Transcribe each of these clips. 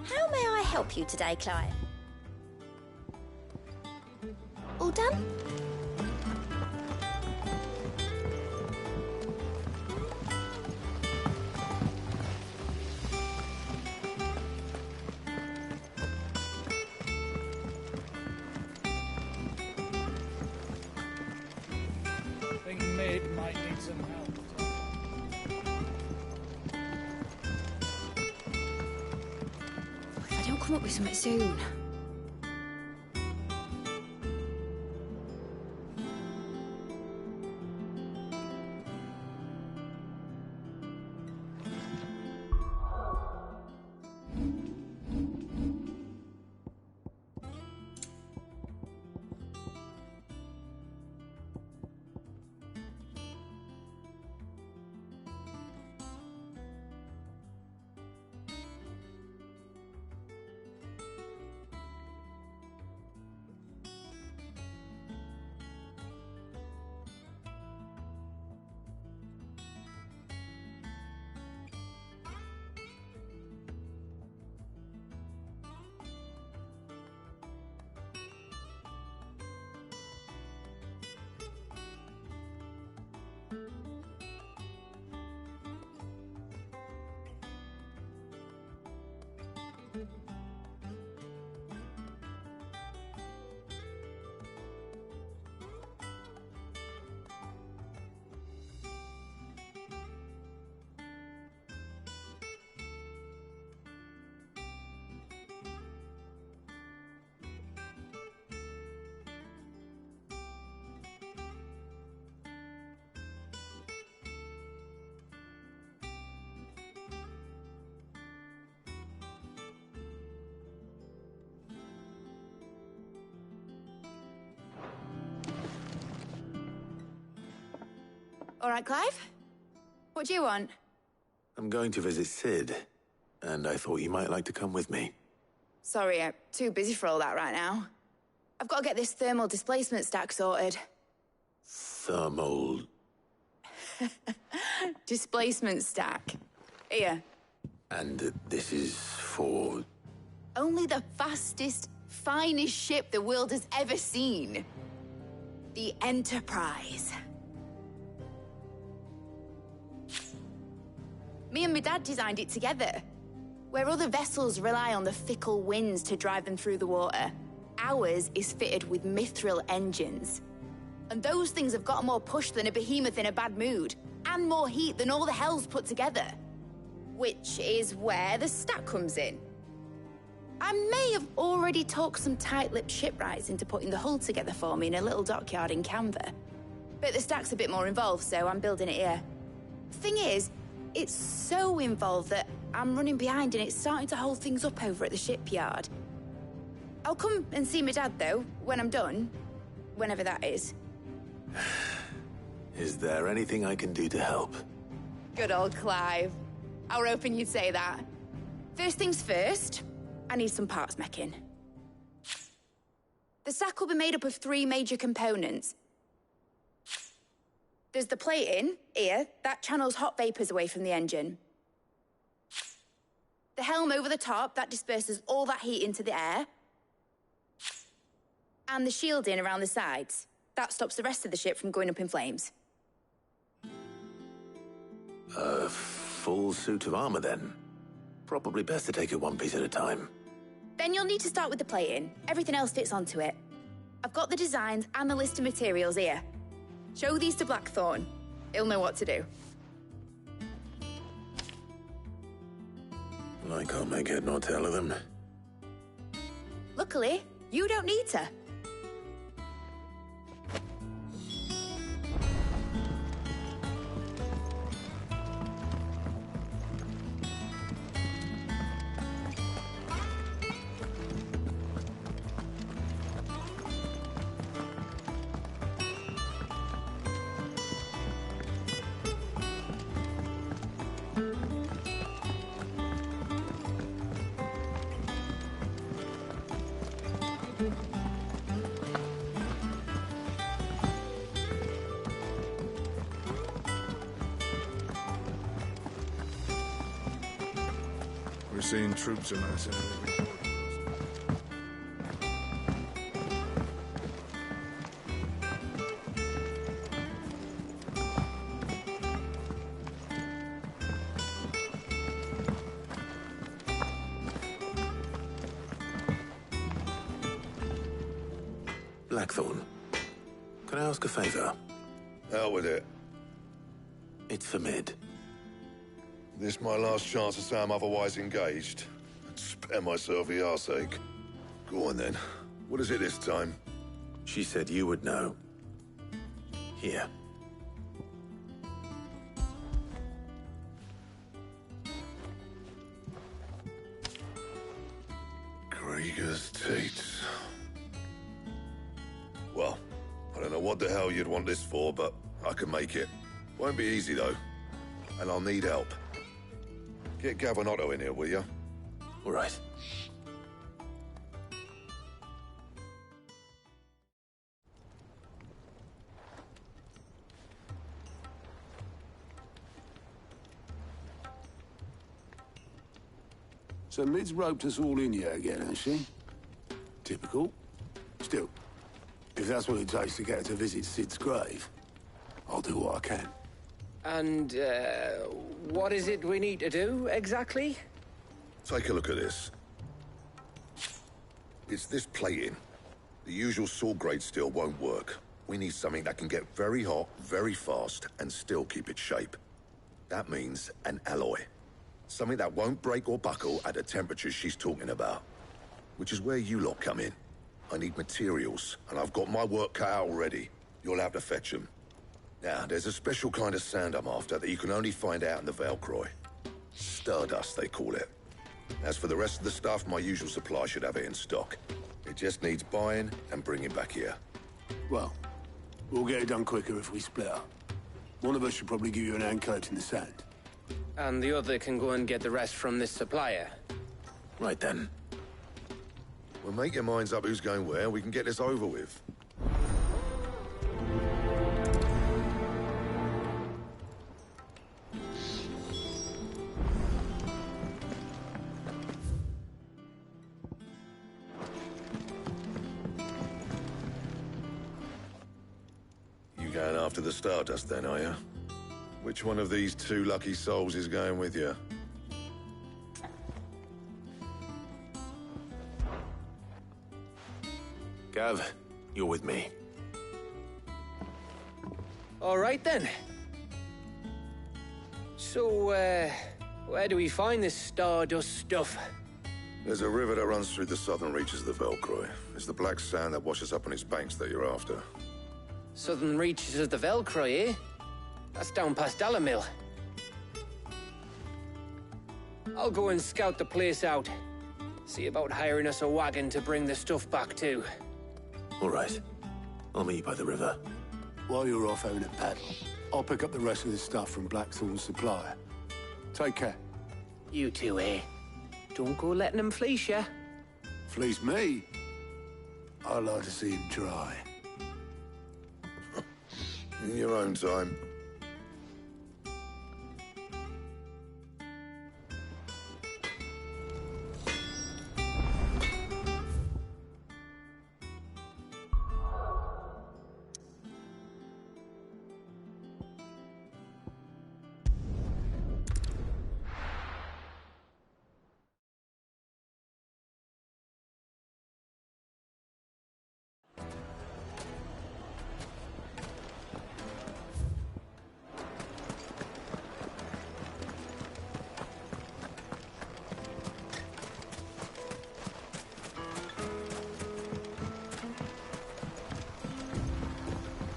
How may I help you today, Clive? All done? I think Mid might need some help. If I don't come up with something soon. All right, Clive? What do you want? I'm going to visit Sid, and I thought you might like to come with me. Sorry, I'm too busy for all that right now. I've got to get this thermal displacement stack sorted. Thermal... Displacement stack. Here. And this is for... Only the fastest, finest ship the world has ever seen. The Enterprise. Me and my dad designed it together. Where other vessels rely on the fickle winds to drive them through the water, ours is fitted with mithril engines. And those things have got more push than a behemoth in a bad mood, and more heat than all the hells put together. Which is where the stack comes in. I may have already talked some tight-lipped shipwrights into putting the hull together for me in a little dockyard in Canva. But the stack's a bit more involved, so I'm building it here. Thing is, it's so involved that I'm running behind and it's starting to hold things up over at the shipyard. I'll come and see my dad, though, when I'm done. Whenever that is. Is there anything I can do to help? Good old Clive. I were hoping you'd say that. First things first, I need some parts meching. The stack will be made up of 3 major components. There's the plating, here, that channels hot vapors away from the engine. The helm over the top, that disperses all that heat into the air. And the shielding around the sides, that stops the rest of the ship from going up in flames. A full suit of armor, then? Probably best to take it one piece at a time. Then you'll need to start with the plating. Everything else fits onto it. I've got the designs and the list of materials here. Show these to Blackthorn. He'll know what to do. I can't make head nor tail of them. Luckily, you don't need to. seeing troops amassing in every corner. Blackthorn, can I ask a favor? Out with it. It's for Mid. This my last chance to say I'm otherwise engaged. Spare myself the arseache. Go on then. What is it this time? She said you would know. Here. Krieger's teats. Well, I don't know what the hell you'd want this for, but I can make it. Won't be easy, though. And I'll need help. Get Gavin-Otto in here, will you? All right. So Mid's roped us all in here again, has she? Typical. Still, if that's what it takes to get her to visit Sid's grave, I'll do what I can. And, what is it we need to do, exactly? Take a look at this. It's this plating. The usual sword grade steel won't work. We need something that can get very hot, very fast, and still keep its shape. That means an alloy. Something that won't break or buckle at the temperatures she's talking about. Which is where you lot come in. I need materials, and I've got my work cut out already. You'll have to fetch them. Now, there's a special kind of sand I'm after that you can only find out in the Velcroy. Stardust, they call it. As for the rest of the stuff, my usual supply should have it in stock. It just needs buying and bringing back here. Well, we'll get it done quicker if we split up. One of us should probably give you an hand coat in the sand. And the other can go and get the rest from this supplier. Right then. Well, make your minds up who's going where, we can get this over with. You going after the Stardust then, are you? Which one of these two lucky souls is going with you? Gav, you're with me. All right, then. So, where do we find this Stardust stuff? There's a river that runs through the southern reaches of the Velcroy. It's the black sand that washes up on its banks that you're after. Southern reaches of the Velcroy, eh? That's down past Dalamil. I'll go and scout the place out. See about hiring us a wagon to bring the stuff back to. All right. I'll meet you by the river. While you're off having a paddle, I'll pick up the rest of the stuff from Blackthorn's supplier. Take care. You two, eh? Don't go letting them fleece ya. Fleece me? I'd like to see him try. In your own time.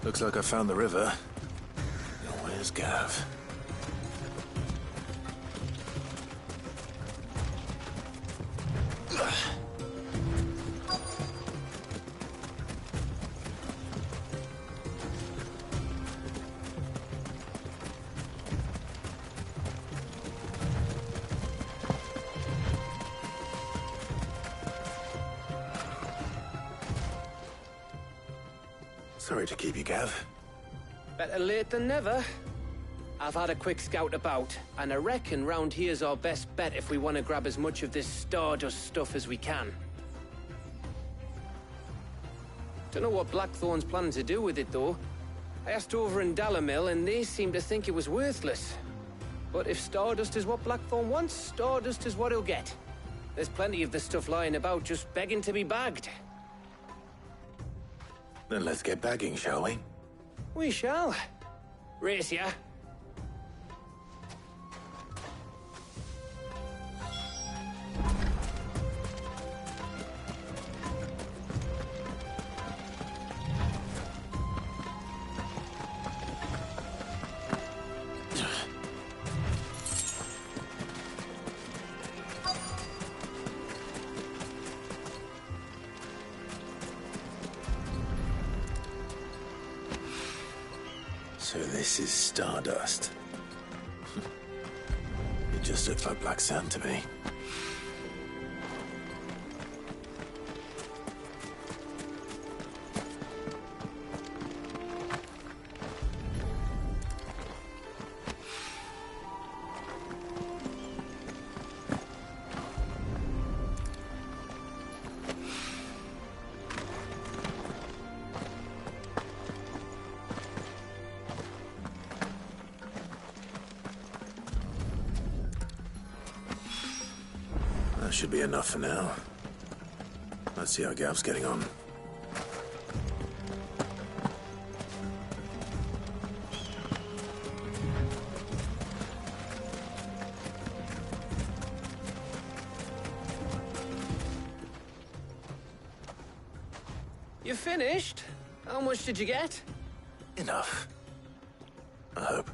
Looks like I found the river. Now where's Gav? Sorry to keep you, Gav. Better late than never. I've had a quick scout about, and I reckon round here's our best bet if we want to grab as much of this Stardust stuff as we can. Don't know what Blackthorn's planning to do with it, though. I asked over in Dalamil, and they seem to think it was worthless. But if Stardust is what Blackthorn wants, Stardust is what he'll get. There's plenty of the stuff lying about, just begging to be bagged. Then let's get bagging, shall we? We shall. Race ya. So this is Stardust. It just looks like black sand to me. Should be enough for now. Let's see how Gav's getting on. You finished? How much did you get? Enough. I hope.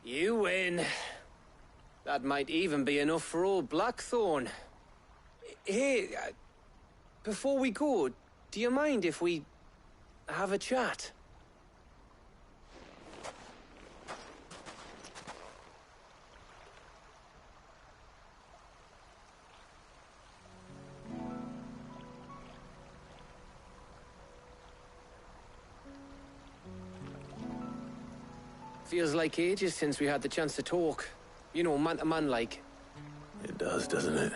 You win. That might even be enough for old Blackthorn. Hey, before we go, do you mind if we have a chat? Feels like ages since we had the chance to talk. You know, man to man like. It does, doesn't it?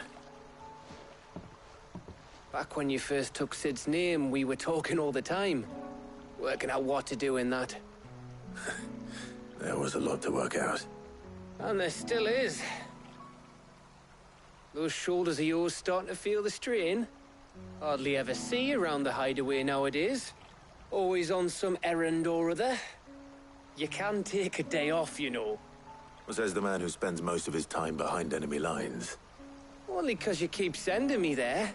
Back when you first took Sid's name, we were talking all the time. Working out what to do in that. There was a lot to work out. And there still is. Those shoulders of yours starting to feel the strain. Hardly ever see you around the hideaway nowadays. Always on some errand or other. You can take a day off, you know. Says the man who spends most of his time behind enemy lines. Only 'cause you keep sending me there.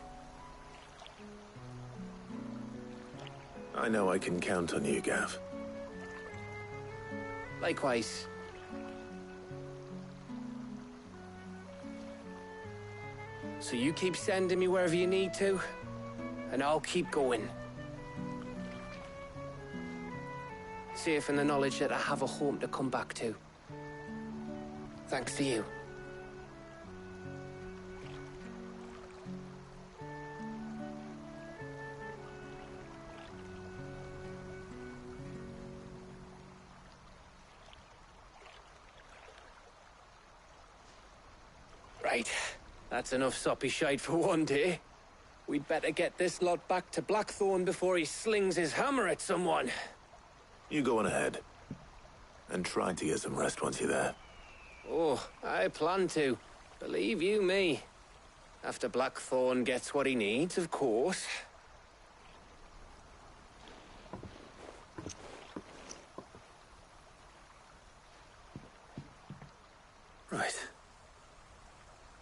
I know I can count on you, Gav. Likewise. So you keep sending me wherever you need to, and I'll keep going. Safe in the knowledge that I have a home to come back to. Thanks to you. Right. That's enough soppy shite for one day. We'd better get this lot back to Blackthorn before he slings his hammer at someone. You go on ahead. And try to get some rest once you're there. Oh, I plan to. Believe you me. After Blackthorn gets what he needs, of course. Right.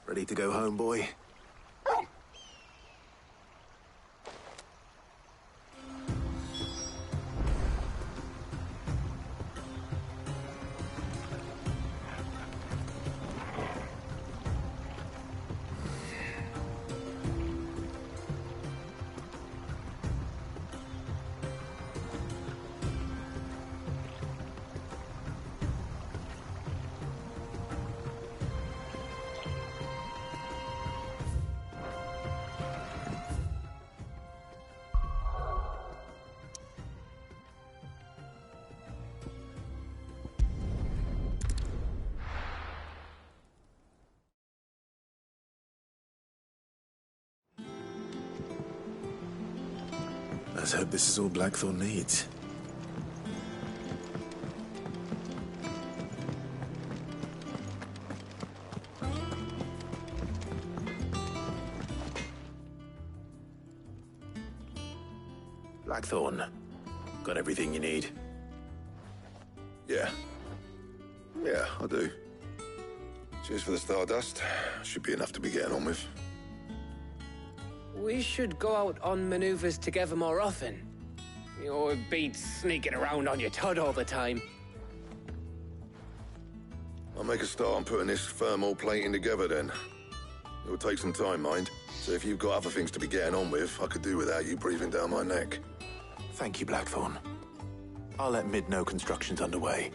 Ready to go home, boy? Let's hope this is all Blackthorn needs. Blackthorn, got everything you need? Yeah. Yeah, I do. Cheers for the stardust. Should be enough to be getting on with. We should go out on maneuvers together more often. It beats sneaking around on your Todd all the time. I'll make a start on putting this thermal plating together then. It'll take some time, mind. So if you've got other things to be getting on with, I could do without you breathing down my neck. Thank you, Blackthorn. I'll let Mid know construction's underway.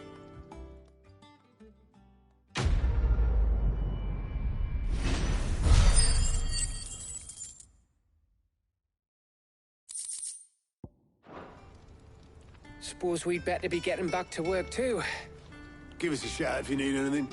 Suppose we'd better be getting back to work too. Give us a shout if you need anything.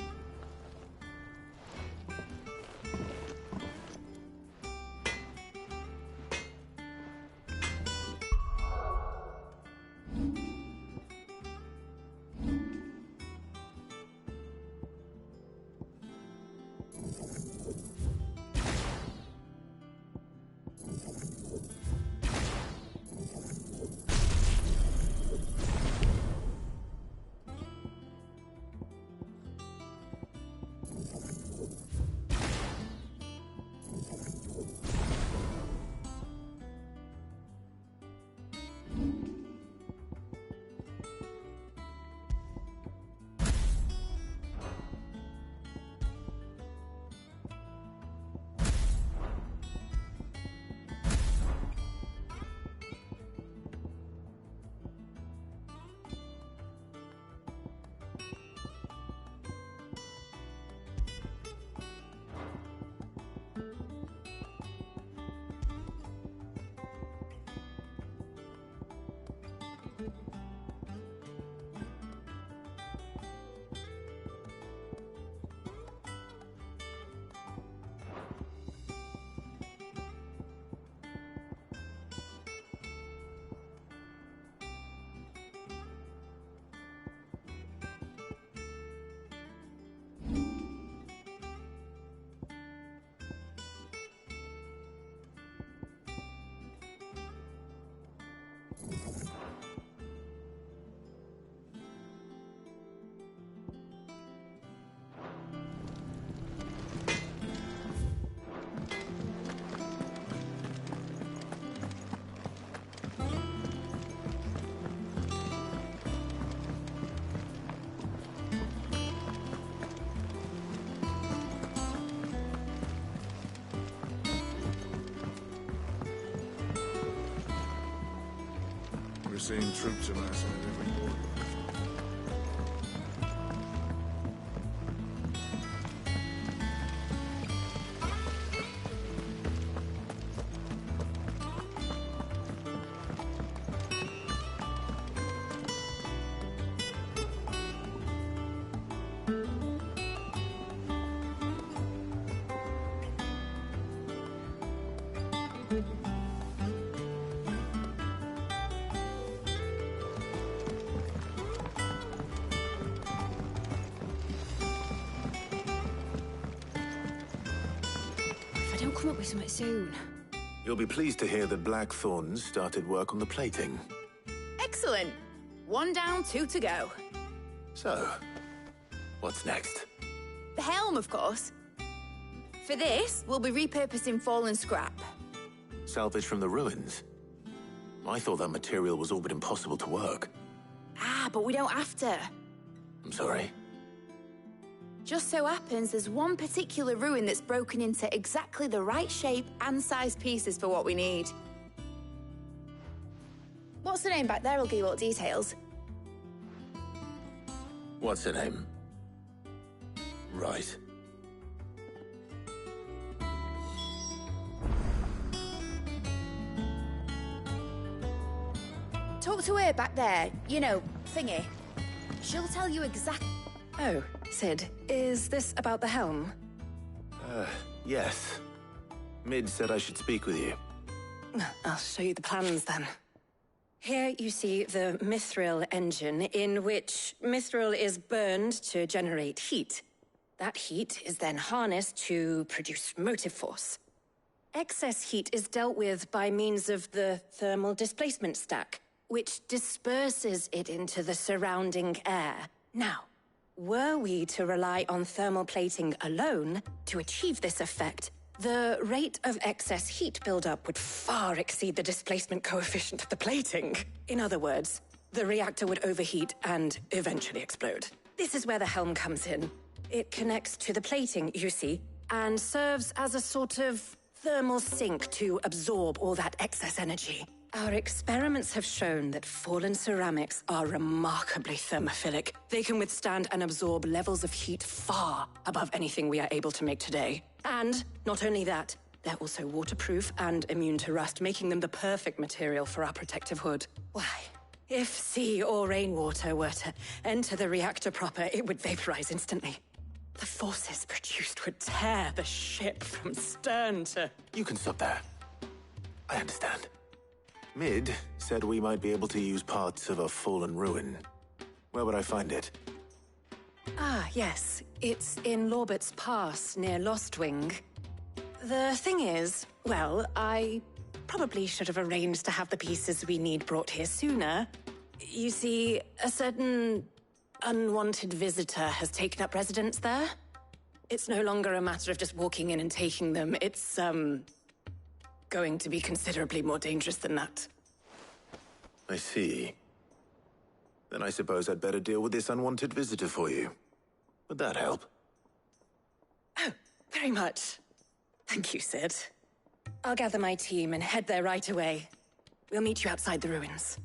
We're seeing troops amassing at every port. Come up with something soon. You'll be pleased to hear that Blackthorn started work on the plating. Excellent. 1 down, 2 to go. So, what's next? The helm, of course. For this, we'll be repurposing fallen scrap. Salvage from the ruins? I thought that material was all but impossible to work. Ah, but we don't have to. I'm sorry. Just so happens there's one particular ruin that's broken into exactly the right shape and size pieces for what we need. What's the name back there? I'll give you all details. What's her name? Right. Talk to her back there. You know, thingy. She'll tell you exactly... Oh, Sid, is this about the helm? Yes. Mid said I should speak with you. I'll show you the plans then. Here you see the mithril engine, in which mithril is burned to generate heat. That heat is then harnessed to produce motive force. Excess heat is dealt with by means of the thermal displacement stack, which disperses it into the surrounding air. Now, were we to rely on thermal plating alone to achieve this effect, the rate of excess heat buildup would far exceed the displacement coefficient of the plating. In other words, the reactor would overheat and eventually explode. This is where the helm comes in. It connects to the plating, you see, and serves as a sort of thermal sink to absorb all that excess energy. Our experiments have shown that fallen ceramics are remarkably thermophilic. They can withstand and absorb levels of heat far above anything we are able to make today. And not only that, they're also waterproof and immune to rust, making them the perfect material for our protective hood. Why, if sea or rainwater were to enter the reactor proper, it would vaporize instantly. The forces produced would tear the ship from stern to... You can stop there. I understand. Mid said we might be able to use parts of a fallen ruin. Where would I find it? Ah, yes. It's in Lorbert's Pass, near Lostwing. The thing is, well, I probably should have arranged to have the pieces we need brought here sooner. You see, a certain unwanted visitor has taken up residence there. It's no longer a matter of just walking in and taking them. It's, going to be considerably more dangerous than that. I see. Then I suppose I'd better deal with this unwanted visitor for you. Would that help? Oh, very much. Thank you, Sid. I'll gather my team and head there right away. We'll meet you outside the ruins.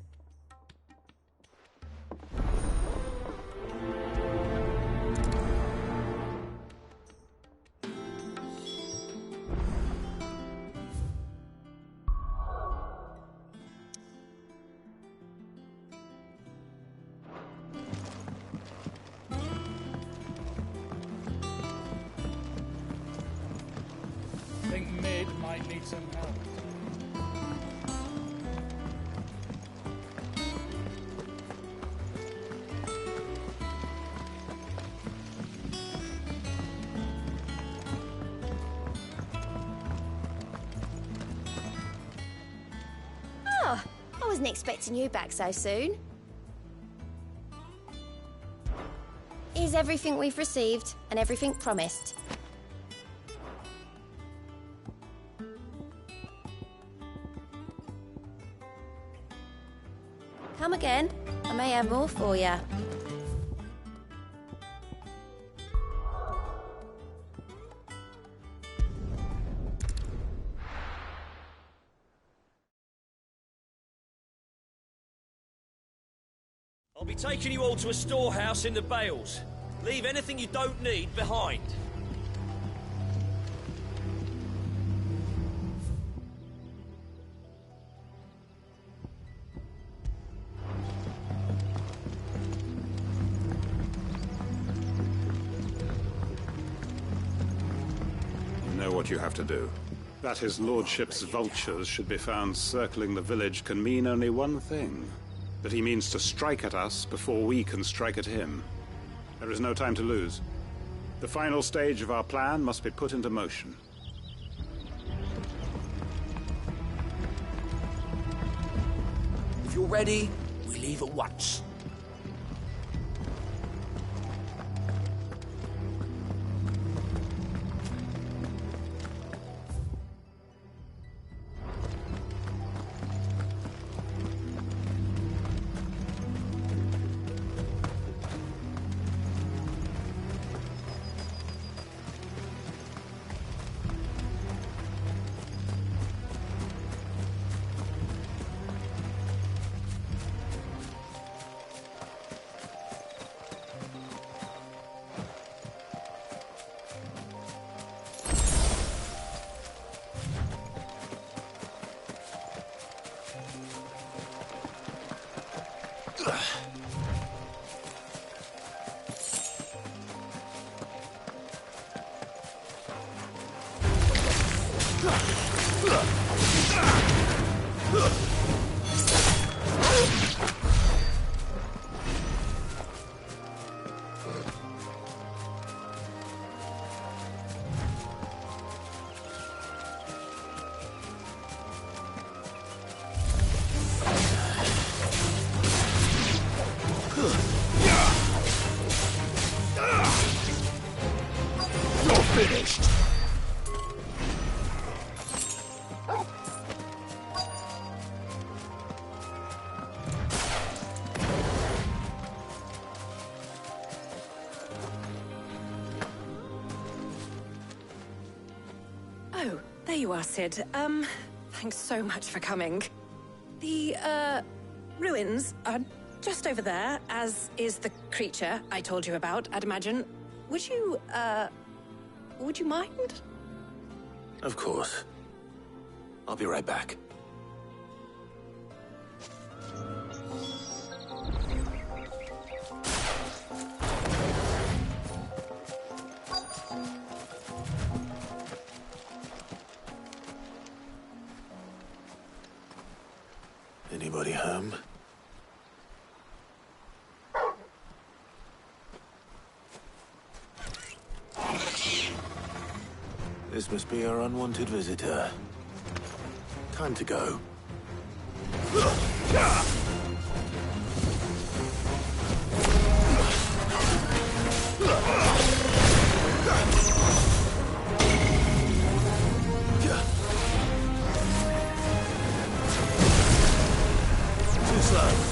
I think Mid might need some help. Oh, I wasn't expecting you back so soon. Is everything we've received and everything promised? Come again. I may have more for you. I'll be taking you all to a storehouse in the Bales. Leave anything you don't need behind. You know what you have to do. That his lordship's vultures should be found circling the village can mean only one thing. That he means to strike at us before we can strike at him. There is no time to lose. The final stage of our plan must be put into motion. If you're ready, we leave at once. There you are, Sid. Thanks so much for coming. The, ruins are just over there, as is the creature I told you about, I'd imagine. Would you mind? Of course. I'll be right back. Anybody home? This must be our unwanted visitor. Time to go. Too slow.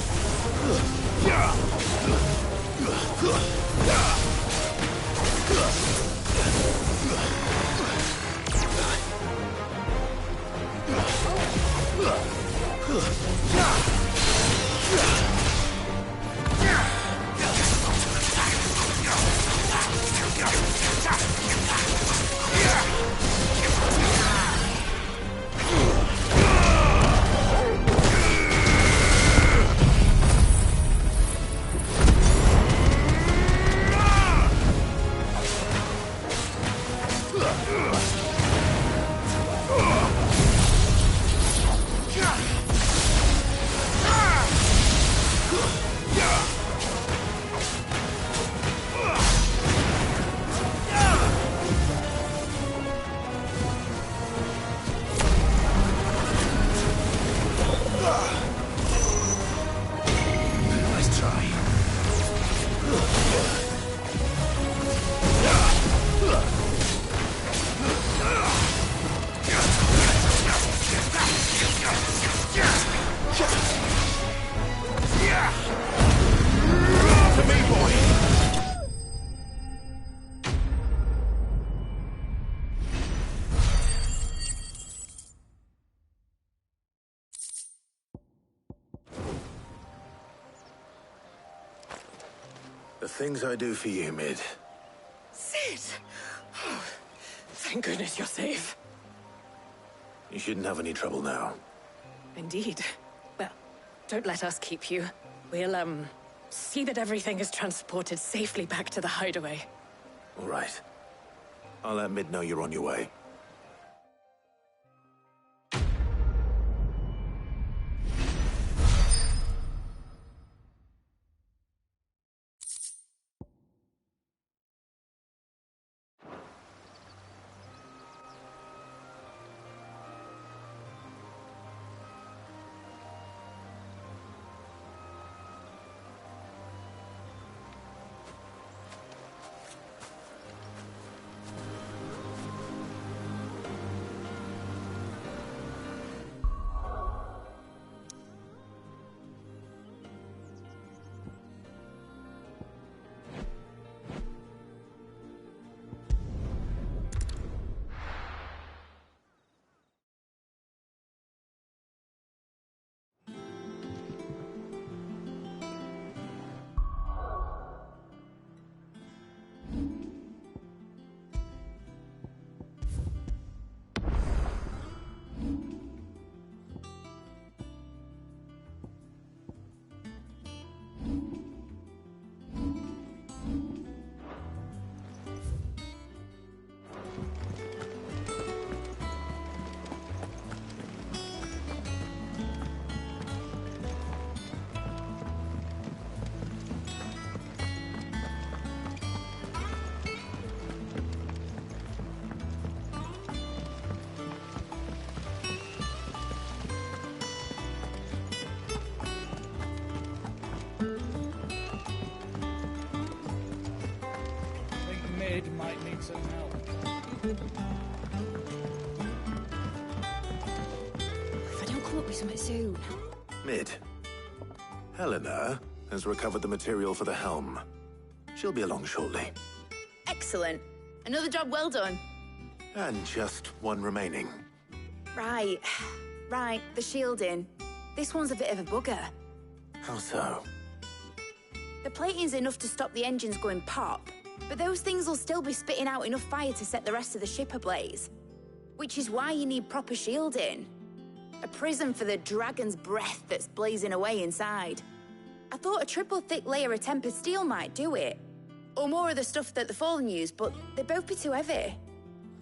The things I do for you, Mid. Sid! Oh, thank goodness you're safe. You shouldn't have any trouble now. Indeed. Well, don't let us keep you. We'll, see that everything is transported safely back to the hideaway. All right. I'll let Mid know you're on your way. Might need some help. If I don't come up with something soon. Mid. Helena has recovered the material for the helm. She'll be along shortly. Excellent. Another job well done. And just one remaining. Right. Right, the shielding. This one's a bit of a bugger. How so? The plating's enough to stop the engines going pop, but those things will still be spitting out enough fire to set the rest of the ship ablaze. Which is why you need proper shielding. A prison for the dragon's breath that's blazing away inside. I thought a triple thick layer of tempered steel might do it. Or more of the stuff that the Fallen use, but they'd both be too heavy.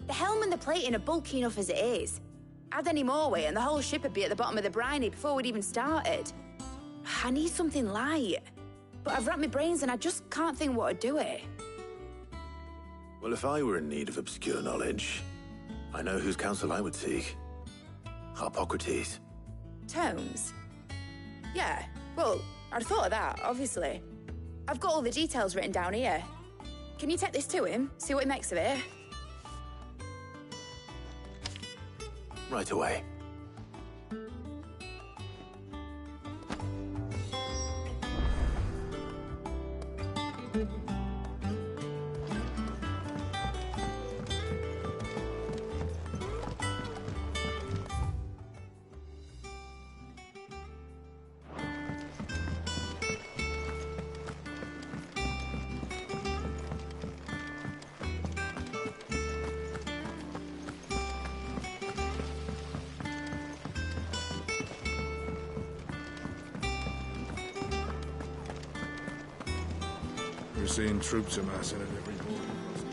The helm and the plating are bulky enough as it is. Add any more weight and the whole ship would be at the bottom of the briny before we'd even started. I need something light. But I've racked my brains and I just can't think what would do it. Well, if I were in need of obscure knowledge, I know whose counsel I would seek. Harpocrates. Tomes? Yeah, well, I'd thought of that, obviously. I've got all the details written down here. Can you take this to him, see what he makes of it? Right away. We're seeing troops amassing at every border crossing.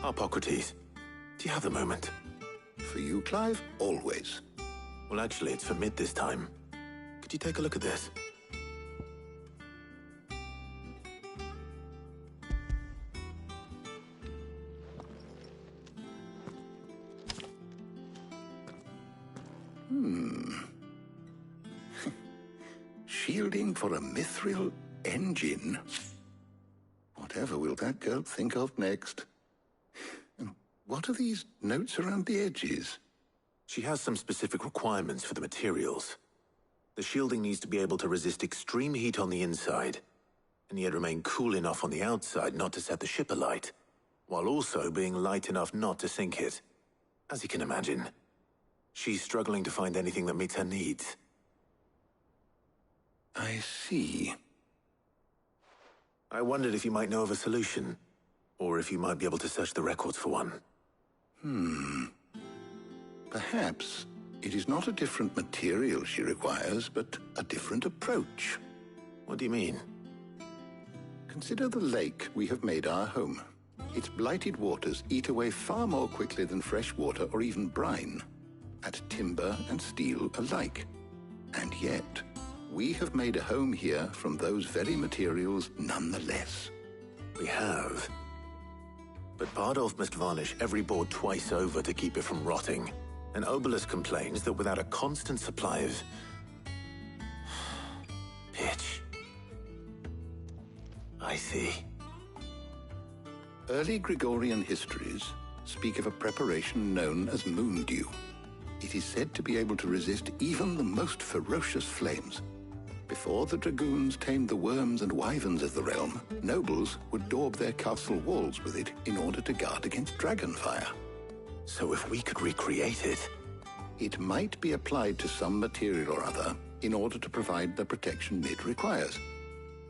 Harpocrates, do you have a moment? For you, Clive, always. Well, actually, it's for mid this time. Could you take a look at this? Shielding for a mithril engine? Whatever will that girl think of next? And what are these notes around the edges? She has some specific requirements for the materials. The shielding needs to be able to resist extreme heat on the inside, and yet remain cool enough on the outside not to set the ship alight, while also being light enough not to sink it. As you can imagine, she's struggling to find anything that meets her needs. I see. I wondered if you might know of a solution, or if you might be able to search the records for one. Perhaps it is not a different material she requires, but a different approach. What do you mean? Consider the lake we have made our home. Its blighted waters eat away far more quickly than fresh water or even brine, at timber and steel alike. And yet, we have made a home here from those very materials nonetheless. We have. But Bardolph must varnish every board twice over to keep it from rotting. And Obelus complains that without a constant supply of pitch. I see. Early Gregorian histories speak of a preparation known as moon dew. It is said to be able to resist even the most ferocious flames. Before the dragoons tamed the worms and wyverns of the realm, nobles would daub their castle walls with it in order to guard against dragonfire. So if we could recreate it... It might be applied to some material or other in order to provide the protection Mid requires.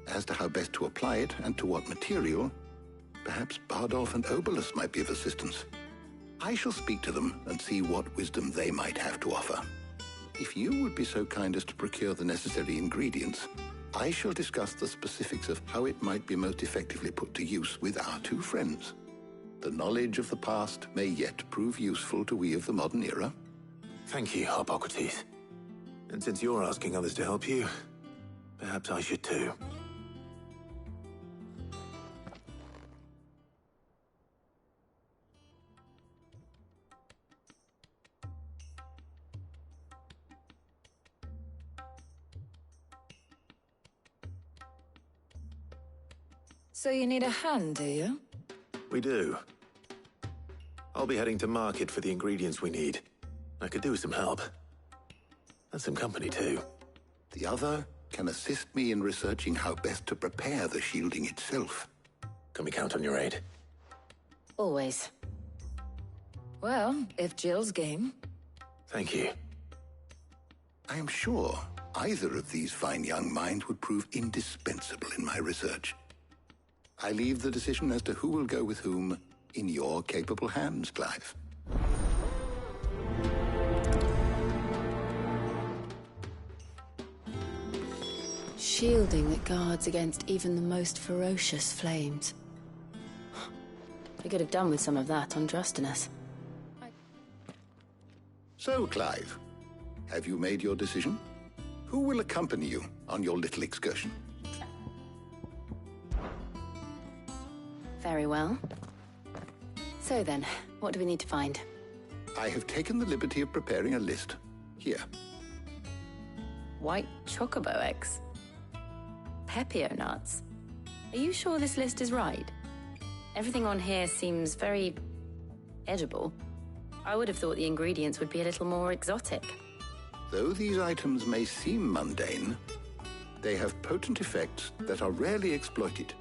As to how best to apply it and to what material, perhaps Bardolph and Obolus might be of assistance. I shall speak to them and see what wisdom they might have to offer. If you would be so kind as to procure the necessary ingredients, I shall discuss the specifics of how it might be most effectively put to use with our two friends. The knowledge of the past may yet prove useful to we of the modern era. Thank you, Hippocrates. And since you're asking others to help you, perhaps I should too. So you need a hand, do you? We do. I'll be heading to market for the ingredients we need. I could do with some help. And some company, too. The other can assist me in researching how best to prepare the shielding itself. Can we count on your aid? Always. Well, if Jill's game. Thank you. I am sure either of these fine young minds would prove indispensable in my research. I leave the decision as to who will go with whom in your capable hands, Clive. Shielding that guards against even the most ferocious flames. We could have done with some of that on Drustinus. So, Clive, have you made your decision? Who will accompany you on your little excursion? Very well. So then, what do we need to find? I have taken the liberty of preparing a list. Here. White chocobo eggs. Pepio nuts. Are you sure this list is right? Everything on here seems very edible. I would have thought the ingredients would be a little more exotic. Though these items may seem mundane, they have potent effects that are rarely exploited.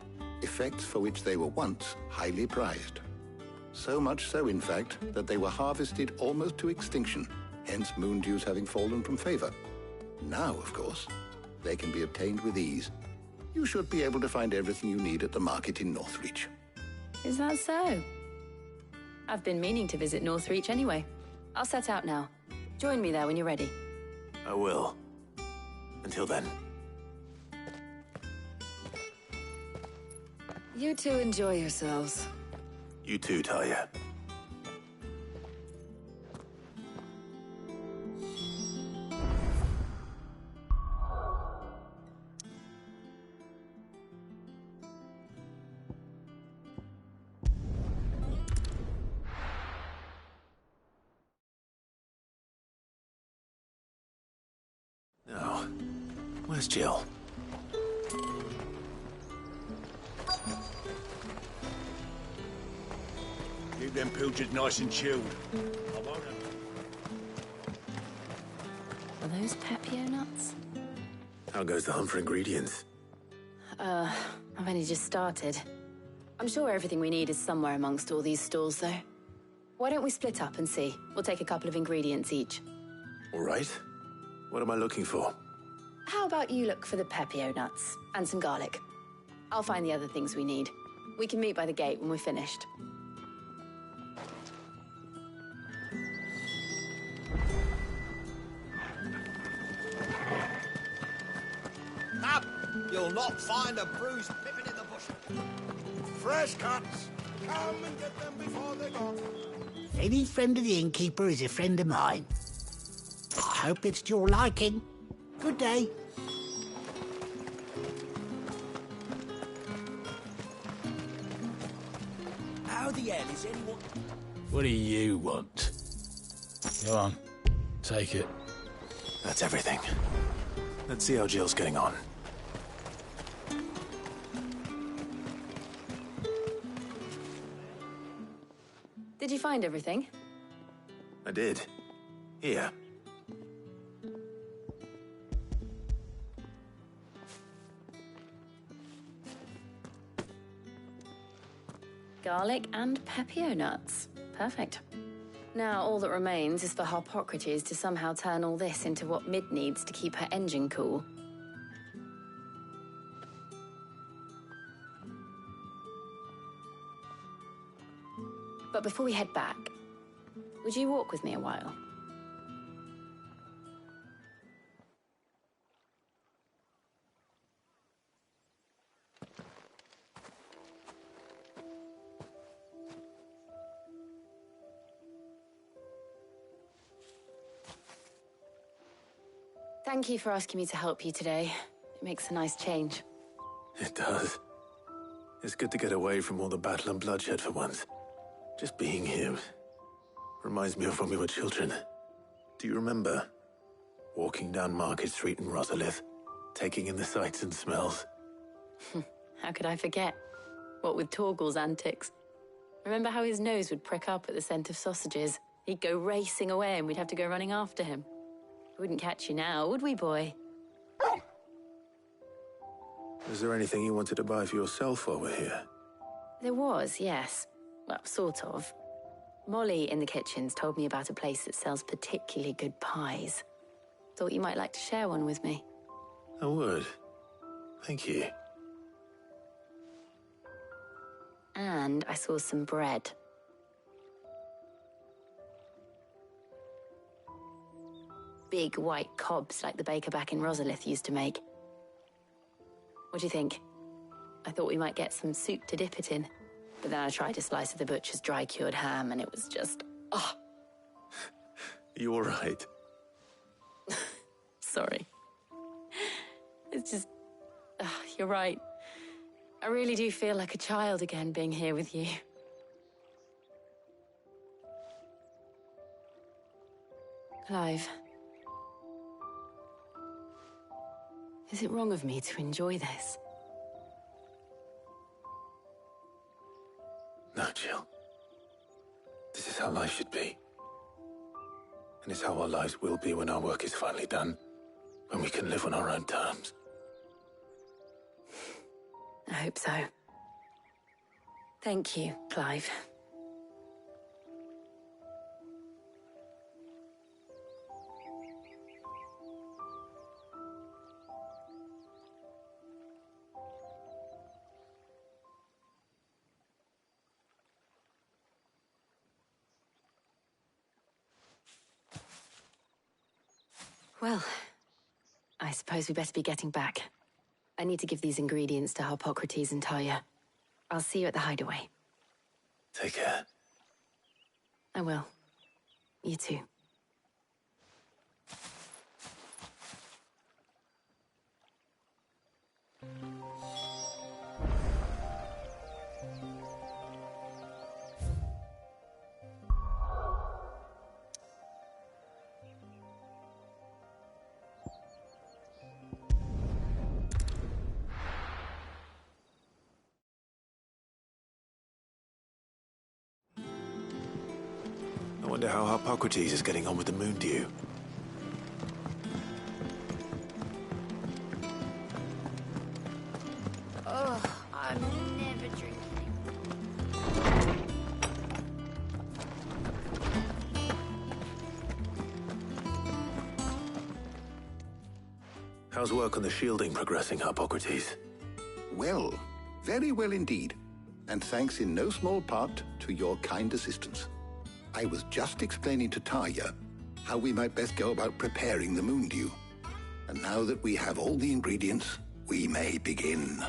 Effects for which they were once highly prized. So much so, in fact, that they were harvested almost to extinction, hence moon dews having fallen from favor. Now, of course, they can be obtained with ease. You should be able to find everything you need at the market in Northreach. Is that so? I've been meaning to visit Northreach anyway. I'll set out now. Join me there when you're ready. I will. Until then. You two enjoy yourselves. You too, Talia. Now, where's Jill? Keep them pilchards nice and chilled. I won't have... Are those Pepio nuts? How goes the hunt for ingredients? I've only just started. I'm sure everything we need is somewhere amongst all these stalls, though. Why don't we split up and see? We'll take a couple of ingredients each. All right. What am I looking for? How about you look for the Pepio nuts and some garlic? I'll find the other things we need. We can meet by the gate when we're finished. Up! You'll not find a bruised pippin in the bush. Fresh cuts. Come and get them before they're gone. Any friend of the innkeeper is a friend of mine. I hope it's to your liking. Good day. How the hell is anyone... What do you want? Go on, take it. That's everything. Let's see how Jill's getting on. Did you find everything? I did. Here. Garlic and Pepio nuts. Perfect. Now, all that remains is for Harpocrates to somehow turn all this into what Mid needs to keep her engine cool. But before we head back, would you walk with me a while? Thank you for asking me to help you today. It makes a nice change. It does. It's good to get away from all the battle and bloodshed for once. Just being here reminds me of when we were children. Do you remember? Walking down Market Street in Rosalith, taking in the sights and smells. How could I forget? What with Torgal's antics. Remember how his nose would prick up at the scent of sausages? He'd go racing away and we'd have to go running after him. We wouldn't catch you now, would we, boy? Was there anything you wanted to buy for yourself while we're here? There was, yes. Well, sort of. Molly in the kitchens told me about a place that sells particularly good pies. Thought you might like to share one with me. I would. Thank you. And I saw some bread. Big white cobs like the baker back in Rosalith used to make. What do you think? I thought we might get some soup to dip it in. But then I tried a slice of the butcher's dry-cured ham and it was just... oh. You all right? Sorry. It's just... you're right. I really do feel like a child again being here with you. Clive. Is it wrong of me to enjoy this? No, Jill. This is how life should be. And it's how our lives will be when our work is finally done. When we can live on our own terms. I hope so. Thank you, Clive. Well, I suppose we better be getting back. I need to give these ingredients to Harpocrates and Talia. I'll see you at the hideaway. Take care. I will. You too. I wonder how Harpocrates is getting on with the moon dew. Oh, I'm never drinking. How's work on the shielding progressing, Harpocrates? Well, very well indeed. And thanks in no small part to your kind assistance. I was just explaining to Talia how we might best go about preparing the moon dew. And now that we have all the ingredients, we may begin.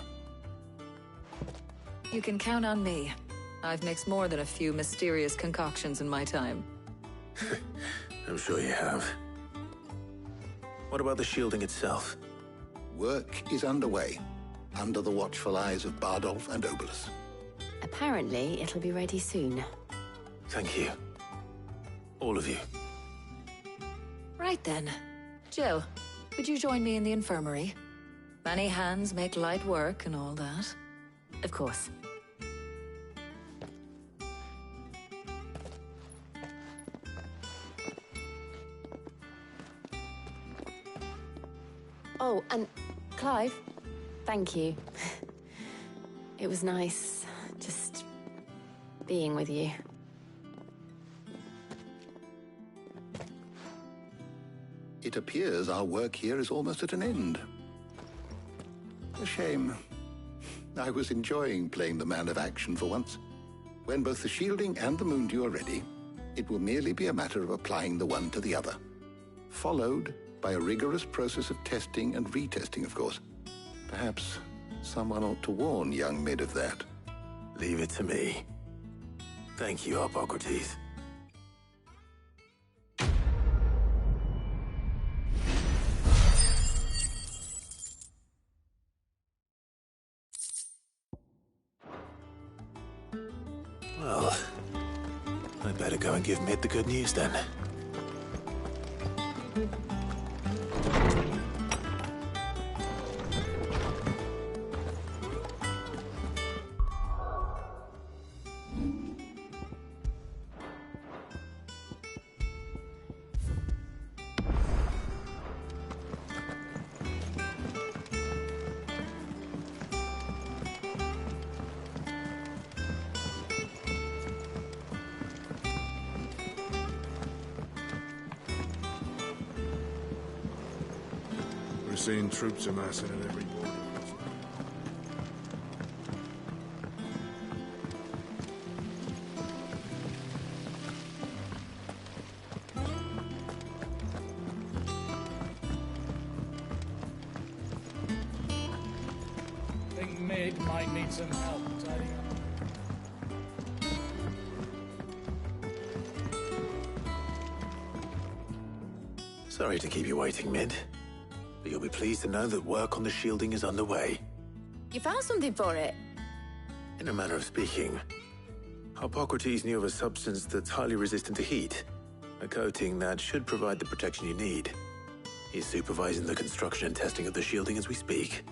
You can count on me. I've mixed more than a few mysterious concoctions in my time. I'm sure you have. What about the shielding itself? Work is underway, under the watchful eyes of Bardolph and Obolus. Apparently, it'll be ready soon. Thank you. All of you. Right then. Jill, would you join me in the infirmary? Many hands make light work and all that. Of course. Oh, and Clive, thank you. It was nice just being with you. It appears our work here is almost at an end. A shame. I was enjoying playing the man of action for once. When both the shielding and the moondew are ready, it will merely be a matter of applying the one to the other. Followed by a rigorous process of testing and retesting, of course. Perhaps someone ought to warn young Mid of that. Leave it to me. Thank you, Hippocrates. Well, I better go and give Mid the good news then. We're seeing troops amassing at every border. I think Mid might need some help tidying up. Sorry to keep you waiting, Mid. But you'll be pleased to know that work on the shielding is underway. You found something for it? In a manner of speaking, Hippocrates knew of a substance that's highly resistant to heat, a coating that should provide the protection you need. He's supervising the construction and testing of the shielding as we speak.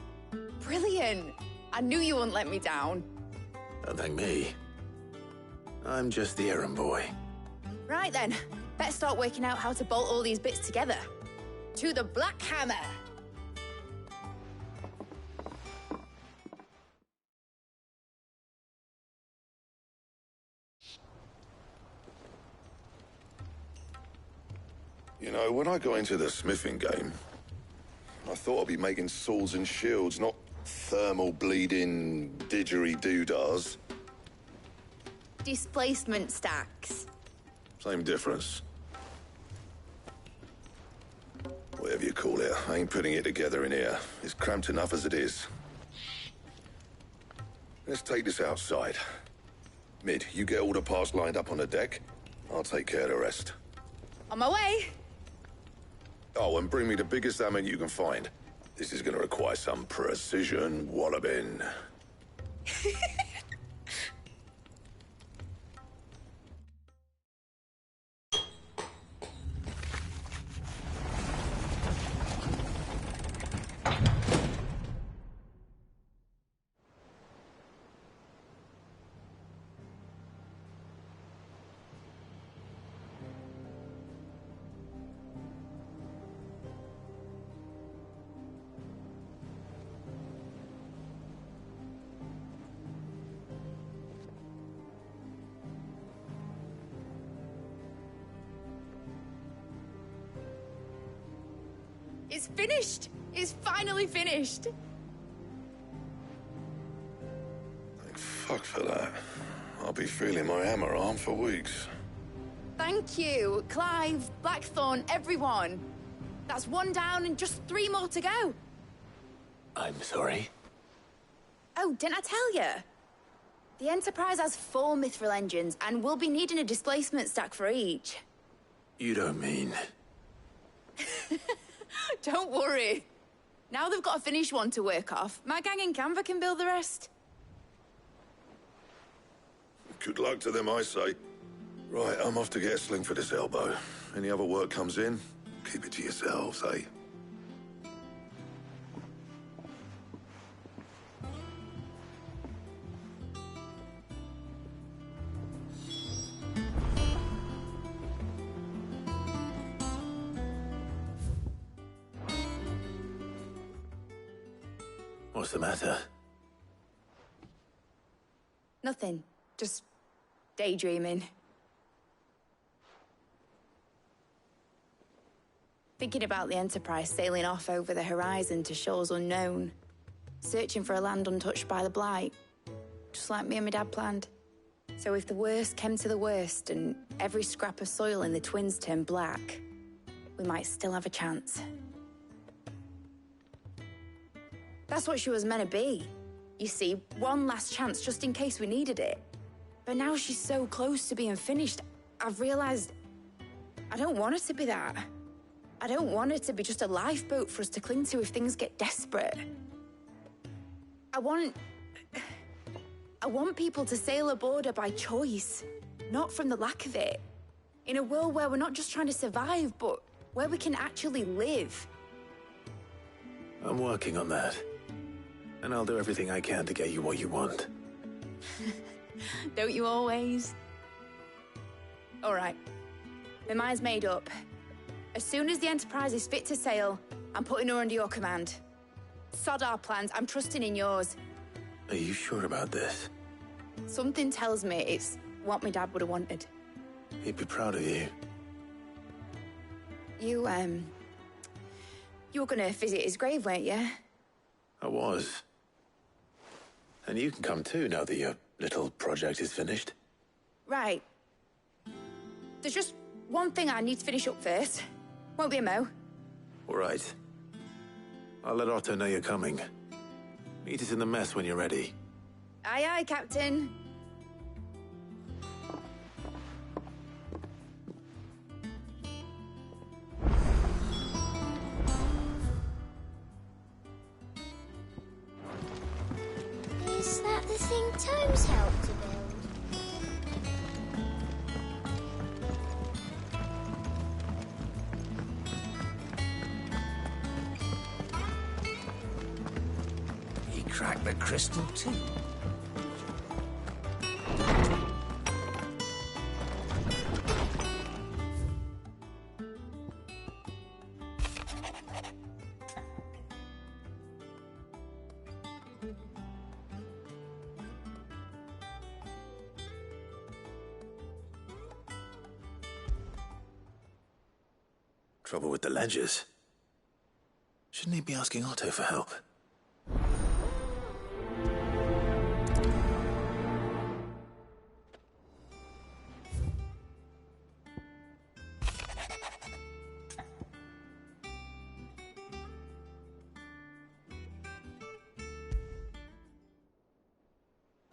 Brilliant! I knew you wouldn't let me down. Don't thank me. I'm just the errand boy. Right then, better start working out how to bolt all these bits together. To the Black Hammer! You know, when I got into the smithing game, I thought I'd be making swords and shields, not thermal bleeding didgeridoo-dahs. Displacement stacks. Same difference. Whatever you call it, I ain't putting it together in here. It's cramped enough as it is. Let's take this outside. Mid, you get all the parts lined up on the deck. I'll take care of the rest. On my way! Oh, and bring me the biggest hammer you can find. This is gonna require some precision walloping. It's finished! It's finally finished! Thank fuck for that. I'll be feeling my hammer arm for weeks. Thank you, Clive, Blackthorn, everyone. That's one down and just 3 more to go. I'm sorry. Oh, didn't I tell you? The Enterprise has 4 mithril engines, and we'll be needing a displacement stack for each. You don't mean... Don't worry. Now they've got a finished one to work off, my gang in Canva can build the rest. Good luck to them, I say. Right, I'm off to get a sling for this elbow. Any other work comes in, keep it to yourselves, eh? What's the matter? Nothing. Just daydreaming. Thinking about the Enterprise sailing off over the horizon to shores unknown, searching for a land untouched by the Blight, just like me and my dad planned. So if the worst came to the worst and every scrap of soil in the Twins turned black, we might still have a chance. That's what she was meant to be. You see, one last chance just in case we needed it. But now she's so close to being finished, I've realized I don't want her to be that. I don't want her to be just a lifeboat for us to cling to if things get desperate. I want people to sail aboard her by choice, not from the lack of it. In a world where we're not just trying to survive, but where we can actually live. I'm working on that. And I'll do everything I can to get you what you want. Don't you always? All right. My mind's made up. As soon as the Enterprise is fit to sail, I'm putting her under your command. Sod our plans, I'm trusting in yours. Are you sure about this? Something tells me it's what my dad would have wanted. He'd be proud of you. You were gonna visit his grave, weren't you? I was. And you can come too, now that your little project is finished. Right. There's just one thing I need to finish up first. Won't be a mo. All right. I'll let Otto know you're coming. Meet us in the mess when you're ready. Aye, aye, Captain. Is that the thing Tomes helped to build? He cracked the crystal too. Trouble with the ledgers. Shouldn't he be asking Otto for help?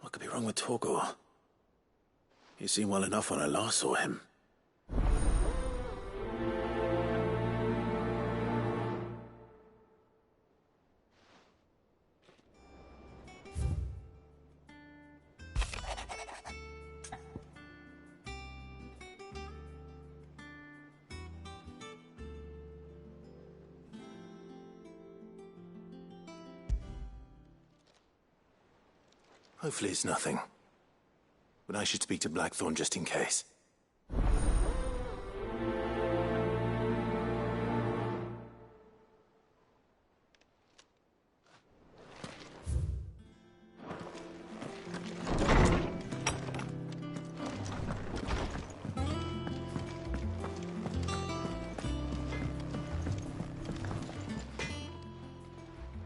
What could be wrong with Torgor? He seemed well enough when I last saw him. Hopefully it's nothing. But I should speak to Blackthorn just in case.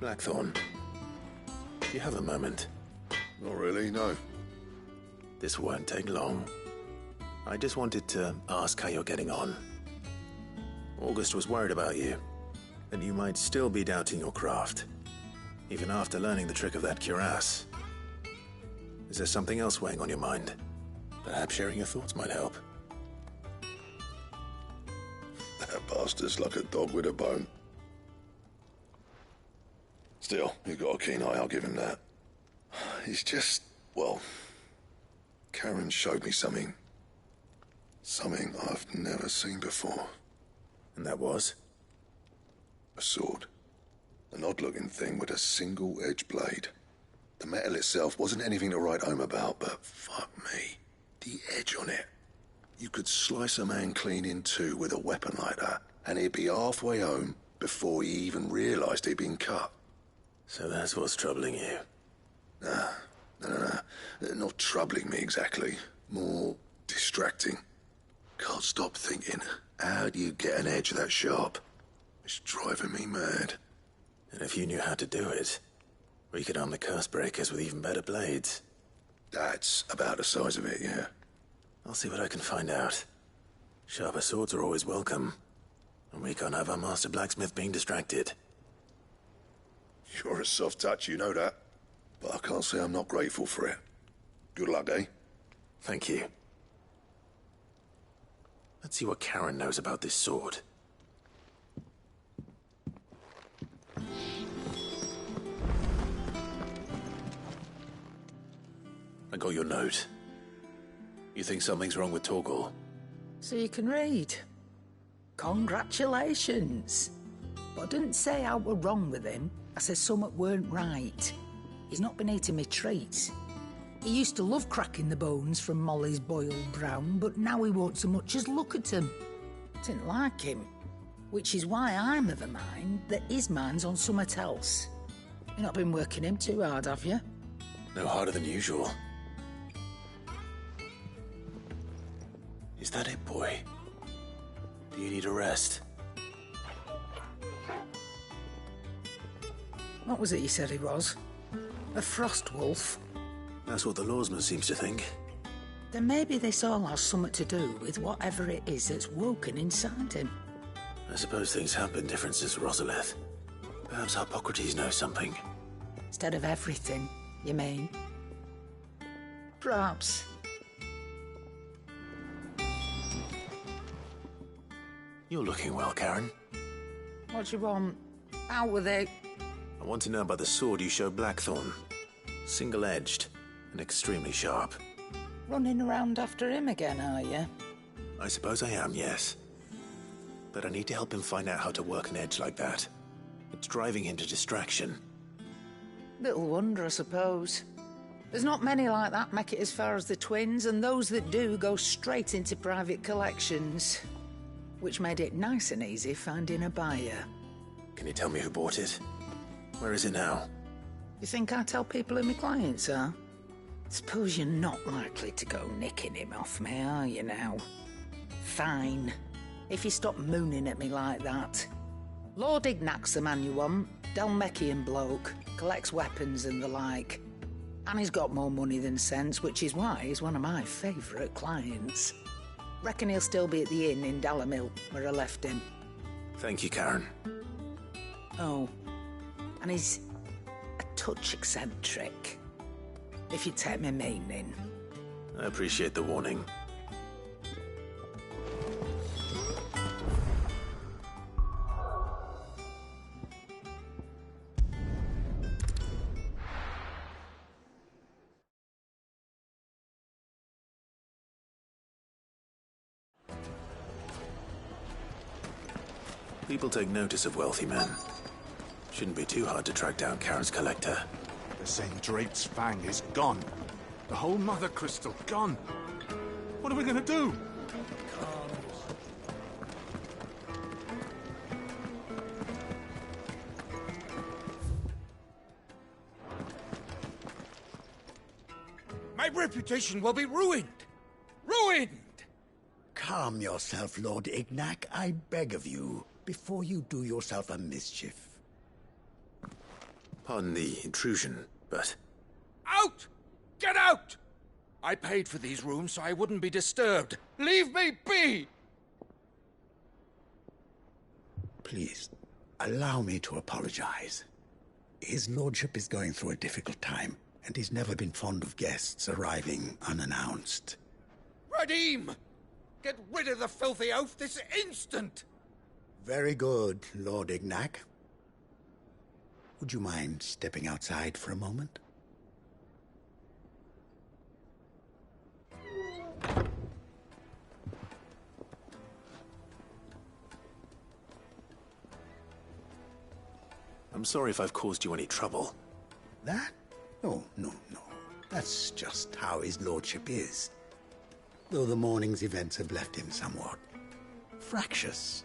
Blackthorn, do you have a moment? Not really, no. This won't take long. I just wanted to ask how you're getting on. August was worried about you, that you might still be doubting your craft, even after learning the trick of that cuirass. Is there something else weighing on your mind? Perhaps sharing your thoughts might help. That bastard's like a dog with a bone. Still, you've got a keen eye, I'll give him that. It's just, well, Karen showed me something. Something I've never seen before. And that was? A sword. An odd-looking thing with a single-edged blade. The metal itself wasn't anything to write home about, but fuck me, the edge on it. You could slice a man clean in two with a weapon like that, and he'd be halfway home before he even realised he'd been cut. So that's what's troubling you? No. Not troubling me exactly. More distracting. Can't stop thinking, how do you get an edge that sharp? It's driving me mad. And if you knew how to do it, we could arm the curse breakers with even better blades. That's about the size of it, yeah. I'll see what I can find out. Sharper swords are always welcome. And we can't have our master blacksmith being distracted. You're a soft touch, you know that. But I can't say I'm not grateful for it. Good luck, eh? Thank you. Let's see what Karen knows about this sword. I got your note. You think something's wrong with Torgal? So you can read. Congratulations. But I didn't say I were wrong with him. I said something weren't right. He's not been eating me treats. He used to love cracking the bones from Molly's boiled brown, but now he won't so much as look at them. Didn't like him. Which is why I'm of a mind that his mind's on something else. You've not been working him too hard, have you? No harder than usual. Is that it, boy? Do you need a rest? What was it you said he was? A frost wolf? That's what the lawsman seems to think. Then maybe this all has something to do with whatever it is that's woken inside him. I suppose things have been different since Rosalith. Perhaps Hippocrates knows something. Instead of everything, you mean? Perhaps. You're looking well, Karen. What do you want? Out with it. I want to know about the sword you showed Blackthorn. Single-edged and extremely sharp. Running around after him again, are you? I suppose I am, yes. But I need to help him find out how to work an edge like that. It's driving him to distraction. Little wonder, I suppose. There's not many like that make it as far as the twins, and those that do go straight into private collections. Which made it nice and easy finding a buyer. Can you tell me who bought it? Where is it now? You think I tell people who my clients are? Suppose you're not likely to go nicking him off me, are you now? Fine. If you stop mooning at me like that. Lord Ignac's the man you want. Dalmekian bloke. Collects weapons and the like. And he's got more money than sense, which is why he's one of my favourite clients. Reckon he'll still be at the inn in Dalamil, where I left him. Thank you, Karen. Oh, and he's a touch eccentric, if you take my meaning. I appreciate the warning. People take notice of wealthy men. Shouldn't be too hard to track down Karen's collector. They're saying Drake's fang is gone. The whole mother crystal gone. What are we gonna do? My reputation will be ruined! Ruined! Calm yourself, Lord Ignac, I beg of you, before you do yourself a mischief. Pardon the intrusion, but... Out! Get out! I paid for these rooms so I wouldn't be disturbed. Leave me be! Please, allow me to apologize. His lordship is going through a difficult time, and he's never been fond of guests arriving unannounced. Radim! Get rid of the filthy oaf this instant! Very good, Lord Ignac. Would you mind stepping outside for a moment? I'm sorry if I've caused you any trouble. That? Oh, no. That's just how his lordship is. Though the morning's events have left him somewhat fractious.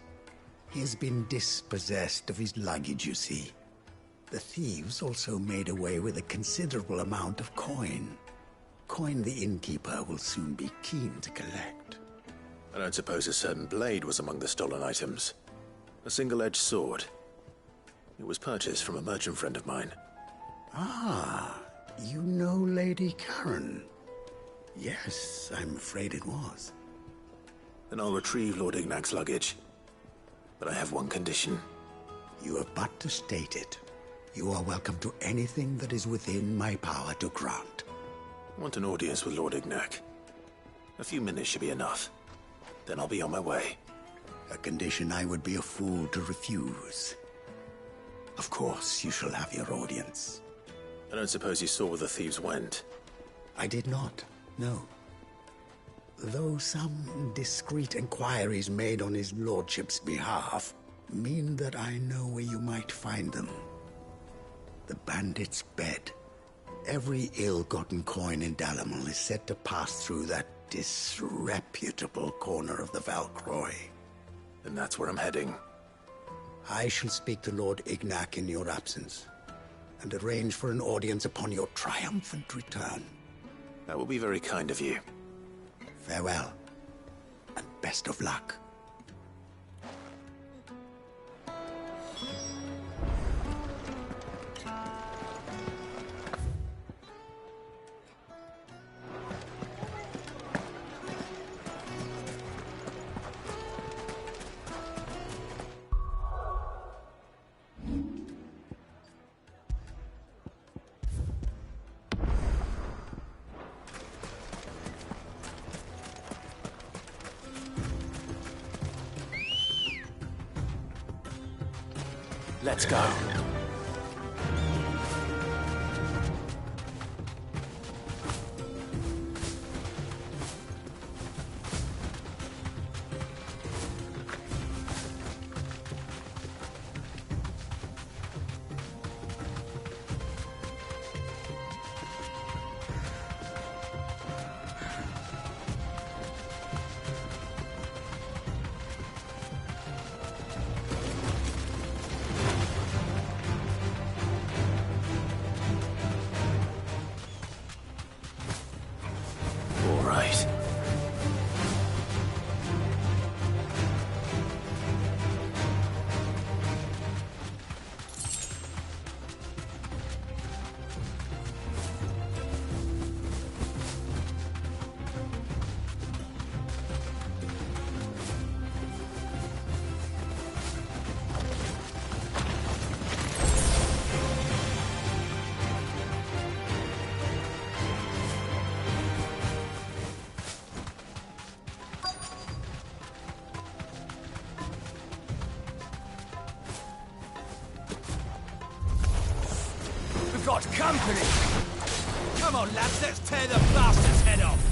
He has been dispossessed of his luggage, you see. The thieves also made away with a considerable amount of coin. Coin the innkeeper will soon be keen to collect. I don't suppose a certain blade was among the stolen items. A single-edged sword. It was purchased from a merchant friend of mine. Ah, you know Lady Karen. Yes, I'm afraid it was. Then I'll retrieve Lord Ignac's luggage. But I have one condition. You have but to state it. You are welcome to anything that is within my power to grant. I want an audience with Lord Ignac. A few minutes should be enough. Then I'll be on my way. A condition I would be a fool to refuse. Of course, you shall have your audience. I don't suppose you saw where the thieves went? I did not, no. Though some discreet inquiries made on his lordship's behalf mean that I know where you might find them. The bandit's bed. Every ill-gotten coin in Dalamil is said to pass through that disreputable corner of the Valcroy. Then that's where I'm heading. I shall speak to Lord Ignac in your absence, and arrange for an audience upon your triumphant return. That will be very kind of you. Farewell, and best of luck. Let's go. Got company! Come on, lads, let's tear the bastard's head off!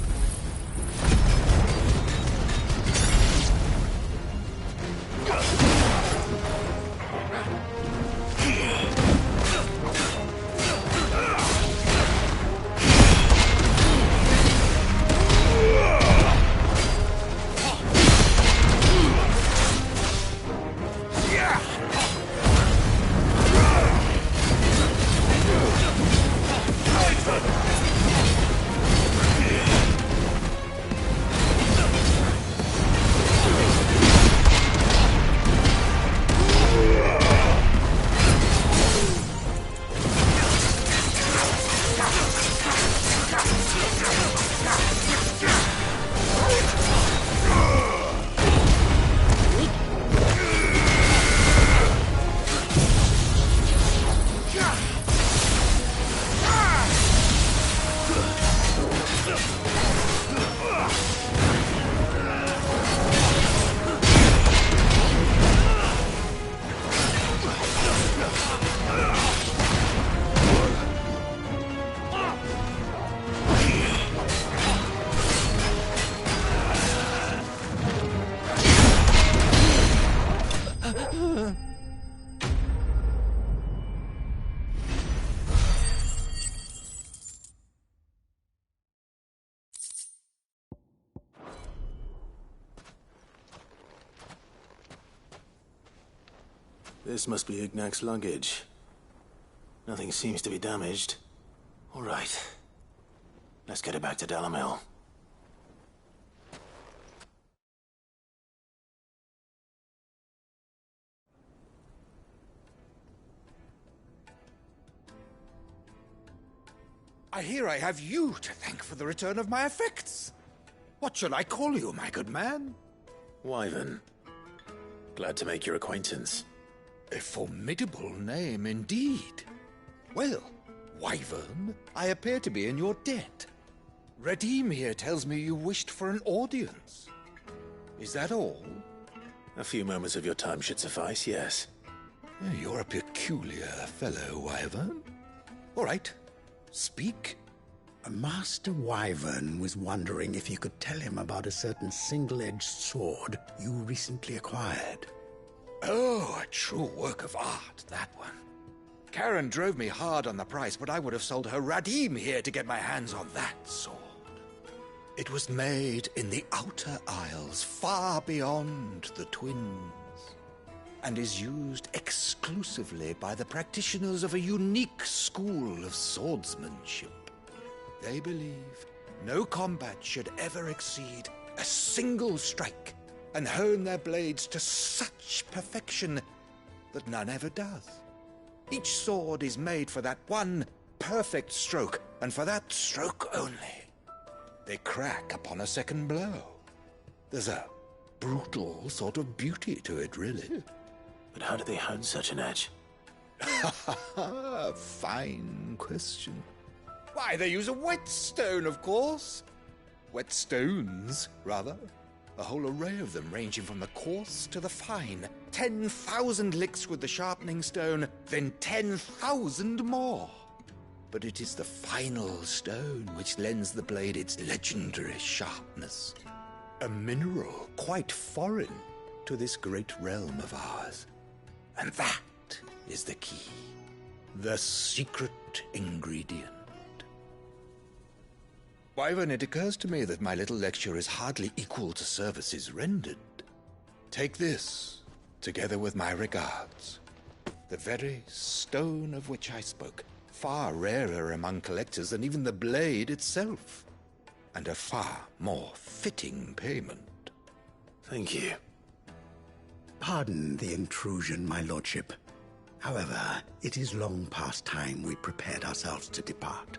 This must be Ignac's luggage. Nothing seems to be damaged. All right. Let's get it back to Dalamil. I hear I have you to thank for the return of my effects. What shall I call you, my good man? Wyvern. Glad to make your acquaintance. A formidable name indeed. Well, Wyvern, I appear to be in your debt. Redeem here tells me you wished for an audience. Is that all? A few moments of your time should suffice, yes. You're a peculiar fellow, Wyvern. All right, speak. Master Wyvern was wondering if you could tell him about a certain single-edged sword you recently acquired. Oh, a true work of art, that one. Karen drove me hard on the price, but I would have sold her Radim here to get my hands on that sword. It was made in the Outer Isles, far beyond the Twins, and is used exclusively by the practitioners of a unique school of swordsmanship. They believe no combat should ever exceed a single strike, and hone their blades to such perfection that none ever does. Each sword is made for that one perfect stroke, and for that stroke only. They crack upon a second blow. There's a brutal sort of beauty to it, really. But how do they hone such an edge? Fine question. Why, they use a whetstone, of course. Whetstones, rather. A whole array of them, ranging from the coarse to the fine. 10,000 licks with the sharpening stone, then 10,000 more. But it is the final stone which lends the blade its legendary sharpness. A mineral quite foreign to this great realm of ours. And that is the key. The secret ingredient. Wyvern, it occurs to me that my little lecture is hardly equal to services rendered. Take this, together with my regards. The very stone of which I spoke, far rarer among collectors than even the blade itself, and a far more fitting payment. Thank you. Pardon the intrusion, my lordship. However, it is long past time we prepared ourselves to depart.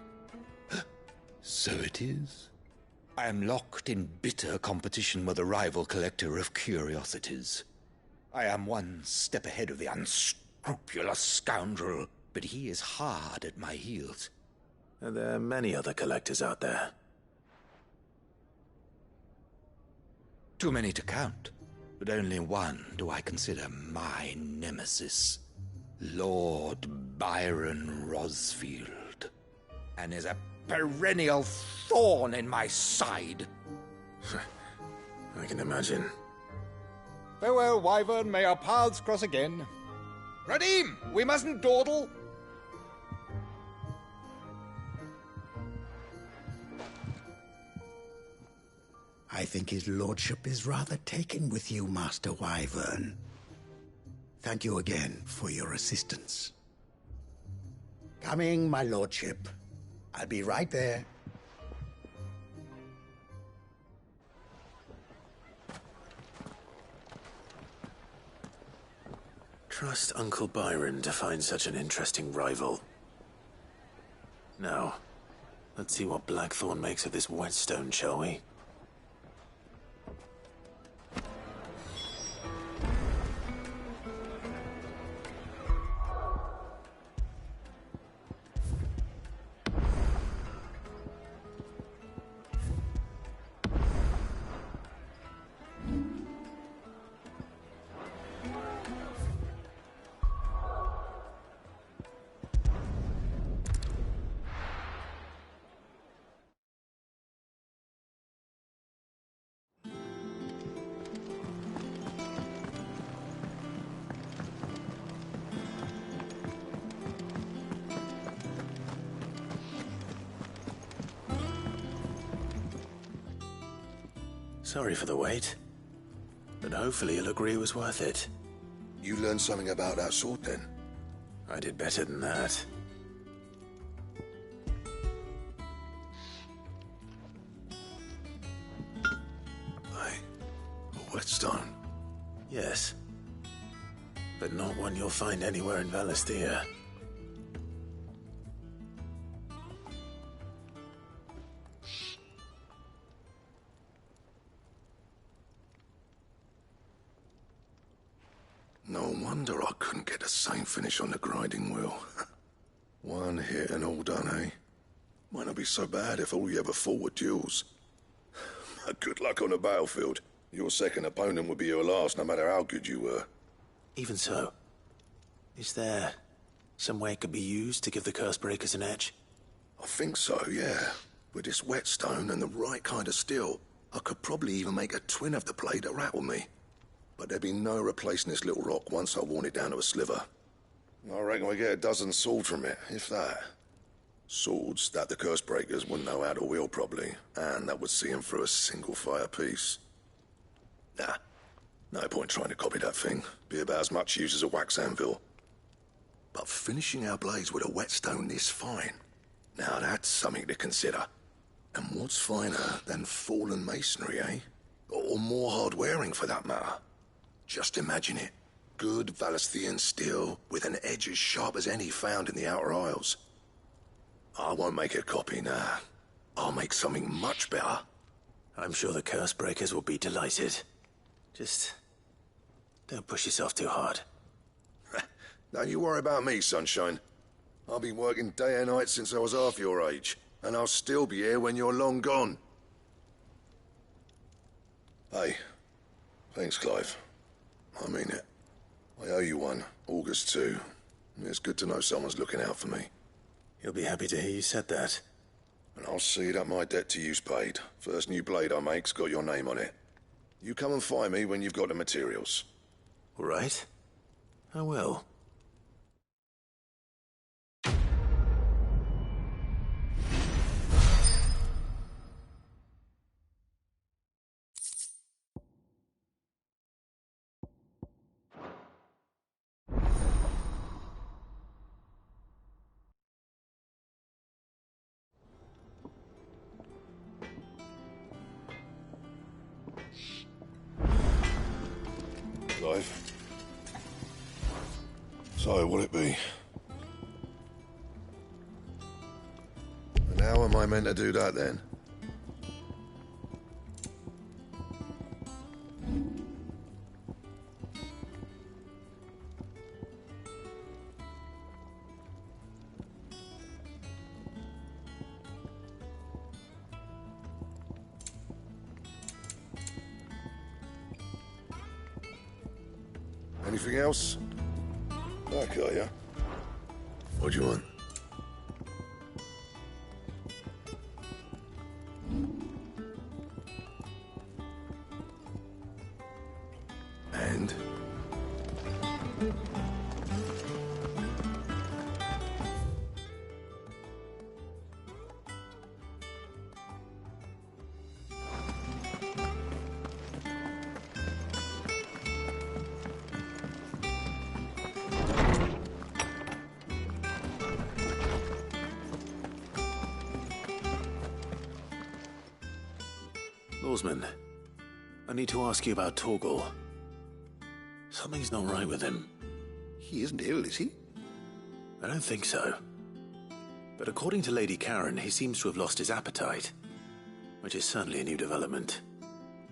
So it is. I am locked in bitter competition with a rival collector of curiosities. I am one step ahead of the unscrupulous scoundrel, but he is hard at my heels. Are there many other collectors out there? Too many to count, but only one do I consider my nemesis. Lord Byron Rosfield. And is a perennial thorn in my side. I can imagine. Farewell, Wyvern. May our paths cross again. Radim, we mustn't dawdle. I think his lordship is rather taken with you, Master Wyvern. Thank you again for your assistance. Coming, my lordship. I'll be right there. Trust Uncle Byron to find such an interesting rival. Now, let's see what Blackthorn makes of this whetstone, shall we? Sorry for the wait, but hopefully you'll agree it was worth it. You learned something about that sword, then? I did better than that. A whetstone? Yes. But not one you'll find anywhere in Valestia. wonder I couldn't get the same finish on the grinding wheel. One hit and all done, eh? Might not be so bad if all you ever fought were duels. Good luck on the battlefield. Your second opponent would be your last, no matter how good you were. Even so, is there some way it could be used to give the curse breakers an edge? I think so, yeah. With this whetstone and the right kind of steel, I could probably even make a twin of the blade that rattled me. But there'd be no replacing this little rock once I worn it down to a sliver. I reckon we get a dozen swords from it, if that. Swords that the curse breakers wouldn't know how to wield properly, and that would see them through a single fire piece. Nah, no point trying to copy that thing. Be about as much use as a wax anvil. But finishing our blades with a whetstone this fine, now that's something to consider. And what's finer than fallen masonry, eh? Or more hard-wearing, for that matter. Just imagine it. Good Valisthian steel with an edge as sharp as any found in the Outer Isles. I won't make a copy, nah. I'll make something much better. I'm sure the curse breakers will be delighted. Just don't push yourself too hard. Don't you worry about me, sunshine. I've been working day and night since I was half your age, and I'll still be here when you're long gone. Hey, thanks, Clive. I mean it. I owe you one, August too. It's good to know someone's looking out for me. He'll be happy to hear you said that. And I'll see that my debt to you's paid. First new blade I make's got your name on it. You come and find me when you've got the materials. All right. I will. Clive. So, will it be? And how am I meant to do that, then? Anything else? Back, are ya? What do you want? And? Lawsman, I need to ask you about Torgal. Something's not right with him. He isn't ill, is he? I don't think so. But according to Lady Karen, he seems to have lost his appetite, which is certainly a new development.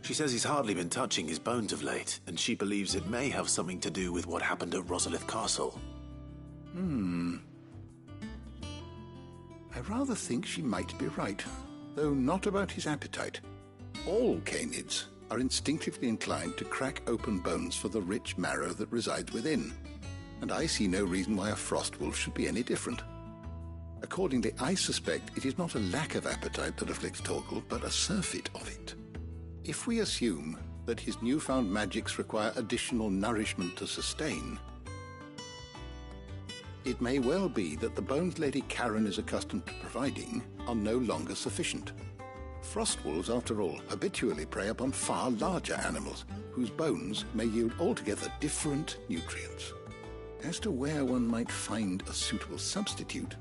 She says he's hardly been touching his bones of late, and she believes it may have something to do with what happened at Rosalith Castle. I rather think she might be right, though not about his appetite. All canids are instinctively inclined to crack open bones for the rich marrow that resides within, and I see no reason why a frost wolf should be any different. Accordingly, I suspect it is not a lack of appetite that afflicts Torgal, but a surfeit of it. If we assume that his newfound magics require additional nourishment to sustain, it may well be that the bones Lady Karen is accustomed to providing are no longer sufficient. Frost wolves, after all, habitually prey upon far larger animals, whose bones may yield altogether different nutrients. As to where one might find a suitable substitute,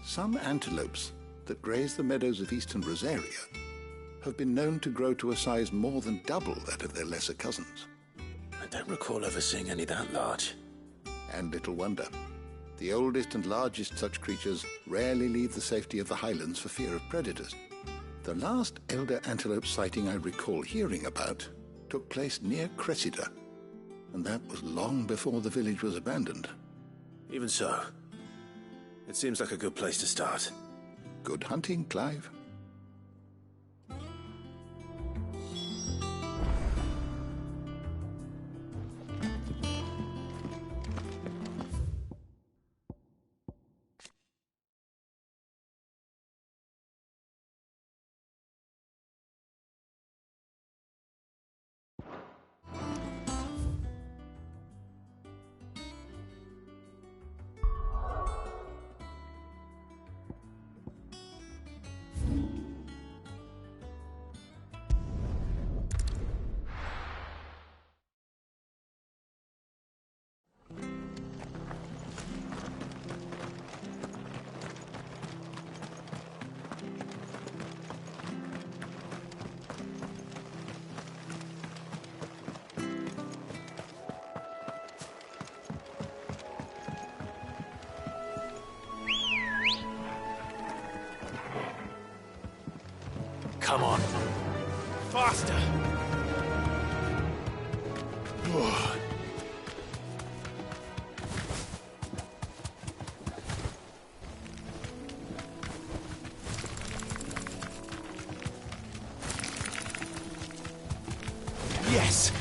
some antelopes that graze the meadows of eastern Rosaria have been known to grow to a size more than double that of their lesser cousins. I don't recall ever seeing any that large. And little wonder. The oldest and largest such creatures rarely leave the safety of the highlands for fear of predators. The last elder antelope sighting I recall hearing about took place near Cressida, And that was long before the village was abandoned. Even so, it seems like a good place to start. Good hunting, Clive. Come on. Faster! Yes!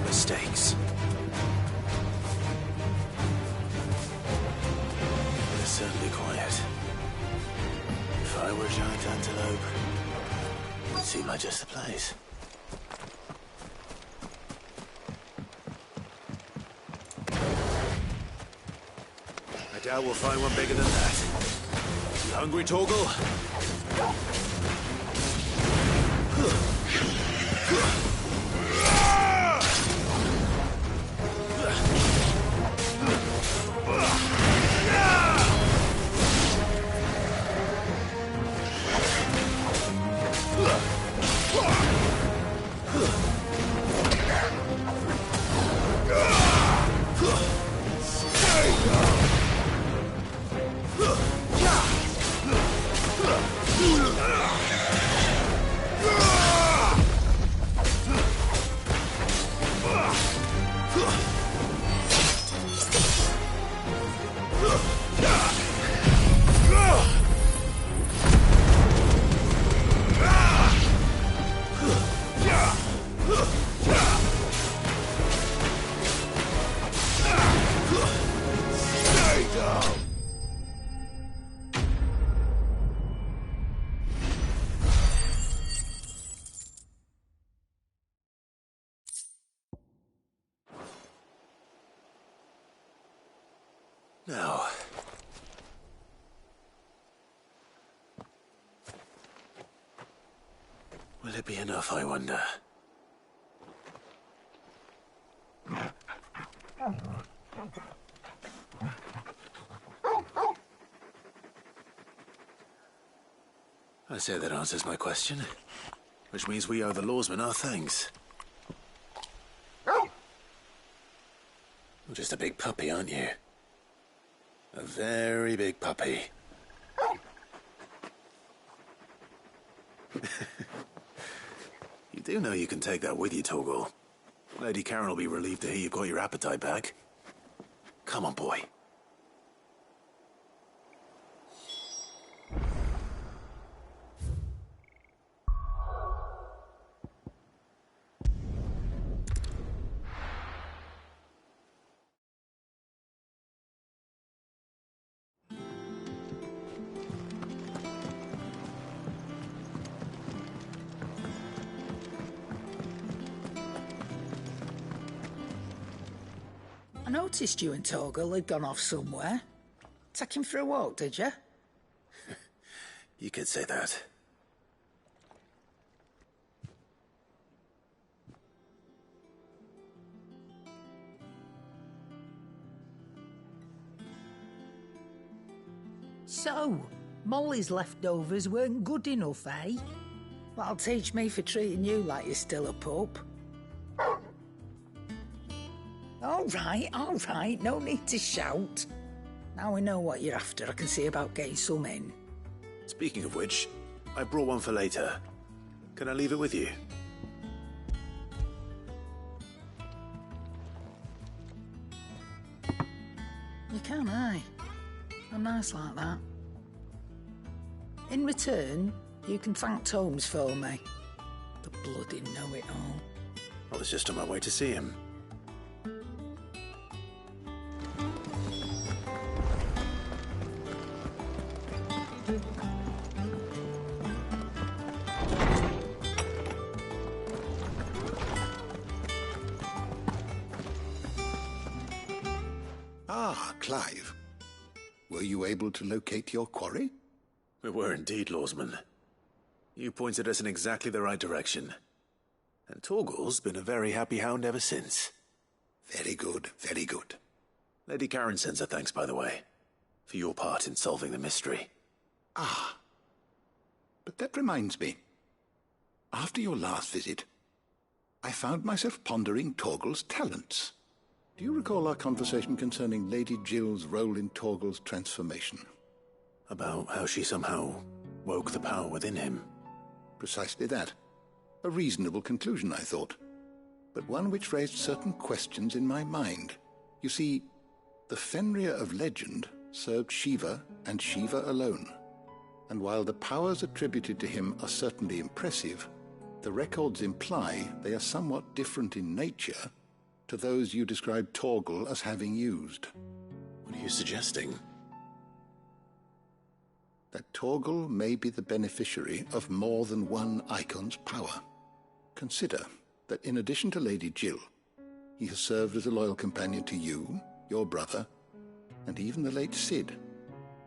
Mistakes. They're certainly quiet. If I were a giant antelope, it seemed like just the place. I doubt we'll find one bigger than that. You hungry, Torgal? Now, will it be enough, I wonder? I say that answers my question, which means we owe the lawsmen our thanks. You're just a big puppy, aren't you? A very big puppy. You do know you can take that with you, Torgal. Lady Karen will be relieved to hear you've got your appetite back. Come on, boy. I noticed you and Torgal had gone off somewhere. Take him for a walk, did you? You could say that. So, Molly's leftovers weren't good enough, eh? That'll teach me for treating you like you're still a pup. All right, no need to shout. Now we know what you're after. I can see about getting some in. Speaking of which, I brought one for later. Can I leave it with you? You can, aye. I'm nice like that. In return, you can thank Tomes for me. The bloody know-it-all. I was just on my way to see him. Ah, Clive. Were you able to locate your quarry? We were indeed, Lawsman. You pointed us in exactly the right direction. And Torgal's been a very happy hound ever since. Very good, very good. Lady Karen sends her thanks, by the way, for your part in solving the mystery. Ah. But that reminds me. After your last visit, I found myself pondering Torgal's talents. Do you recall our conversation concerning Lady Jill's role in Torgal's transformation? About how she somehow woke the power within him. Precisely that. A reasonable conclusion, I thought. But one which raised certain questions in my mind. You see, the Fenrir of legend served Shiva and Shiva alone. And while the powers attributed to him are certainly impressive, the records imply they are somewhat different in nature to those you described Torgal as having used. What are you suggesting? That Torgal may be the beneficiary of more than one icon's power. Consider that in addition to Lady Jill, he has served as a loyal companion to you, your brother, and even the late Cid.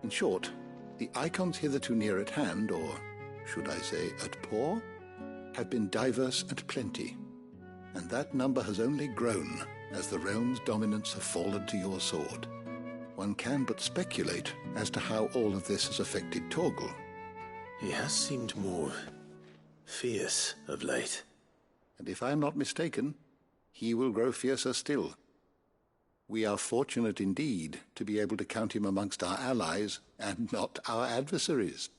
In short, the icons hitherto near at hand, or should I say at paw, have been diverse and plenty, and that number has only grown as the realm's dominance have fallen to your sword. One can but speculate as to how all of this has affected Torgal. He has seemed more fierce of late. And if I am not mistaken, he will grow fiercer still. We are fortunate indeed to be able to count him amongst our allies and not our adversaries.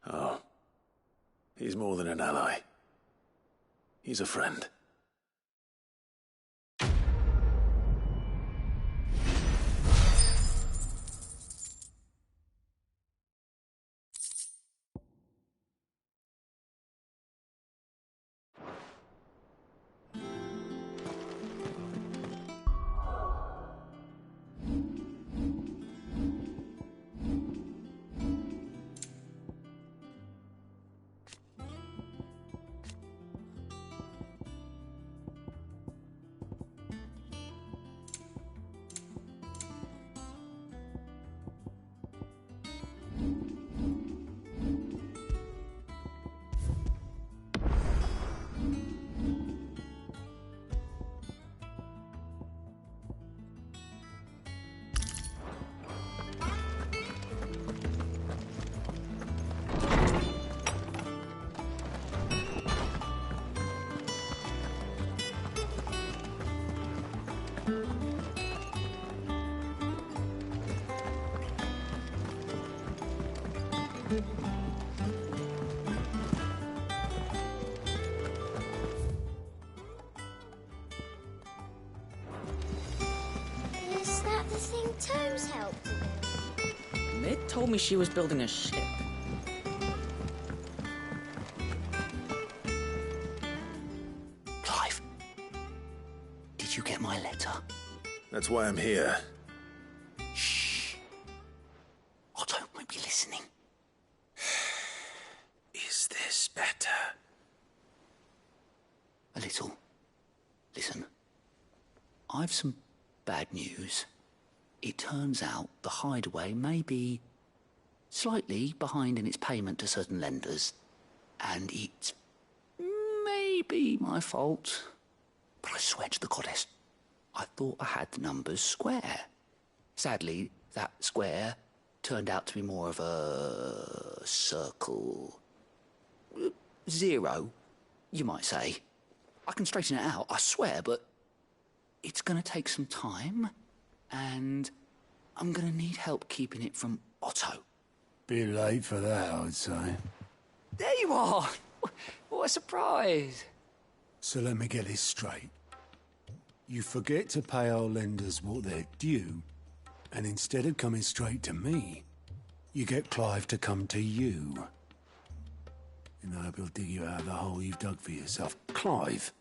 Oh, he's more than an ally. He's a friend. Is that the thing Tomes helped to build? Mid told me she was building a ship. Clive, did you get my letter? That's why I'm here. Shh. I don't want you listening. Is this better? A little. Listen. I've some bad news. It turns out the Hideaway may be slightly behind in its payment to certain lenders, and it may be my fault. But I swear to the goddess, I thought I had the numbers square. Sadly, that square turned out to be more of a circle. Zero, you might say. I can straighten it out, I swear, but it's gonna take some time, and I'm gonna need help keeping it from Otto. Bit late for that, I'd say. There you are! What a surprise! So let me get this straight. You forget to pay our lenders what they're due, and instead of coming straight to me, you get Clive to come to you. And I hope he'll dig you out of the hole you've dug for yourself. Clive,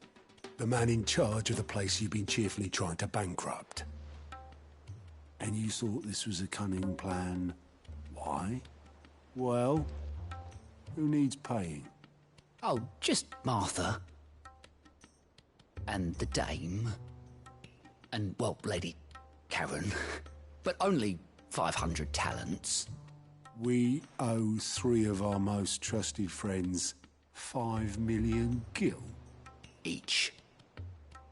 the man in charge of the place you've been cheerfully trying to bankrupt. And you thought this was a cunning plan. Why? Well, who needs paying? Oh, just Martha. And the dame. And, well, Lady Karen. But only 500 talents. We owe 3 of our most trusted friends 5 million gil. Each.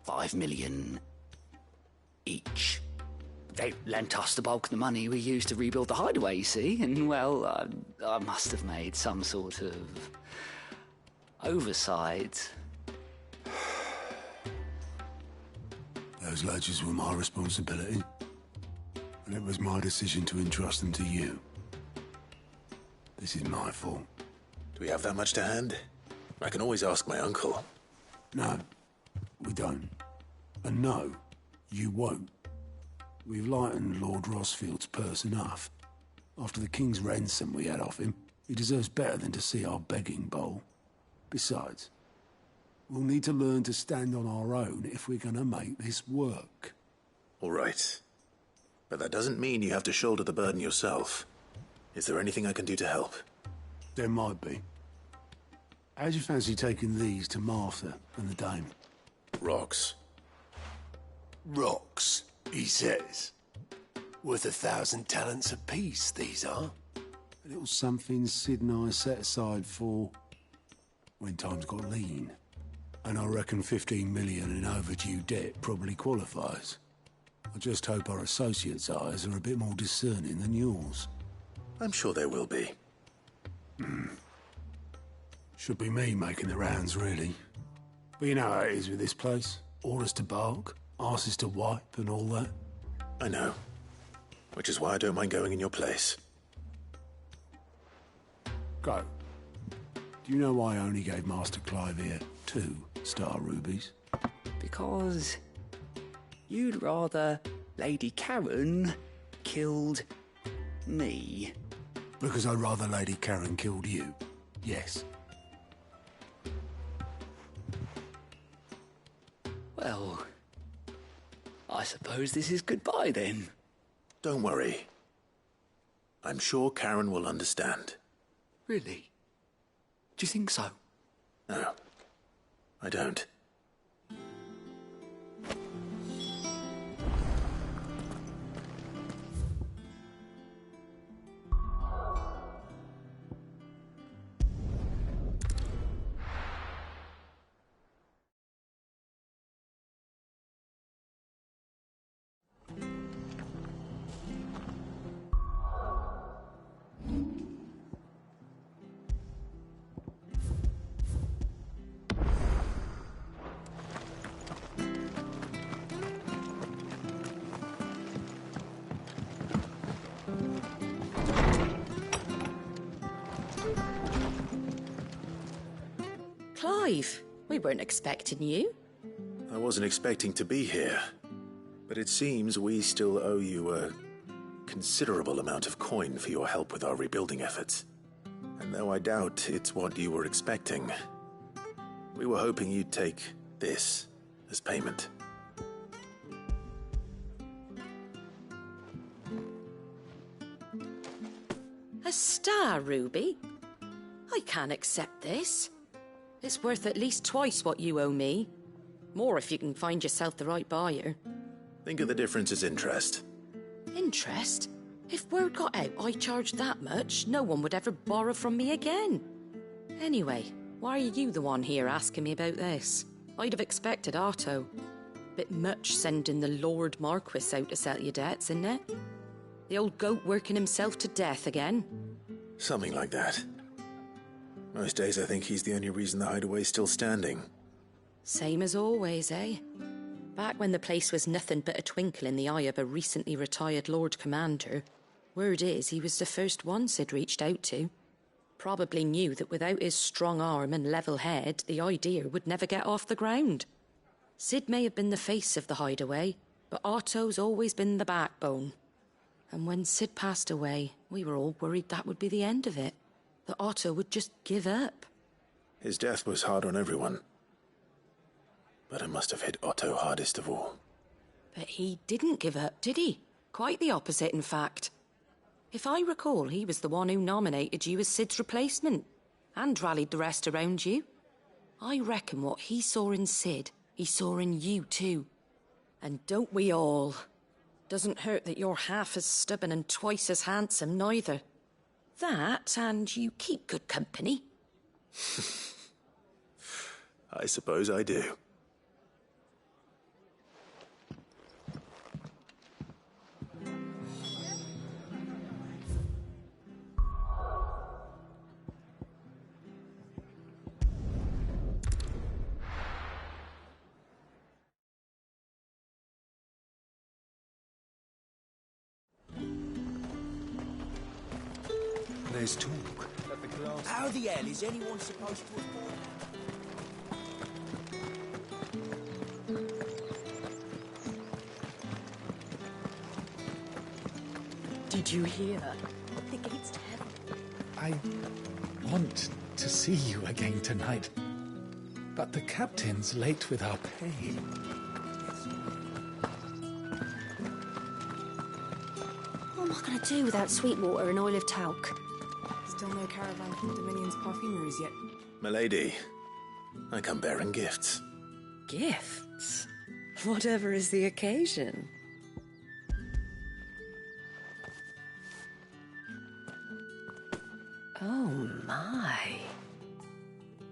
5 million each. They lent us the bulk of the money we used to rebuild the hideaway, you see, and, well, I must have made some sort of oversight. Those ledgers were my responsibility, and it was my decision to entrust them to you. This is my fault. Do we have that much to hand? I can always ask my uncle. No, we don't. And no, you won't. We've lightened Lord Rossfield's purse enough. After the king's ransom we had off him, he deserves better than to see our begging bowl. Besides, we'll need to learn to stand on our own if we're gonna make this work. All right. But that doesn't mean you have to shoulder the burden yourself. Is there anything I can do to help? There might be. How'd you fancy taking these to Martha and the dame? Rocks. Rocks, he says. Worth 1,000 talents apiece, these are. A little something Sid and I set aside for when times got lean. And I reckon 15 million in overdue debt probably qualifies. I just hope our associates' eyes are a bit more discerning than yours. I'm sure there will be. Should be me making the rounds, really. But you know how it is with this place. Orders to bark, arses to wipe, and all that. I know. Which is why I don't mind going in your place. Go. Do you know why I only gave Master Clive here 2 star rubies? Because you'd rather Lady Karen killed me. Because I'd rather Lady Karen killed you. Yes. Well, I suppose this is goodbye then. Don't worry. I'm sure Karen will understand. Really? Do you think so? No, I don't. Clive, we weren't expecting you. I wasn't expecting to be here, but it seems we still owe you a considerable amount of coin for your help with our rebuilding efforts. And though I doubt it's what you were expecting, we were hoping you'd take this as payment. A star ruby? I can't accept this. It's worth at least twice what you owe me. More if you can find yourself the right buyer. Think of the difference as interest. Interest? If word got out I charged that much, no one would ever borrow from me again. Anyway, why are you the one here asking me about this? I'd have expected Otto. Bit much sending the Lord Marquis out to settle your debts, isn't it? The old goat working himself to death again. Something like that. Most days I think he's the only reason the hideaway's still standing. Same as always, eh? Back when the place was nothing but a twinkle in the eye of a recently retired Lord Commander, word is he was the first one Sid reached out to. Probably knew that without his strong arm and level head, the idea would never get off the ground. Sid may have been the face of the hideaway, but Otto's always been the backbone. And when Sid passed away, we were all worried that would be the end of it. That Otto would just give up. His death was hard on everyone. But it must have hit Otto hardest of all. But he didn't give up, did he? Quite the opposite, in fact. If I recall, he was the one who nominated you as Sid's replacement, and rallied the rest around you. I reckon what he saw in Sid, he saw in you too. And don't we all? Doesn't hurt that you're half as stubborn and twice as handsome, neither. That, and you keep good company. I suppose I do. There's talk. How the hell is anyone supposed to afford Did you hear? The gates to heaven. I want to see you again tonight, but the captain's late with our pay. What am I going to do without Sweetwater and Olive Talc? Still no caravan from Dominion's perfumeries yet. Milady, I come bearing gifts. Gifts? Whatever is the occasion. Oh my.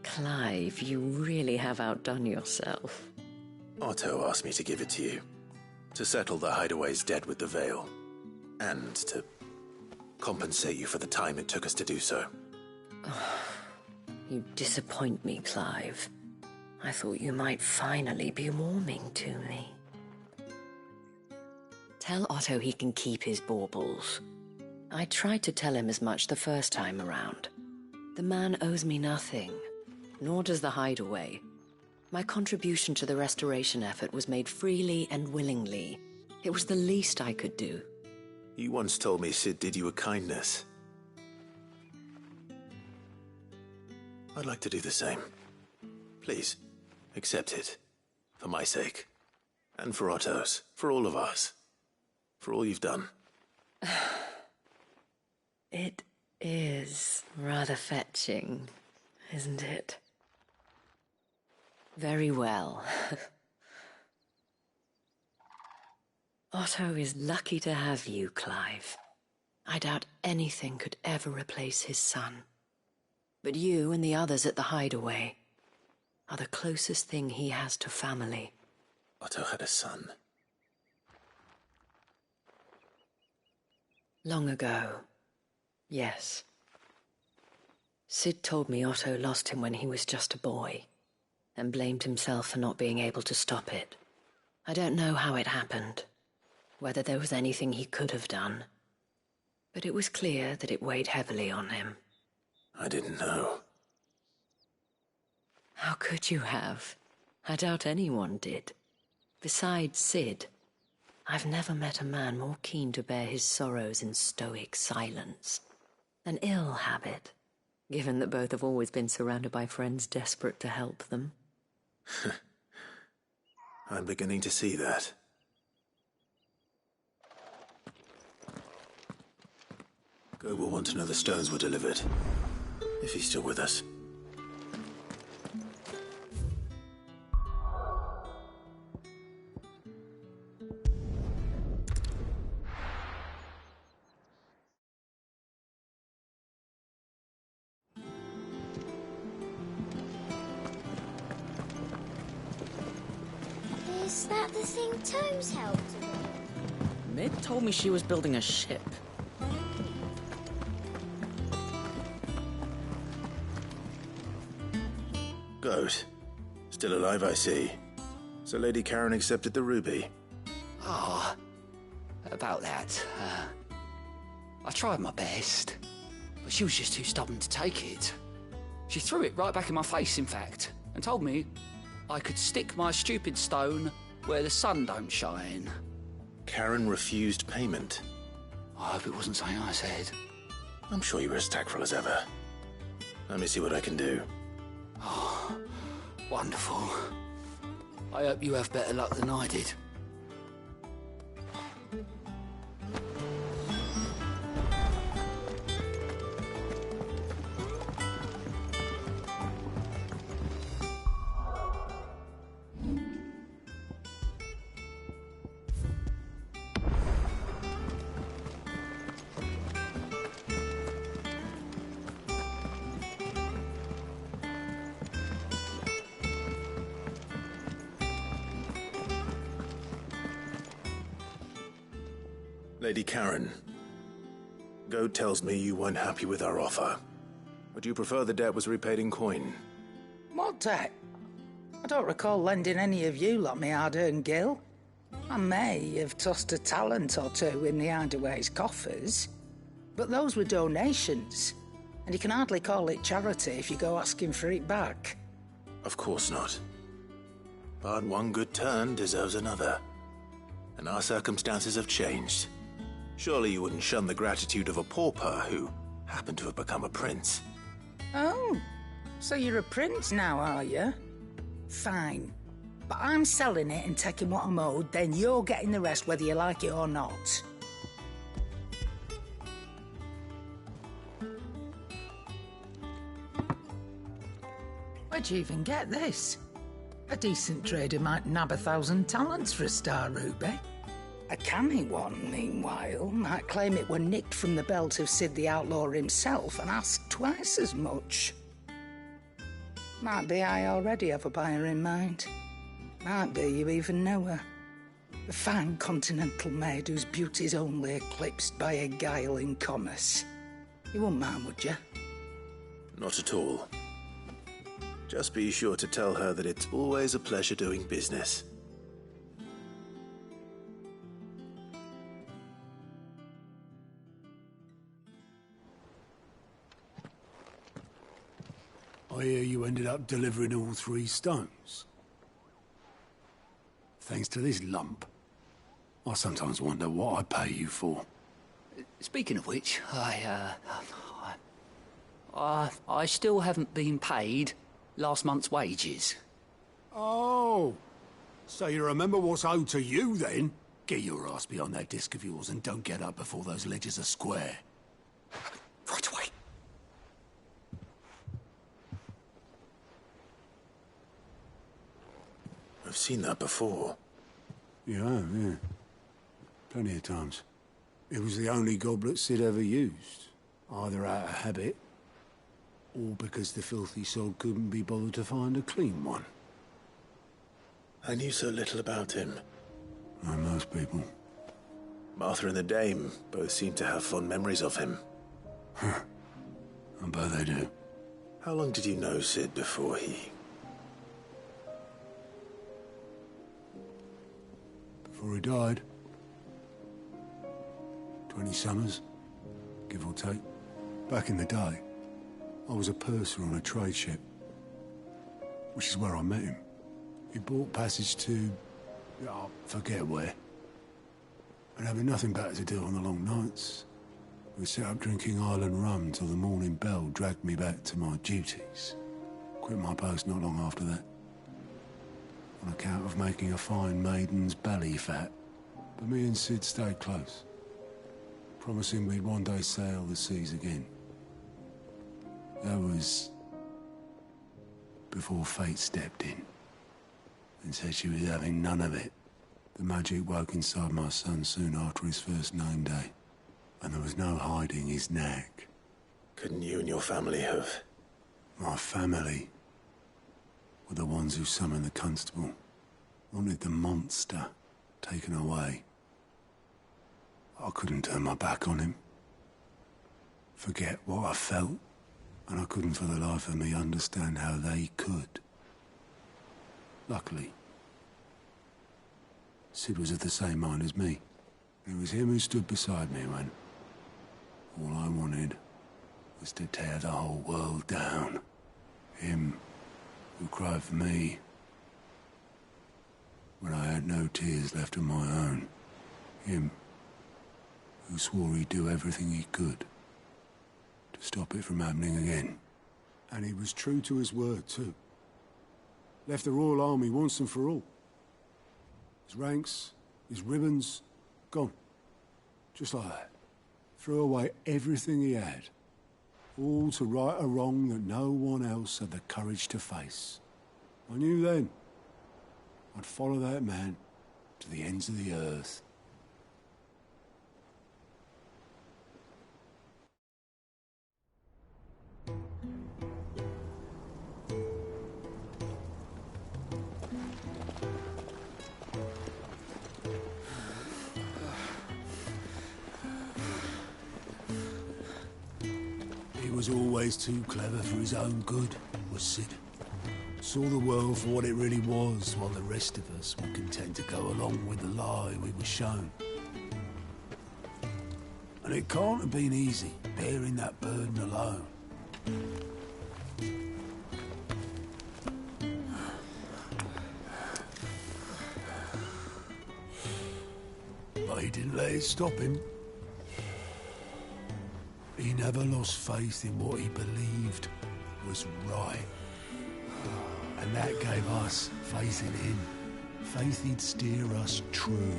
Clive, you really have outdone yourself. Otto asked me to give it to you. To settle the hideaway's debt with the Veil. And to compensate you for the time it took us to do so. Oh, you disappoint me, Clive. I thought you might finally be warming to me. Tell Otto he can keep his baubles. I tried to tell him as much the first time around. The man owes me nothing, nor does the hideaway. My contribution to the restoration effort was made freely and willingly. It was the least I could do. You once told me Sid did you a kindness. I'd like to do the same. Please, accept it. For my sake. And for Otto's. For all of us. For all you've done. It is rather fetching, isn't it? Very well. Otto is lucky to have you, Clive. I doubt anything could ever replace his son. But you and the others at the hideaway are the closest thing he has to family. Otto had a son. Long ago, yes. Sid told me Otto lost him when he was just a boy, and blamed himself for not being able to stop it. I don't know how it happened, whether there was anything he could have done, but it was clear that it weighed heavily on him. I didn't know. How could you have? I doubt anyone did. Besides Sid, I've never met a man more keen to bear his sorrows in stoic silence. An ill habit, given that both have always been surrounded by friends desperate to help them. I'm beginning to see that. Go will want to know the stones were delivered. If he's still with us. Is that the thing Tomes helped with? Mid told me she was building a ship. Good. Still alive, I see. So Lady Karen accepted the ruby? Ah, about that. I tried my best, but she was just too stubborn to take it. She threw it right back in my face, in fact, and told me I could stick my stupid stone where the sun don't shine. Karen refused payment? I hope it wasn't something I said. I'm sure you were as tactful as ever. Let me see what I can do. Oh, wonderful. I hope you have better luck than I did. Lady Karen, Goad tells me you weren't happy with our offer. Would you prefer the debt was repaid in coin? What debt? I don't recall lending any of you lot me hard-earned gil. I may have tossed a talent or two in the Hideaway's coffers, but those were donations, and you can hardly call it charity if you go asking for it back. Of course not. But one good turn deserves another. And our circumstances have changed. Surely you wouldn't shun the gratitude of a pauper who happened to have become a prince. Oh, so you're a prince now, are you? Fine. But I'm selling it and taking what I'm owed, then you're getting the rest whether you like it or not. Where'd you even get this? A decent trader might nab 1,000 talents for a star ruby. A canny one, meanwhile, might claim it were nicked from the belt of Sid the Outlaw himself and ask twice as much. Might be I already have a buyer in mind. Might be you even know her. A fine continental maid whose beauty's only eclipsed by a guile in commerce. You wouldn't mind, would you? Not at all. Just be sure to tell her that it's always a pleasure doing business. I hear you ended up delivering all 3 stones. Thanks to this lump. I sometimes wonder what I pay you for. Speaking of which, I still haven't been paid last month's wages. Oh, so you remember what's owed to you then? Get your ass behind that disc of yours and don't get up before those ledgers are square. Right away. I've seen that before. You have, yeah. Plenty of times. It was the only goblet Sid ever used. Either out of habit, or because the filthy sod couldn't be bothered to find a clean one. I knew so little about him. Like most people. Martha and the Dame both seem to have fond memories of him. I bet they do. How long did you know Sid before he... Before he died. 20 summers, give or take. Back in the day, I was a purser on a trade ship, which is where I met him. He bought passage to... I forget where. And having nothing better to do on the long nights, we sat up drinking island rum till the morning bell dragged me back to my duties. Quit my post not long after that. On account of making a fine maiden's belly fat. But me and Sid stayed close, promising we'd one day sail the seas again. That was before fate stepped in and said she was having none of it. The magic woke inside my son soon after his first name day, and there was no hiding his knack. Couldn't you and your family have... My family were the ones who summoned the constable, wanted the monster taken away. I couldn't turn my back on him, forget what I felt, and I couldn't for the life of me understand how they could. Luckily, Sid was of the same mind as me. It was him who stood beside me when all I wanted was to tear the whole world down. Him who cried for me when I had no tears left of my own. Him who swore he'd do everything he could to stop it from happening again. And he was true to his word, too. Left the Royal Army once and for all. His ranks, his ribbons, gone. Just like that. Threw away everything he had. All to right a wrong that no one else had the courage to face. I knew then I'd follow that man to the ends of the earth. He was always too clever for his own good, was Sid. Saw the world for what it really was, while the rest of us were content to go along with the lie we were shown. And it can't have been easy, bearing that burden alone. But he didn't let it stop him. He never lost faith in what he believed was right. And that gave us faith in him. Faith he'd steer us true.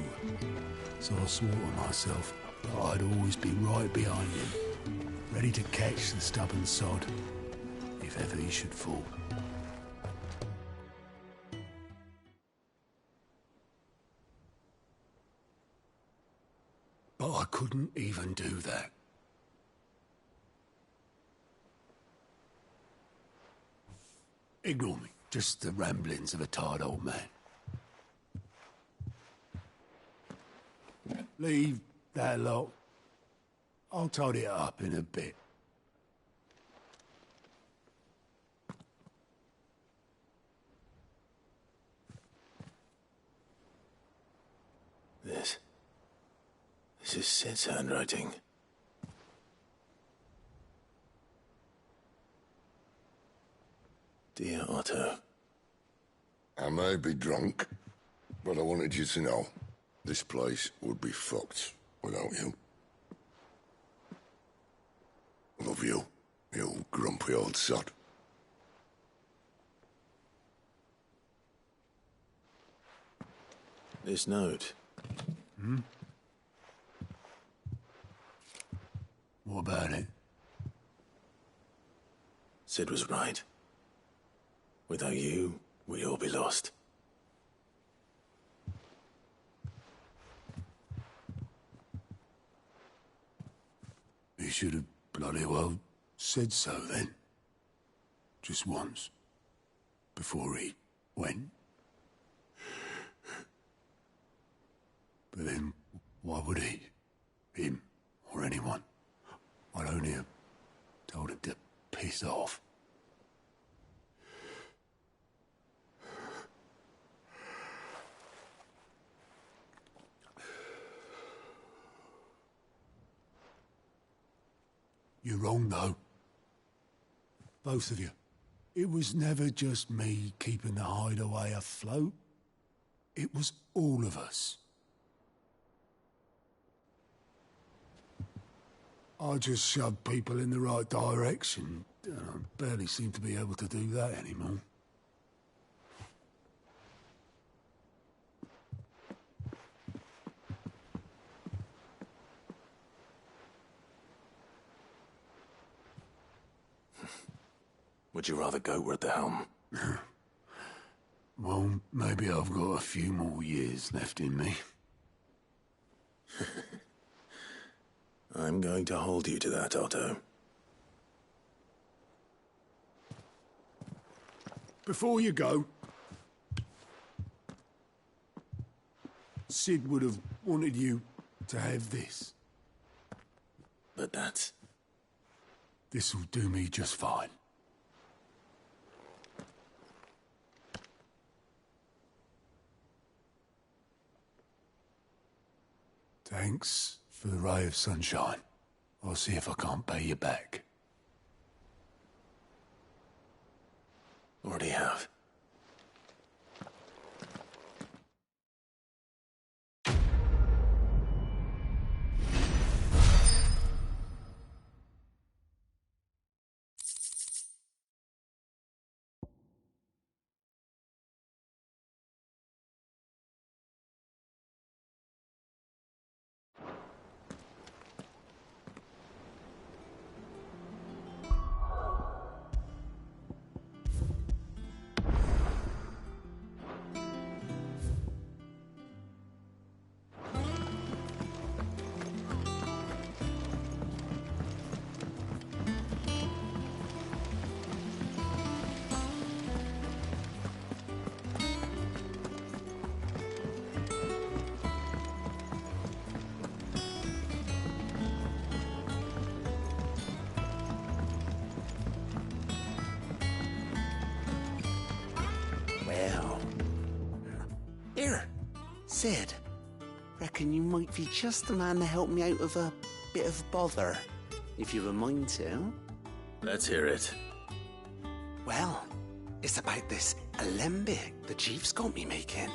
So I swore to myself that I'd always be right behind him, ready to catch the stubborn sod, if ever he should fall. But I couldn't even do that. Ignore me. Just the ramblings of a tired old man. Leave that lot. I'll tidy it up in a bit. This is Sid's handwriting. Dear Otto. I may be drunk, but I wanted you to know this place would be fucked without you. Love you, you grumpy old sod. This note. Hmm? What about it? Sid was right. Without you, we'd all be lost. He should have bloody well said so then. Just once. Before he went. But then, why would he? Him, or anyone? I'd only have told him to piss off. You're wrong, though. Both of you. It was never just me keeping the hideaway afloat. It was all of us. I just shoved people in the right direction. I barely seem to be able to do that anymore. Would you rather go we're at the helm? Well, maybe I've got a few more years left in me. I'm going to hold you to that, Otto. Before you go, Sid would have wanted you to have this. But that's... This'll do me just fine. Thanks for the ray of sunshine. I'll see if I can't pay you back. Already have. Well. Here, Sid. Reckon you might be just the man to help me out of a bit of bother, if you've a mind to. Let's hear it. Well, it's about this alembic the chief's got me making.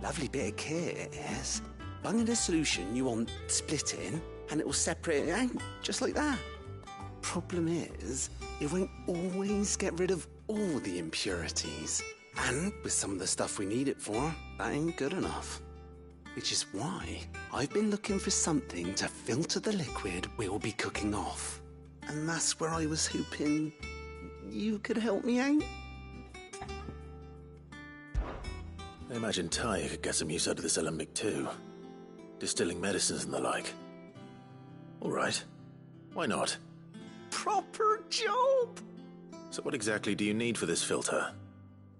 Lovely bit of kit it is. Bung in a solution you want splitting, and it will separate it out, just like that. Problem is, it won't always get rid of all the impurities. And with some of the stuff we need it for, that ain't good enough. Which is why I've been looking for something to filter the liquid we'll be cooking off. And that's where I was hoping you could help me out. I imagine Ty could get some use out of this alembic too. Distilling medicines and the like. All right. Why not? Proper job! So what exactly do you need for this filter?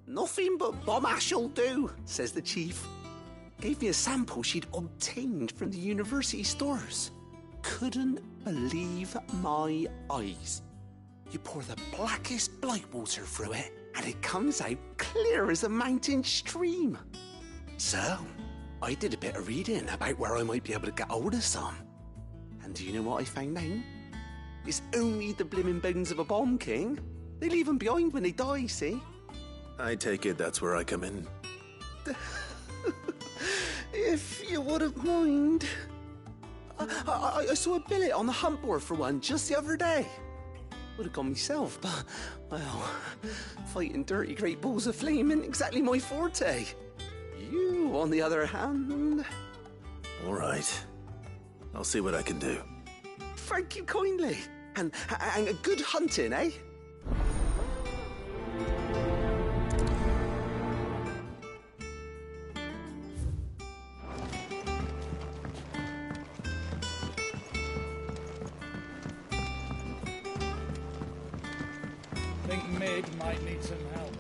Nothing but bomb ash'll do, says the chief. Gave me a sample she'd obtained from the university stores. Couldn't believe my eyes. You pour the blackest blight water through it, and it comes out clear as a mountain stream. So, I did a bit of reading about where I might be able to get hold of some. And do you know what I found out? It's only the blimmin' bones of a bomb king. They leave them behind when they die, see? I take it that's where I come in. If you wouldn't mind. I saw a billet on the hunt board for one just the other day. Would have gone myself, but, well, fighting dirty great balls of flame isn't exactly my forte. You, on the other hand... All right. I'll see what I can do. Thank you kindly. And a good hunting, eh? I think Mid might need some help.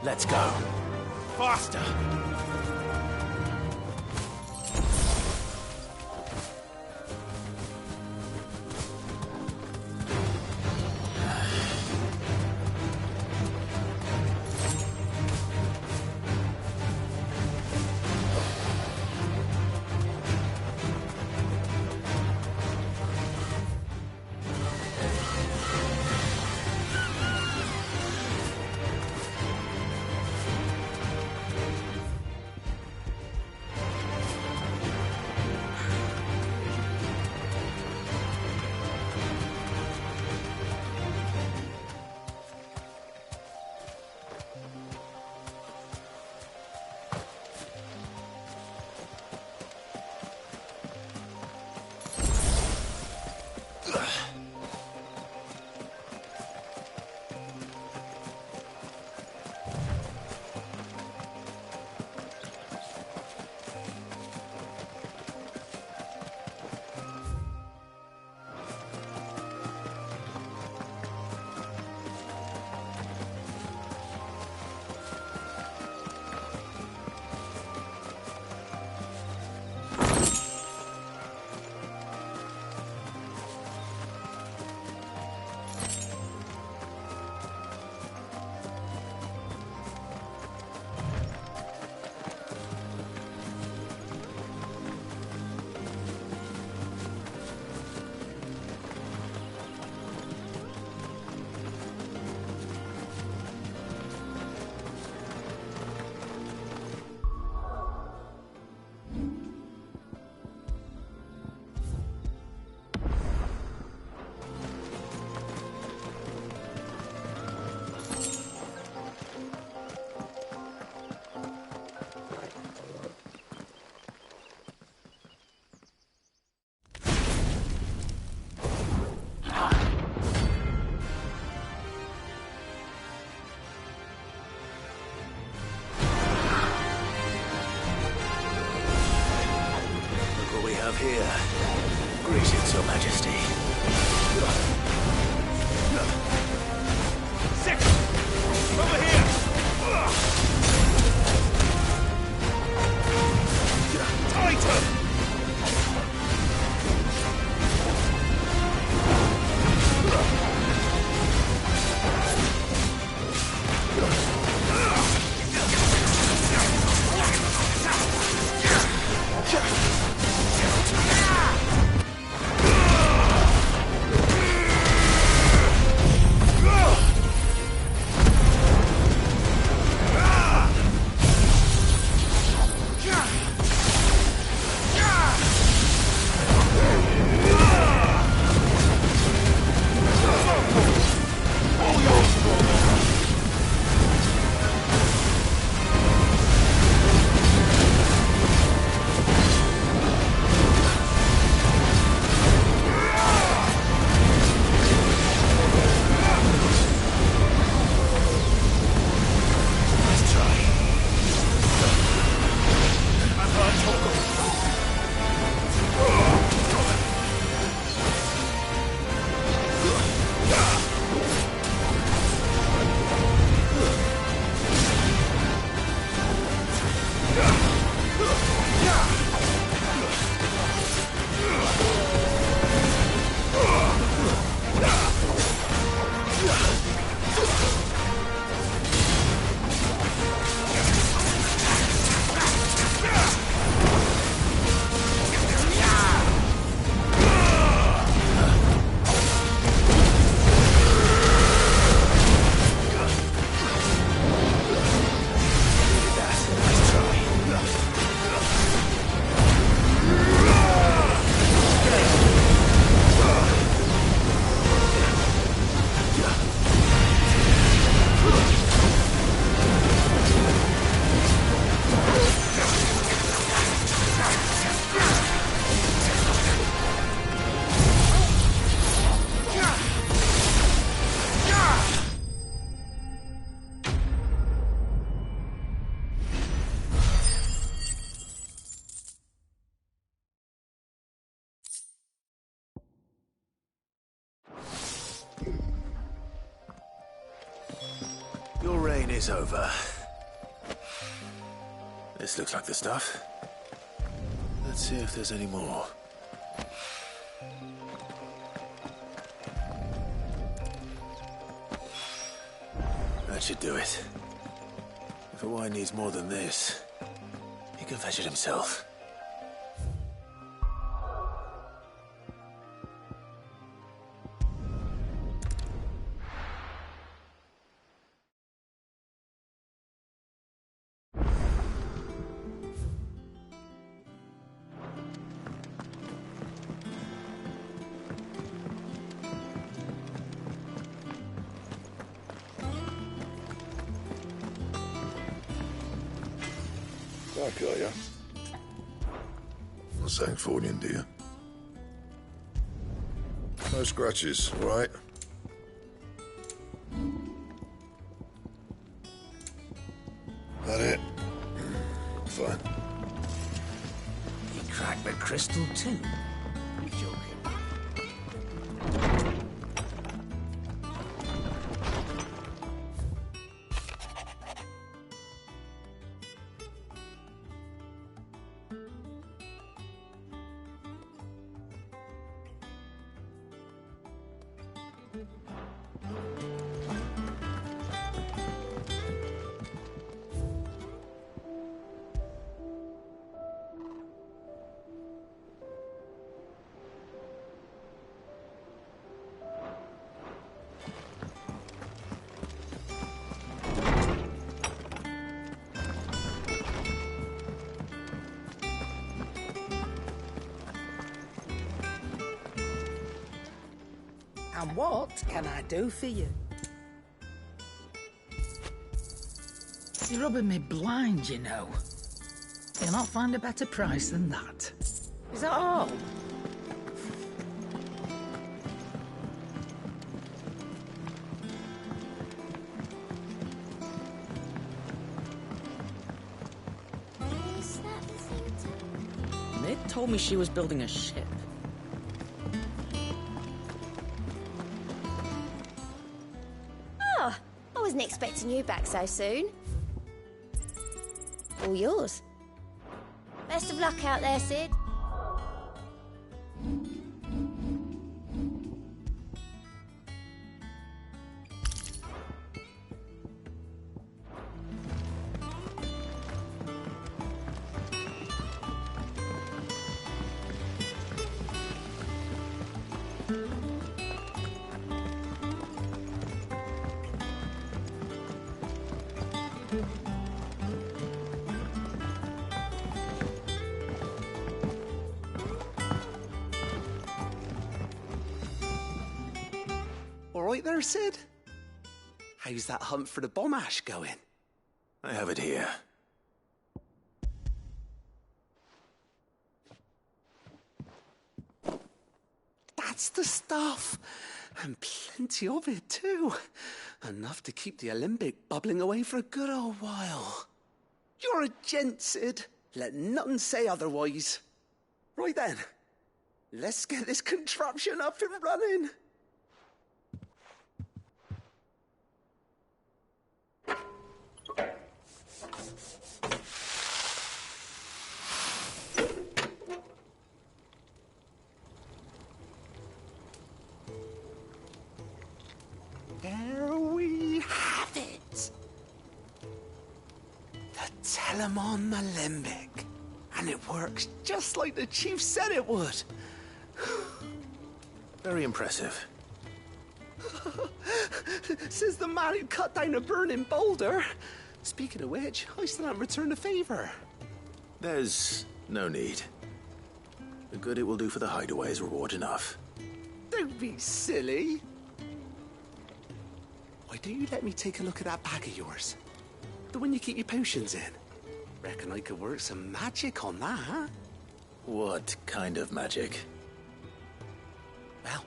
Let's go. Faster! Here. Greetings, Your Majesty. Six! Over here! Tighter! Your reign is over. This looks like the stuff. Let's see if there's any more. That should do it. If a wine needs more than this, he can fetch it himself. Back, are ya? Not saying Fornian, do you? No scratches, right? That it? Fine. He cracked the crystal too. You joking? And what can I do for you? You're rubbing me blind, you know. You'll not find a better price than that. Is that all? Mid told me she was building a ship. Oh, I wasn't expecting you back so soon. All yours. Best of luck out there, Sid. All right there, Sid? How's that hunt for the bomb ash going? I have it here. That's the stuff. And plenty of it, too. Enough to keep the alembic bubbling away for a good old while. You're a gent, Sid. Let nothing say otherwise. Right then. Let's get this contraption up and running. There we have it. The Telemon Alembic. And it works just like the chief said it would. Very impressive. Says the man who cut down a burning boulder. Speaking of which, I still haven't returned the favor. There's no need. The good it will do for the hideaway is reward enough. Don't be silly. Why don't you let me take a look at that bag of yours? The one you keep your potions in. Reckon I could work some magic on that, huh? What kind of magic? Well,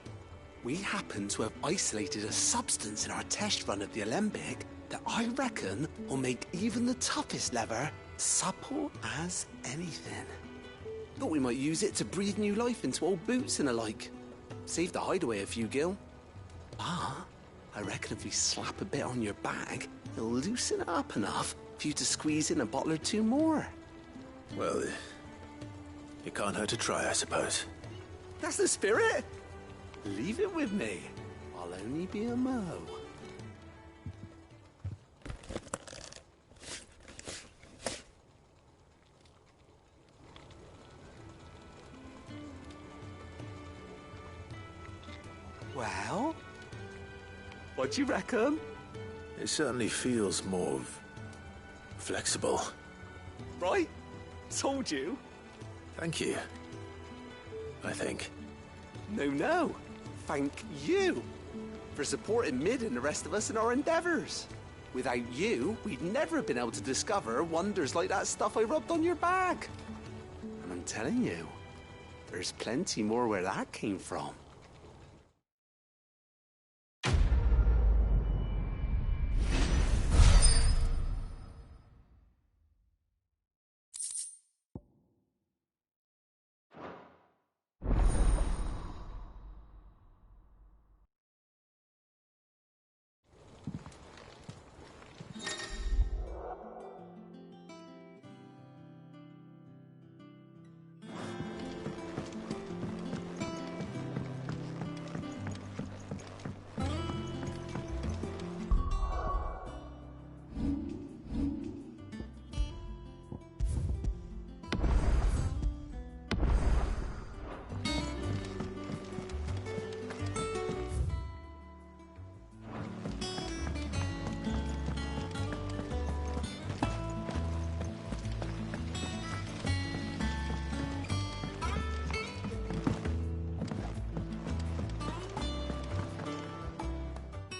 we happen to have isolated a substance in our test run of the alembic that I reckon will make even the toughest leather supple as anything. Thought we might use it to breathe new life into old boots and the like. Save the hideaway a few gil. Ah, I reckon if we slap a bit on your bag, it'll loosen it up enough for you to squeeze in a bottle or two more. Well, it can't hurt to try, I suppose. That's the spirit. Leave it with me. I'll only be a mo. Well, what do you reckon? It certainly feels more flexible. Right? Told you. Thank you. I think. No. Thank you for supporting Mid and the rest of us in our endeavors. Without you, we'd never have been able to discover wonders like that stuff I rubbed on your back. And I'm telling you, there's plenty more where that came from.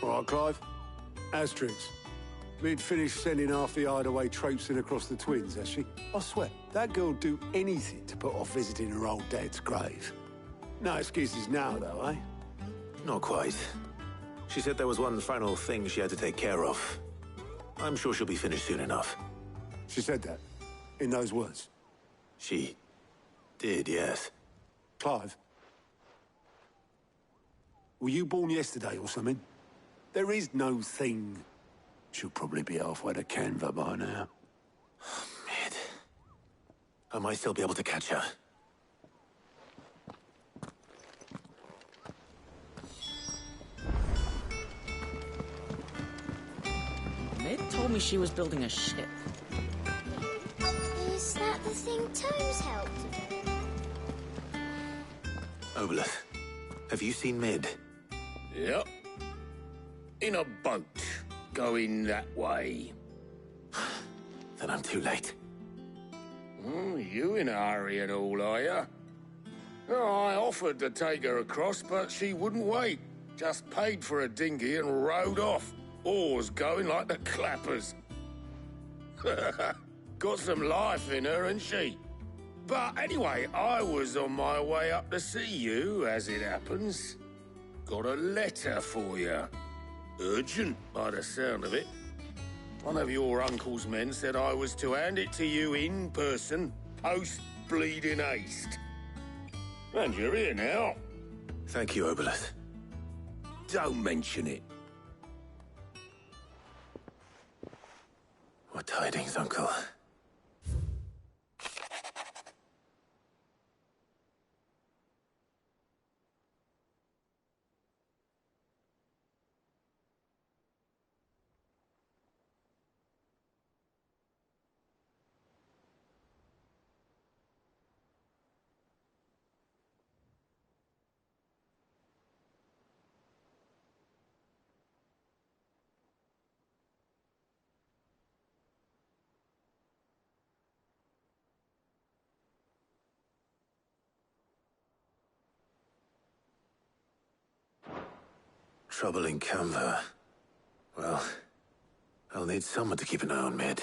All right, Clive. Asterix. Mid finished sending half the hideaway traipsing across the twins, has she? I swear, that girl'd do anything to put off visiting her old dad's grave. No excuses now, though, eh? Not quite. She said there was one final thing she had to take care of. I'm sure she'll be finished soon enough. She said that? In those words? She did, yes. Clive? Were you born yesterday or something? There is no thing. She'll probably be halfway to Canva by now. Mid. I might still be able to catch her. Mid told me she was building a ship. Is that the thing Toes helped with? Obeleth, have you seen Mid? Yep. In a boat, going that way. Then I'm too late. You in a hurry and all, are you? Oh, I offered to take her across, but she wouldn't wait. Just paid for a dinghy and rowed off. Oars going like the clappers. Got some life in her, ain't she? But anyway, I was on my way up to see you, as it happens. Got a letter for you. Urgent, by the sound of it. One of your uncle's men said I was to hand it to you in person, post-bleeding haste. And you're here now. Thank you, Obeleth. Don't mention it. What tidings, Uncle? Trouble in Canva. Well, I'll need someone to keep an eye on Mid.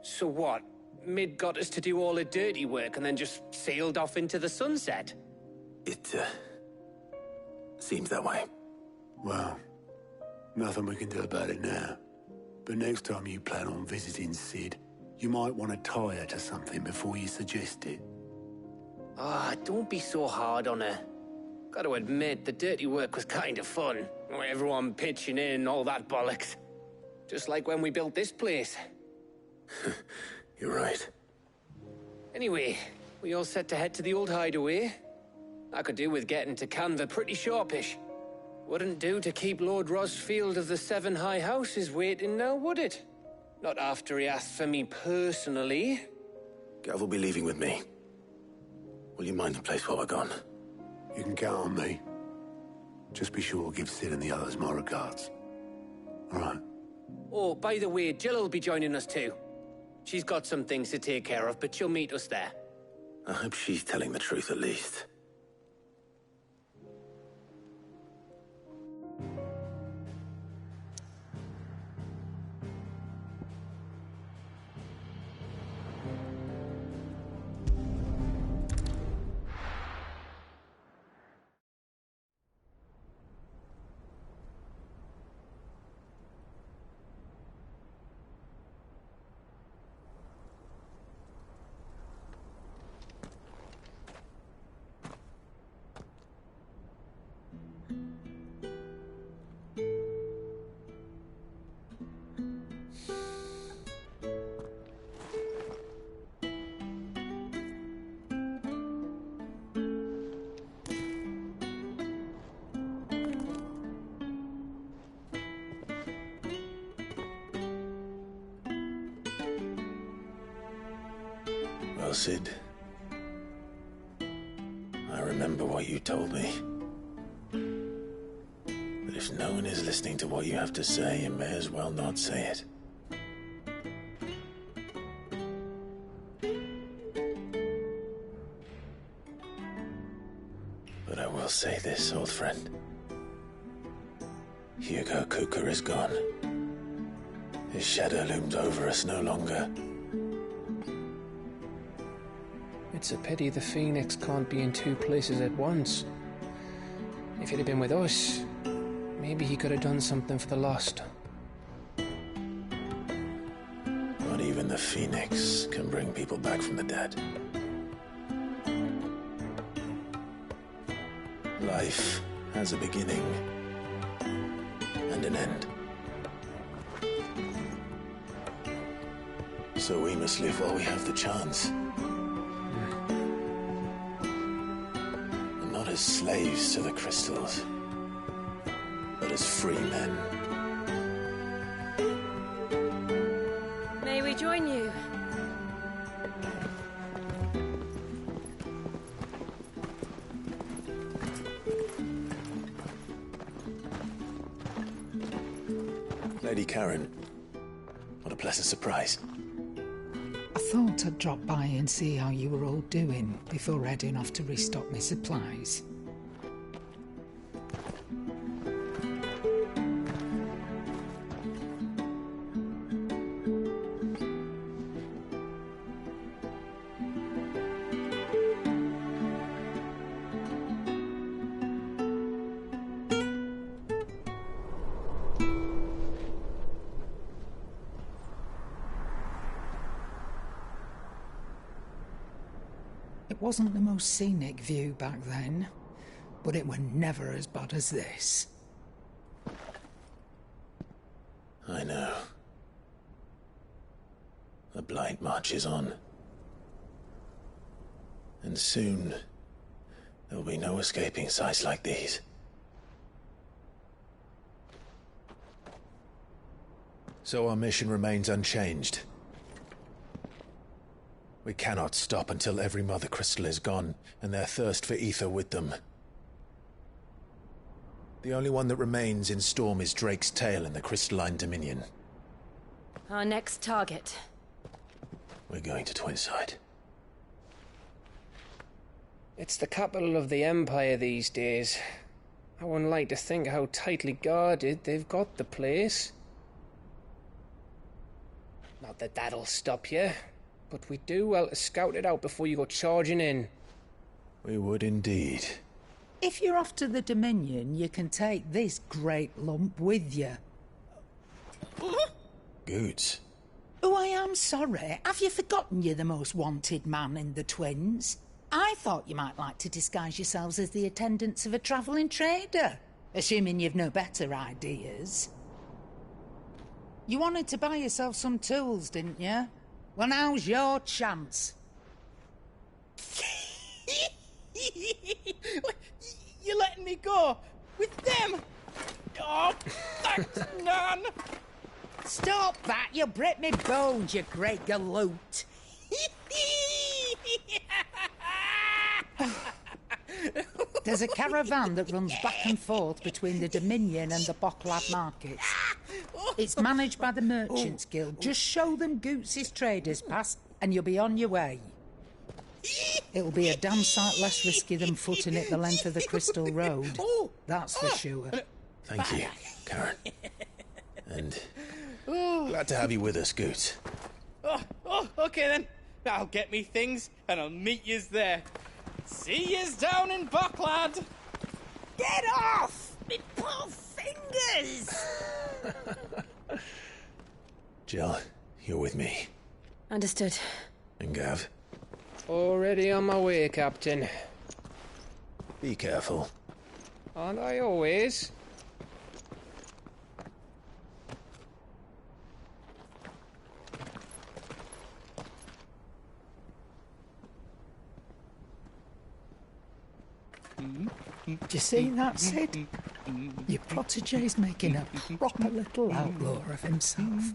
So what? Mid got us to do all the dirty work and then just sailed off into the sunset? It, seems that way. Well, nothing we can do about it now. But next time you plan on visiting Sid, you might want to tie her to something before you suggest it. Ah, don't be so hard on her. Got to admit, the dirty work was kind of fun. Everyone pitching in and all that bollocks. Just like when we built this place. You're right. Anyway, we all set to head to the old hideaway. I could do with getting to Canva pretty sharpish. Wouldn't do to keep Lord Rosfield of the Seven High Houses waiting now, would it? Not after he asked for me personally. Gav will be leaving with me. Will you mind the place while we're gone? You can count on me. Just be sure to give Sid and the others my regards. All right. Oh, by the way, Jill will be joining us too. She's got some things to take care of, but she'll meet us there. I hope she's telling the truth at least. Well, Sid, I remember what you told me. But if no one is listening to what you have to say, you may as well not say it. But I will say this, old friend. Hugo Kuka is gone. His shadow looms over us no longer. It's a pity the Phoenix can't be in two places at once. If he'd have been with us, maybe he could have done something for the lost. Not even the Phoenix can bring people back from the dead. Life has a beginning and an end. So we must live while we have the chance. And not as slaves to the crystals, but as free men. May we join you? Lady Karen, what a pleasant surprise. I thought I'd drop by and see how you were all doing before heading off to restock my supplies. It wasn't the most scenic view back then, but it were never as bad as this. I know. The blight marches on. And soon, there will be no escaping sights like these. So our mission remains unchanged. We cannot stop until every Mother Crystal is gone, and their thirst for ether with them. The only one that remains in Storm is Drake's tail in the Crystalline Dominion. Our next target. We're going to Twinside. It's the capital of the Empire these days. I wouldn't like to think how tightly guarded they've got the place. Not that that'll stop you, but we do well to scout it out before you go charging in. We would indeed. If you're off to the Dominion, you can take this great lump with you. Goods. Oh, I am sorry. Have you forgotten you're the most wanted man in the Twins? I thought you might like to disguise yourselves as the attendants of a travelling trader. Assuming you've no better ideas. You wanted to buy yourself some tools, didn't you? Well, now's your chance. You're letting me go? With them? Oh, thanks, Nan! Stop that! You'll break me bones, you great galoot! There's a caravan that runs back and forth between the Dominion and the Bocklad markets. It's managed by the Merchants Guild. Just show them Goots's traders pass and you'll be on your way. It'll be a damn sight less risky than footing it the length of the Crystal Road. That's for sure. Thank you, Karen. And glad to have you with us, Goots. Okay then. I'll get me things and I'll meet yous there. See yous down in Bocklad. Get off! Me poor fingers! Jill, you're with me. Understood. And Gav? Already on my way, Captain. Be careful. Aren't I always? Do you see that, Sid? Your protege's making a proper little outlaw of himself.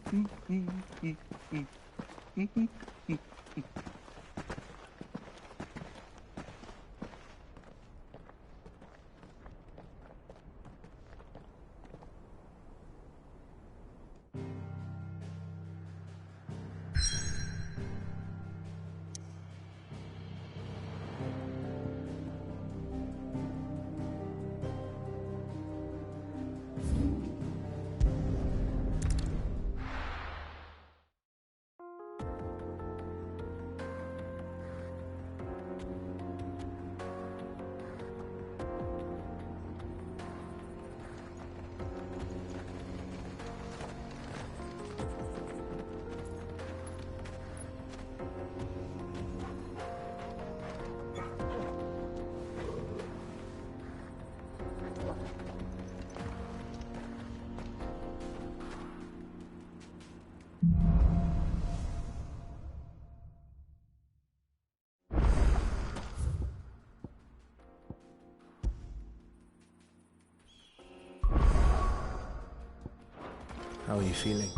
How are you feeling?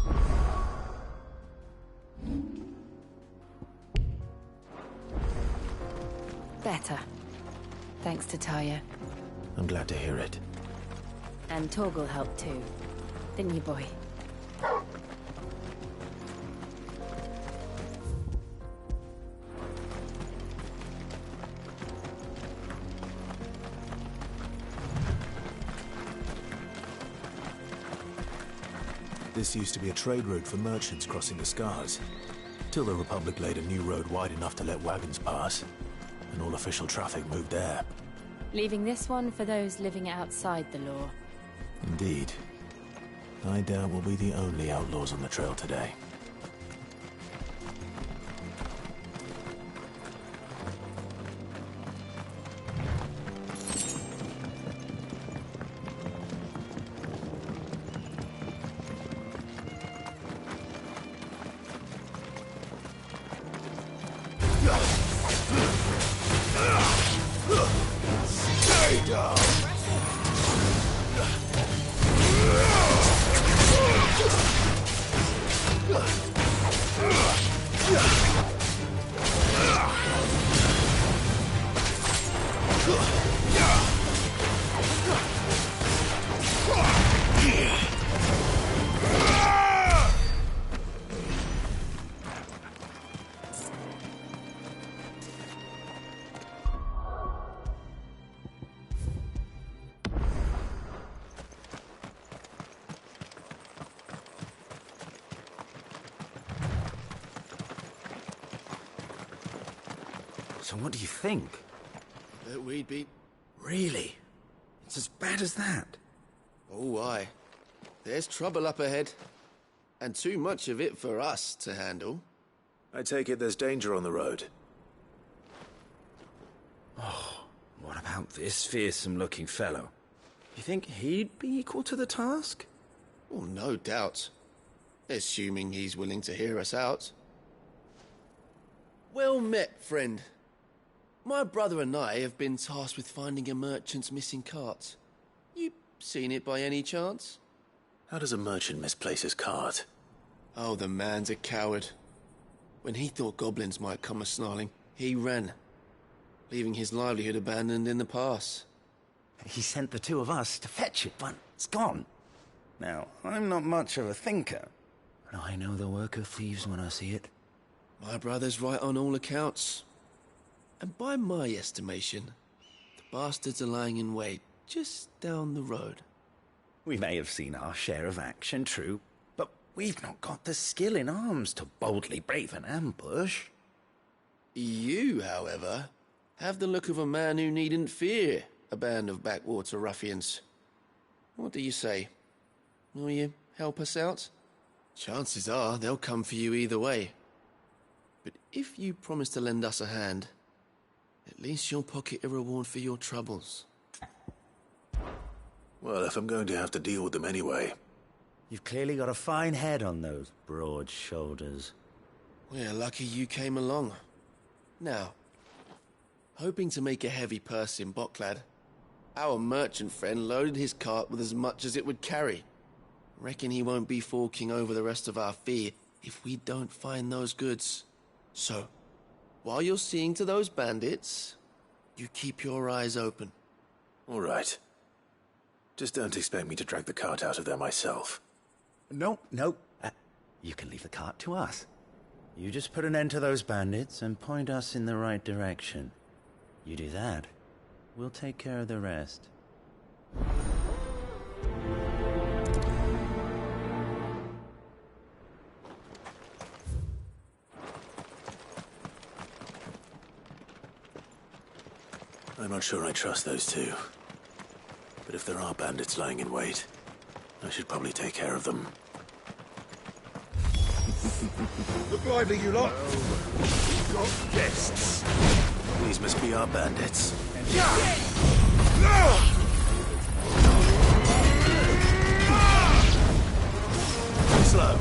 Better. Thanks to Taya. I'm glad to hear it. And Torgal helped too. Didn't you, boy? This used to be a trade route for merchants crossing the Scars, till the Republic laid a new road wide enough to let wagons pass, and all official traffic moved there. Leaving this one for those living outside the law. Indeed. I doubt we'll be the only outlaws on the trail today. So what do you think? That we'd be... Really? It's as bad as that? Oh, aye. There's trouble up ahead. And too much of it for us to handle. I take it there's danger on the road. Oh, what about this fearsome-looking fellow? You think he'd be equal to the task? Oh, no doubt. Assuming he's willing to hear us out. Well met, friend. My brother and I have been tasked with finding a merchant's missing cart. You seen it by any chance? How does a merchant misplace his cart? Oh, the man's a coward. When he thought goblins might come a-snarling, he ran, leaving his livelihood abandoned in the pass. He sent the two of us to fetch it, but it's gone. Now, I'm not much of a thinker, but I know the work of thieves when I see it. My brother's right on all accounts. And by my estimation, the bastards are lying in wait just down the road. We may have seen our share of action, true, but we've not got the skill in arms to boldly brave an ambush. You, however, have the look of a man who needn't fear a band of backwater ruffians. What do you say? Will you help us out? Chances are they'll come for you either way. But if you promise to lend us a hand, at least you'll pocket a reward for your troubles. Well, if I'm going to have to deal with them anyway. You've clearly got a fine head on those broad shoulders. We're lucky you came along. Now, hoping to make a heavy purse in Bocklad, our merchant friend loaded his cart with as much as it would carry. Reckon he won't be forking over the rest of our fee if we don't find those goods. So, while you're seeing to those bandits, you keep your eyes open. All right. Just don't expect me to drag the cart out of there myself. No. You can leave the cart to us. You just put an end to those bandits and point us in the right direction. You do that, we'll take care of the rest. I'm not sure I trust those two. But if there are bandits lying in wait, I should probably take care of them. Look lively, you lot! We've got guests! These must be our bandits. Slow.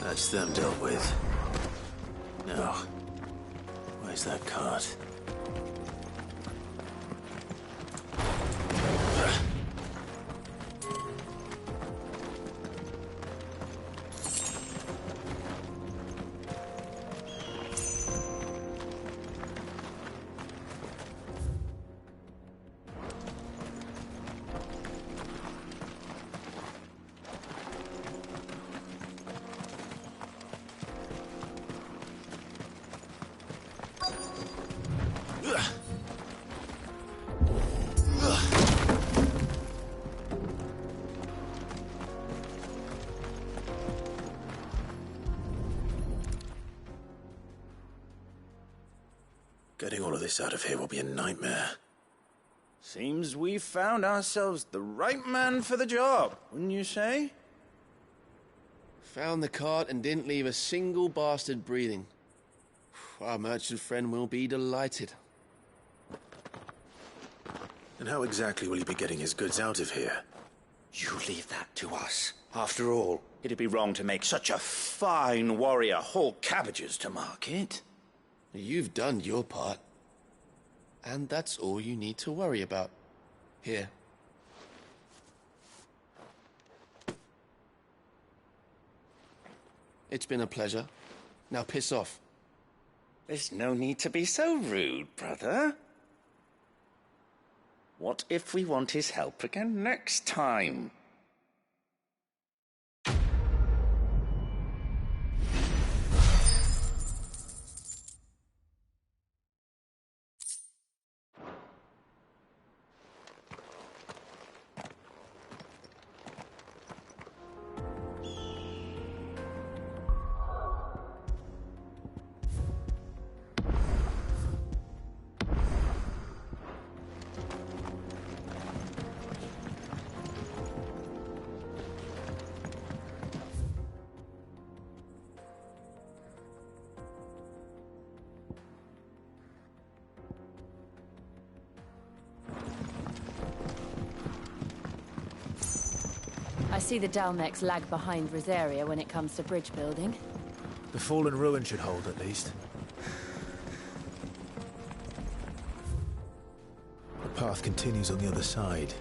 That's them dealt with. Now, where's that cart? Getting all of this out of here will be a nightmare. Seems we've found ourselves the right man for the job, wouldn't you say? Found the cart and didn't leave a single bastard breathing. Our merchant friend will be delighted. And how exactly will he be getting his goods out of here? You leave that to us. After all, it'd be wrong to make such a fine warrior haul cabbages to market. You've done your part. And that's all you need to worry about. Here. It's been a pleasure. Now piss off. There's no need to be so rude, brother. What if we want his help again next time? I see the Dalmex lag behind Rosaria when it comes to bridge building. The fallen ruin should hold, at least. The path continues on the other side.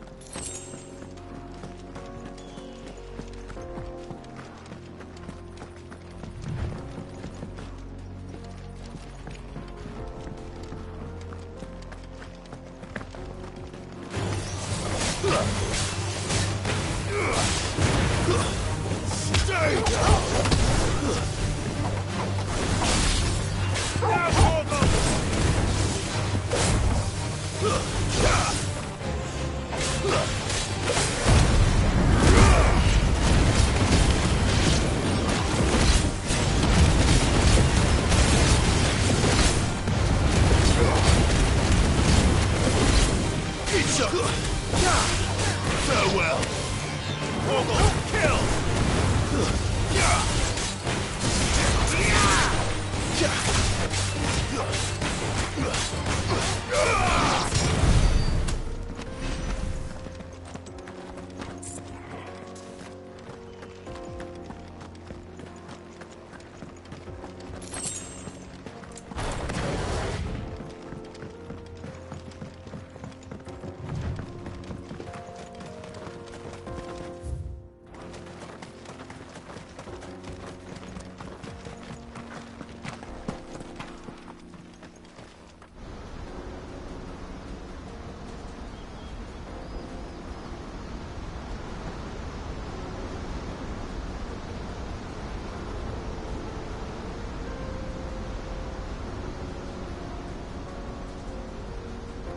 Farewell. Torgal, kill!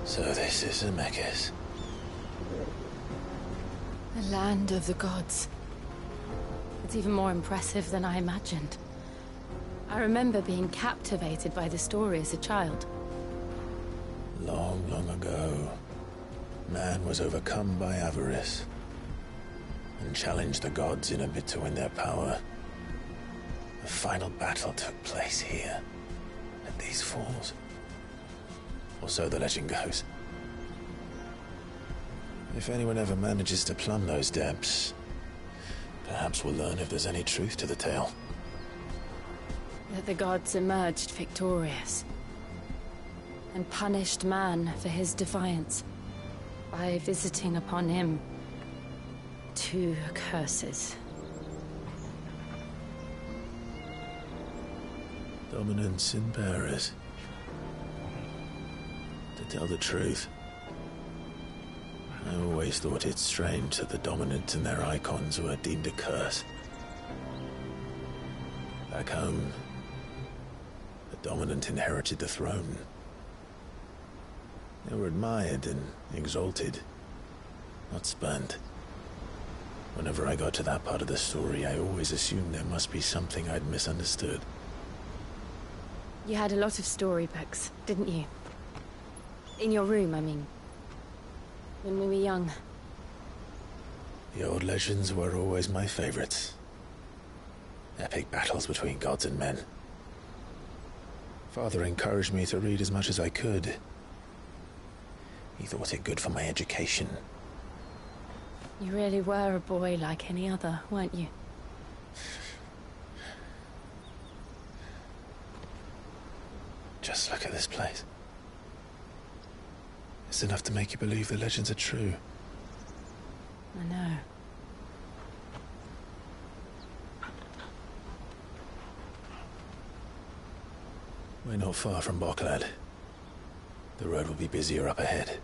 So this is Zemeckis. The land of the gods. It's even more impressive than I imagined. I remember being captivated by the story as a child. Long, long ago, man was overcome by avarice and challenged the gods in a bid to win their power. The final battle took place here, at these falls. Or so the legend goes. If anyone ever manages to plumb those depths, perhaps we'll learn if there's any truth to the tale. That the gods emerged victorious and punished man for his defiance by visiting upon him 2 curses. Dominance in Paris. To tell the truth, I always thought it strange that the dominant and their icons were deemed a curse. Back home, the dominant inherited the throne. They were admired and exalted, not spurned. Whenever I got to that part of the story, I always assumed there must be something I'd misunderstood. You had a lot of storybooks, didn't you? In your room, I mean. when we were young. The old legends were always my favorites. Epic battles between gods and men. Father encouraged me to read as much as I could. He thought it good for my education. You really were a boy like any other, weren't you? Just look at this place. It's enough to make you believe the legends are true. I know. We're not far from Boklad. The road will be busier up ahead.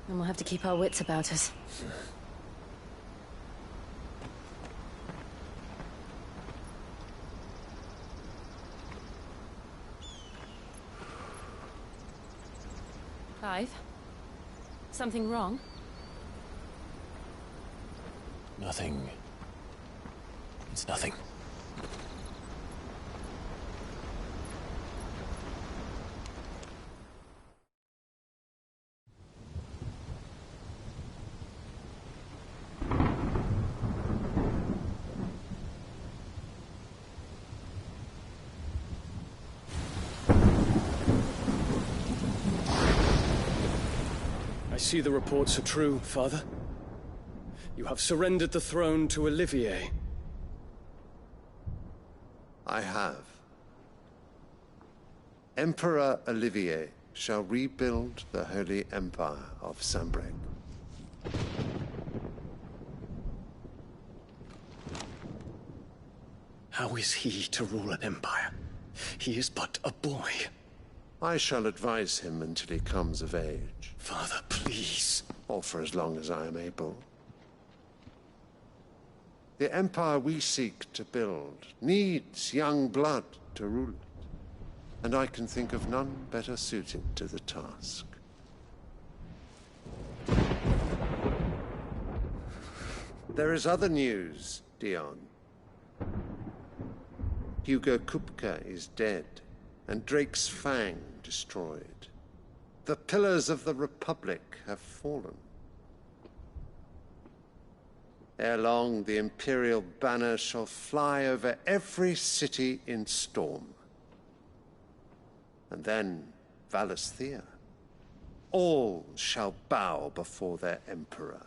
And we'll have to keep our wits about us. Clive? Something wrong? Nothing. It's nothing. I see the reports are true, Father. You have surrendered the throne to Olivier. I have. Emperor Olivier shall rebuild the Holy Empire of Sambrec. How is he to rule an empire? He is but a boy. I shall advise him until he comes of age. Father, please. Or for as long as I am able. The empire we seek to build needs young blood to rule it, and I can think of none better suited to the task. There is other news, Dion. Hugo Kupka is dead, and Drake's Fang destroyed. The pillars of the Republic have fallen. Ere long, the Imperial banner shall fly over every city in Storm. And then, Valisthea. All shall bow before their Emperor.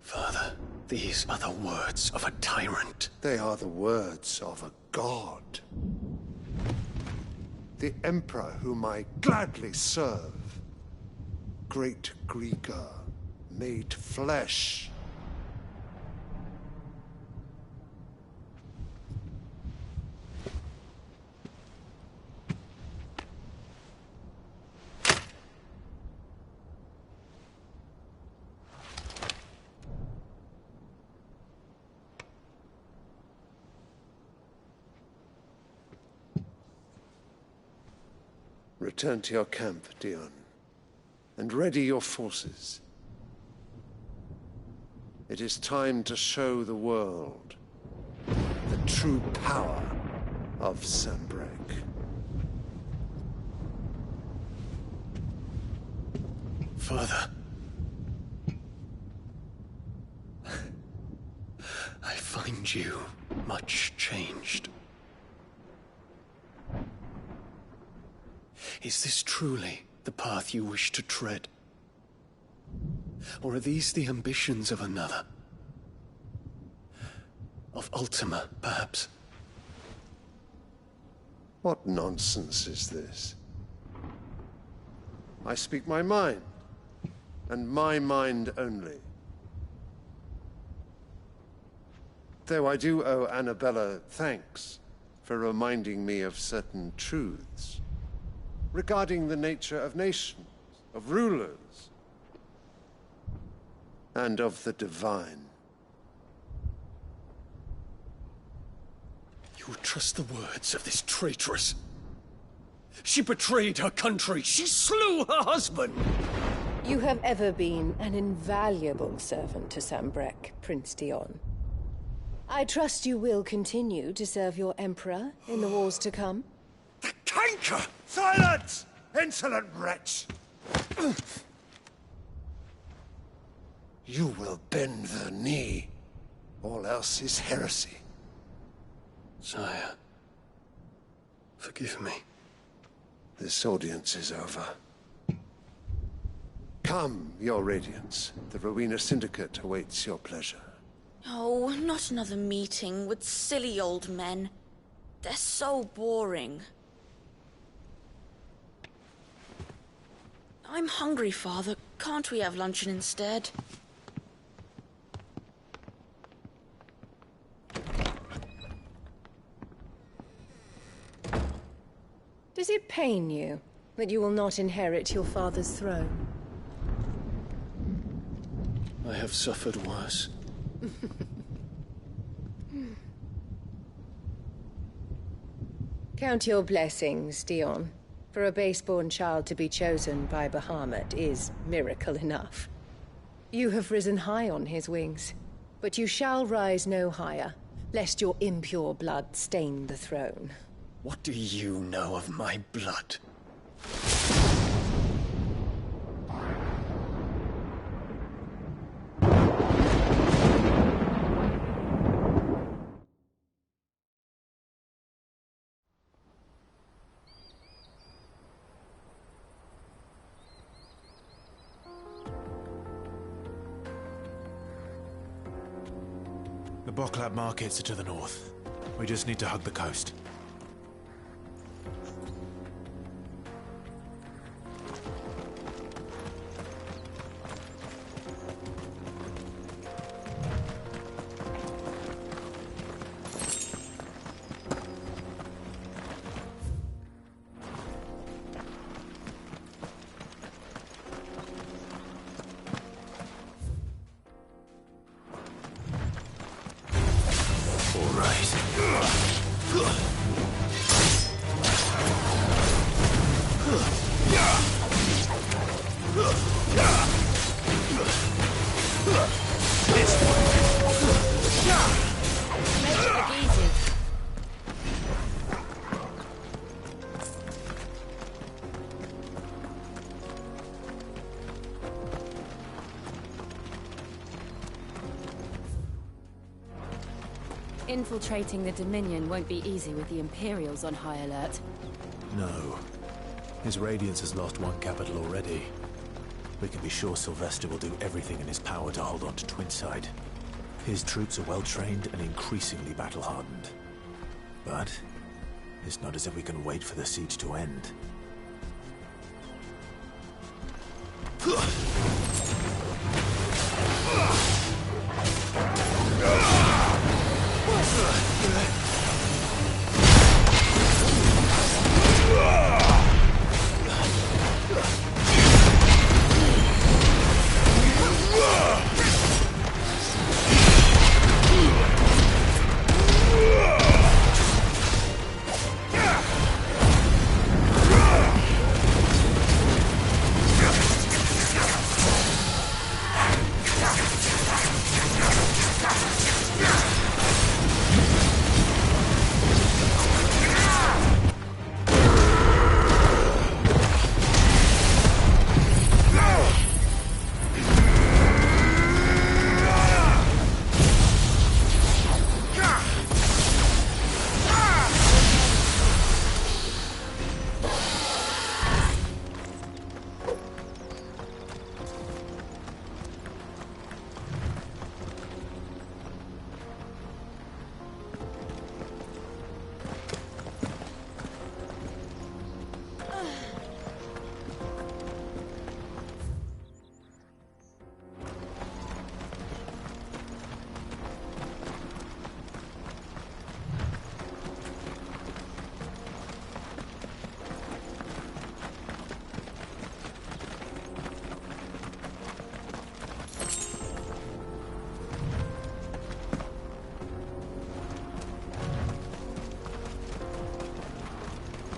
Father, these are the words of a tyrant. They are the words of a god. The Emperor whom I gladly serve. Great Greeker, made flesh. Return to your camp, Dion, and ready your forces. It is time to show the world the true power of Sambrec. Father. I find you much changed. Is this truly the path you wish to tread? Or are these the ambitions of another? Of Ultima, perhaps? What nonsense is this? I speak my mind, and my mind only. Though I do owe Annabella thanks for reminding me of certain truths regarding the nature of nations, of rulers, and of the divine. You trust the words of this traitress? She betrayed her country. She slew her husband. You have ever been an invaluable servant to Sambrec, Prince Dion. I trust you will continue to serve your Emperor in the wars to come. Canker! Silence! Insolent wretch! you will bend the knee. All else is heresy. Sire, forgive me. This audience is over. Come, Your Radiance. The Rowena Syndicate awaits your pleasure. Oh, not another meeting with silly old men. They're so boring. I'm hungry, Father. Can't we have luncheon instead? Does it pain you that you will not inherit your father's throne? I have suffered worse. Count your blessings, Dion. For a base-born child to be chosen by Bahamut is miracle enough. You have risen high on his wings, but you shall rise no higher, lest your impure blood stain the throne. What do you know of my blood? The Boklab markets are to the north. We just need to hug the coast. Infiltrating the Dominion won't be easy with the Imperials on high alert. No. His Radiance has lost one capital already. We can be sure Sylvester will do everything in his power to hold on to Twinside. His troops are well-trained and increasingly battle-hardened. But it's not as if we can wait for the siege to end.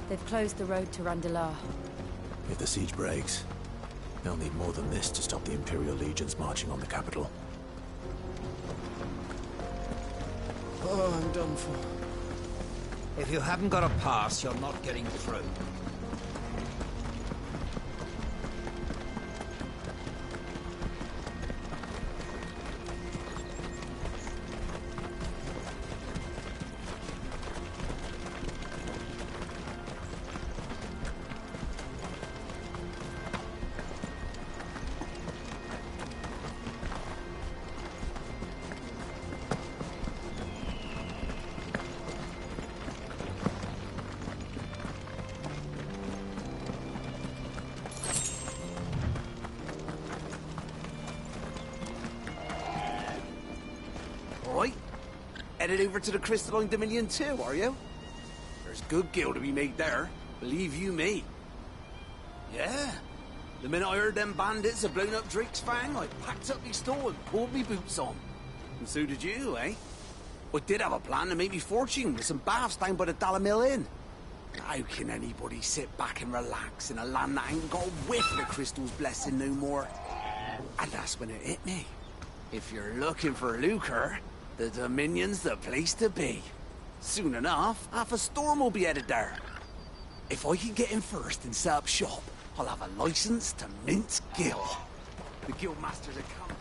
They've closed the road to Randalar. If the siege breaks, they'll need more than this to stop the Imperial legions marching on the capital. Oh, I'm done for. If you haven't got a pass, you're not getting through. Headed over to the Crystalline Dominion too, are you? There's good gil to be made there, believe you me. Yeah. The minute I heard them bandits had blown up Drake's Fang, I packed up me store and pulled me boots on. And so did you, eh? I did have a plan to make me fortune with some baths down by the Dalamil Inn. How can anybody sit back and relax in a land that ain't got a whiff of the crystal's blessing no more? And that's when it hit me. If you're looking for lucre, the Dominion's the place to be. Soon enough, half a storm will be headed there. If I can get in first and set up shop, I'll have a license to mince gil. The guildmasters are coming.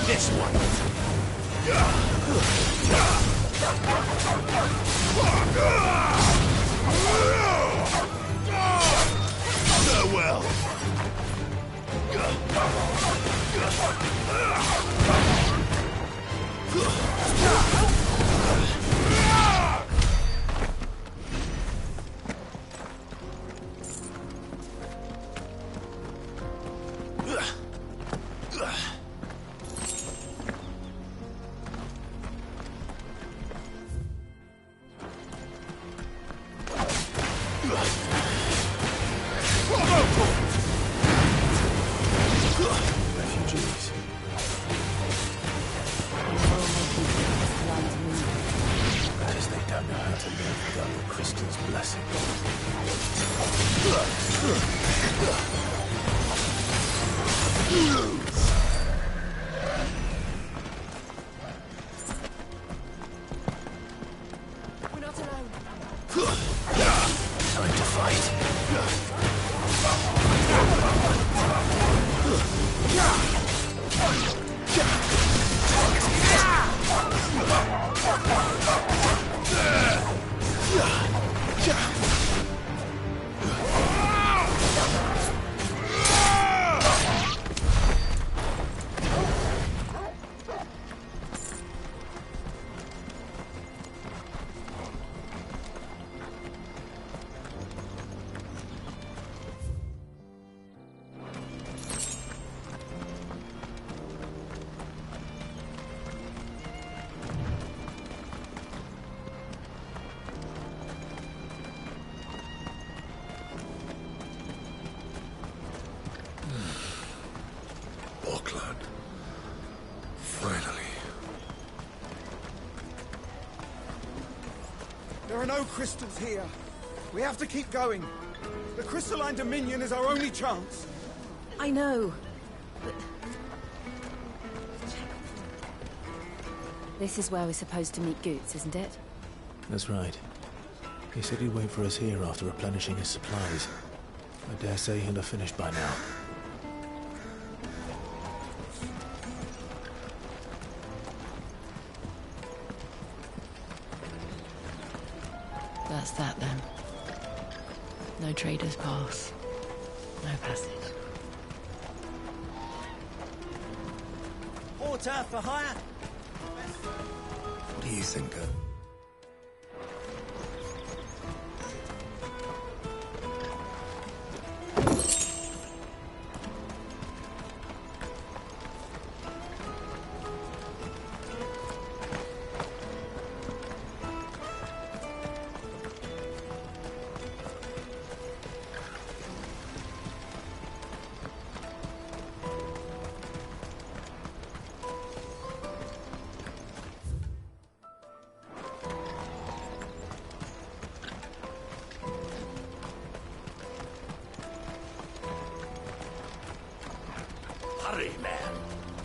This one. Farewell. There are no crystals here. We have to keep going. The crystalline dominion is our only chance. I know. But... This is where we're supposed to meet Goots, isn't it? That's right. He said he'd wait for us here after replenishing his supplies. I dare say he'll have finished by now. That's that then. No trader's pass. No passage. Porter for hire? What do you think, Hurry, man.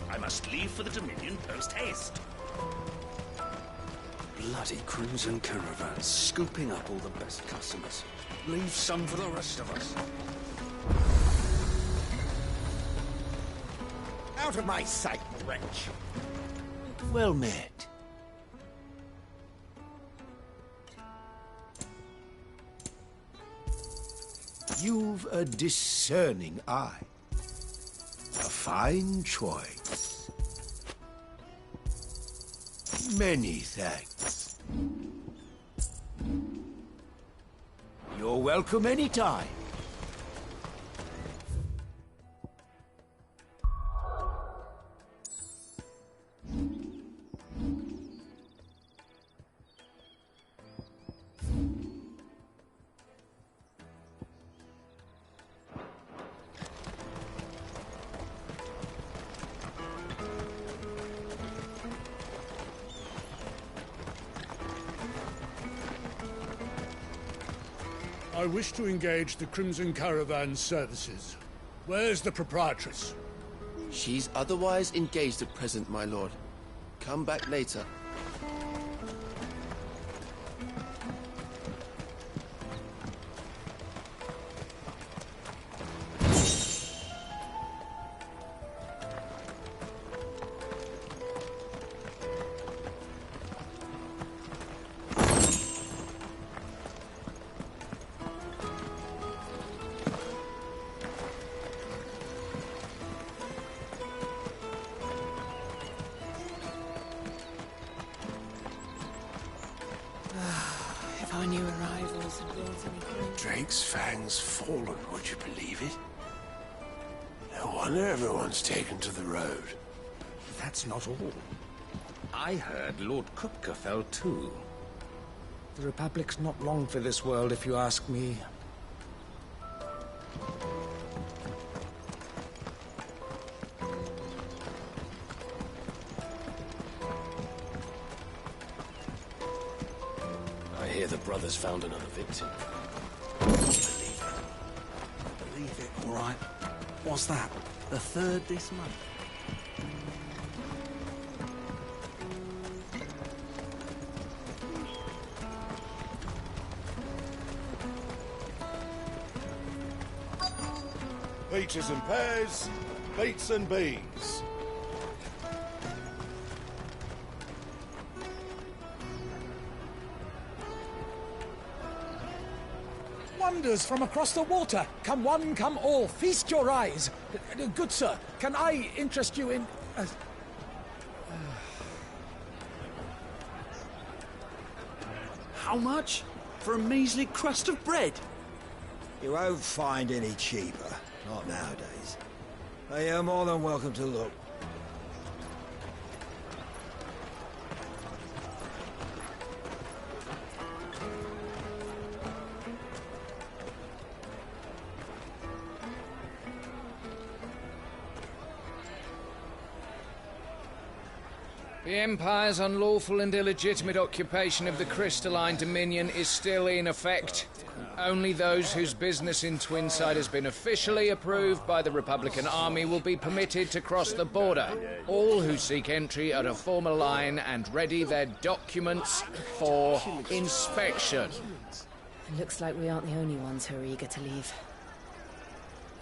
I must leave for the Dominion post-haste. Bloody crimson caravans, scooping up all the best customers. Leave some for the rest of us. Out of my sight, wretch. Well met. You've a discerning eye. A fine choice. Many thanks. You're welcome anytime. I wish to engage the Crimson Caravan's services. Where's the proprietress? She's otherwise engaged at present, my lord. Come back later. If I knew arrivals and builds anything. Drake's Fang's fallen, would you believe it? No wonder everyone's taken to the road. That's not all. I heard Lord Kupka fell too. The Republic's not long for this world, if you ask me. I hear the brothers found another victim. Believe it, all right. What's that? The third this month? Peaches and pears, beets and beans. Wonders from across the water. Come one, come all. Feast your eyes. Good sir, can I interest you in... How much? For a measly crust of bread? You won't find any cheaper. Not nowadays. But you're more than welcome to look. The Empire's unlawful and illegitimate occupation of the Crystalline Dominion is still in effect. Only those whose business in Twinside has been officially approved by the Republican Army will be permitted to cross the border. All who seek entry are to form a line and ready their documents for inspection. Looks like we aren't the only ones who are eager to leave.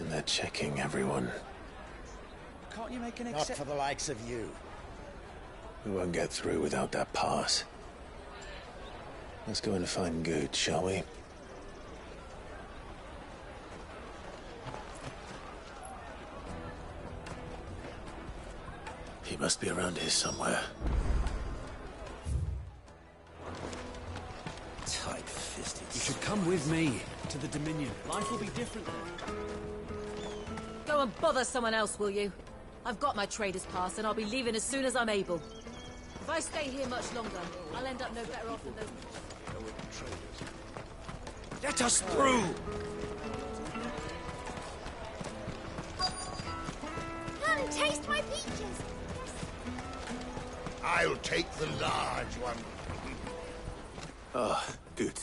And they're checking everyone. Can't you make an Not for the likes of you. We won't get through without that pass. Let's go and find Good, shall we? He must be around here somewhere. Tight-fisted. You should come with me to the Dominion. Life will be different then. Go and bother someone else, will you? I've got my trader's pass and I'll be leaving as soon as I'm able. If I stay here much longer, I'll end up no better off than those... Let us through! Come, taste my peaches! I'll take the large one. Ah, good.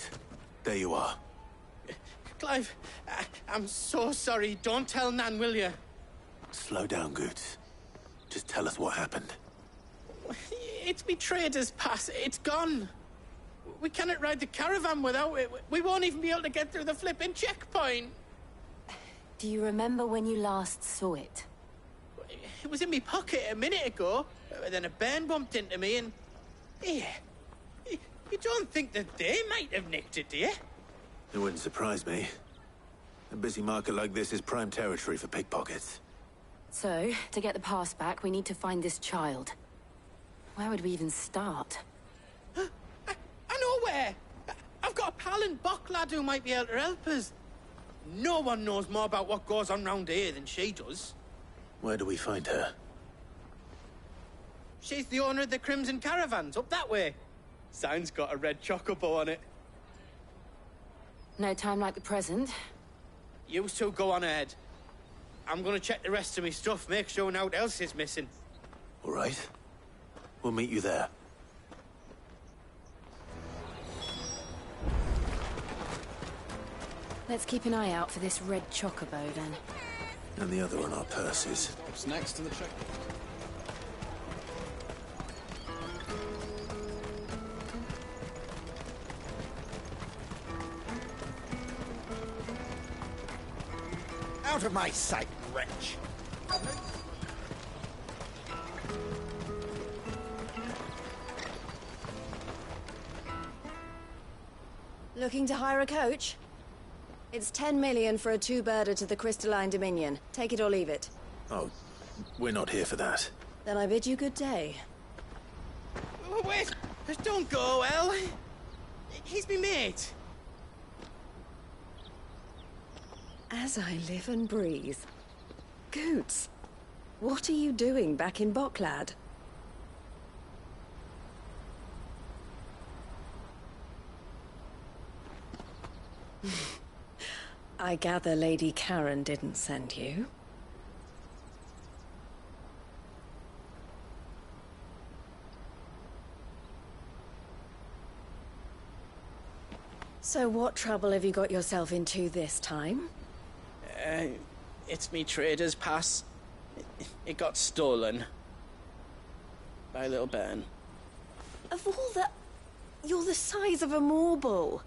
There you are. Clive, I'm so sorry. Don't tell Nan, will you? Slow down, Goots. Just tell us what happened. It's me trader's pass. It's gone. We cannot ride the caravan without it. We won't even be able to get through the flipping checkpoint. Do you remember when you last saw it? It was in my pocket a minute ago. Then a bairn bumped into me and... Yeah. You don't think that they might have nicked it, do you? It wouldn't surprise me. A busy market like this is prime territory for pickpockets. So, to get the pass back, we need to find this child. Where would we even start? I know where! I've got a pal in Bock lad who might be able to help us. No one knows more about what goes on round here than she does. Where do we find her? She's the owner of the Crimson Caravans, up that way. Sign's got a red chocobo on it. No time like the present. You two go on ahead. I'm gonna check the rest of my stuff, make sure naught else is missing. All right. We'll meet you there. Let's keep an eye out for this red chocobo, then. And the other on our purses. What's next to the checkpoint? Out of my sight, wretch! Looking to hire a coach? It's 10 million for a two-birder to the Crystalline Dominion. Take it or leave it. Oh, we're not here for that. Then I bid you good day. Wait! Don't go, El! He's me mate. As I live and breathe. Goots, what are you doing back in Bocklad? I gather Lady Karen didn't send you. So what trouble have you got yourself into this time? It's me trader's pass. It got stolen. By a little bairn. Of all the... You're the size of a marble.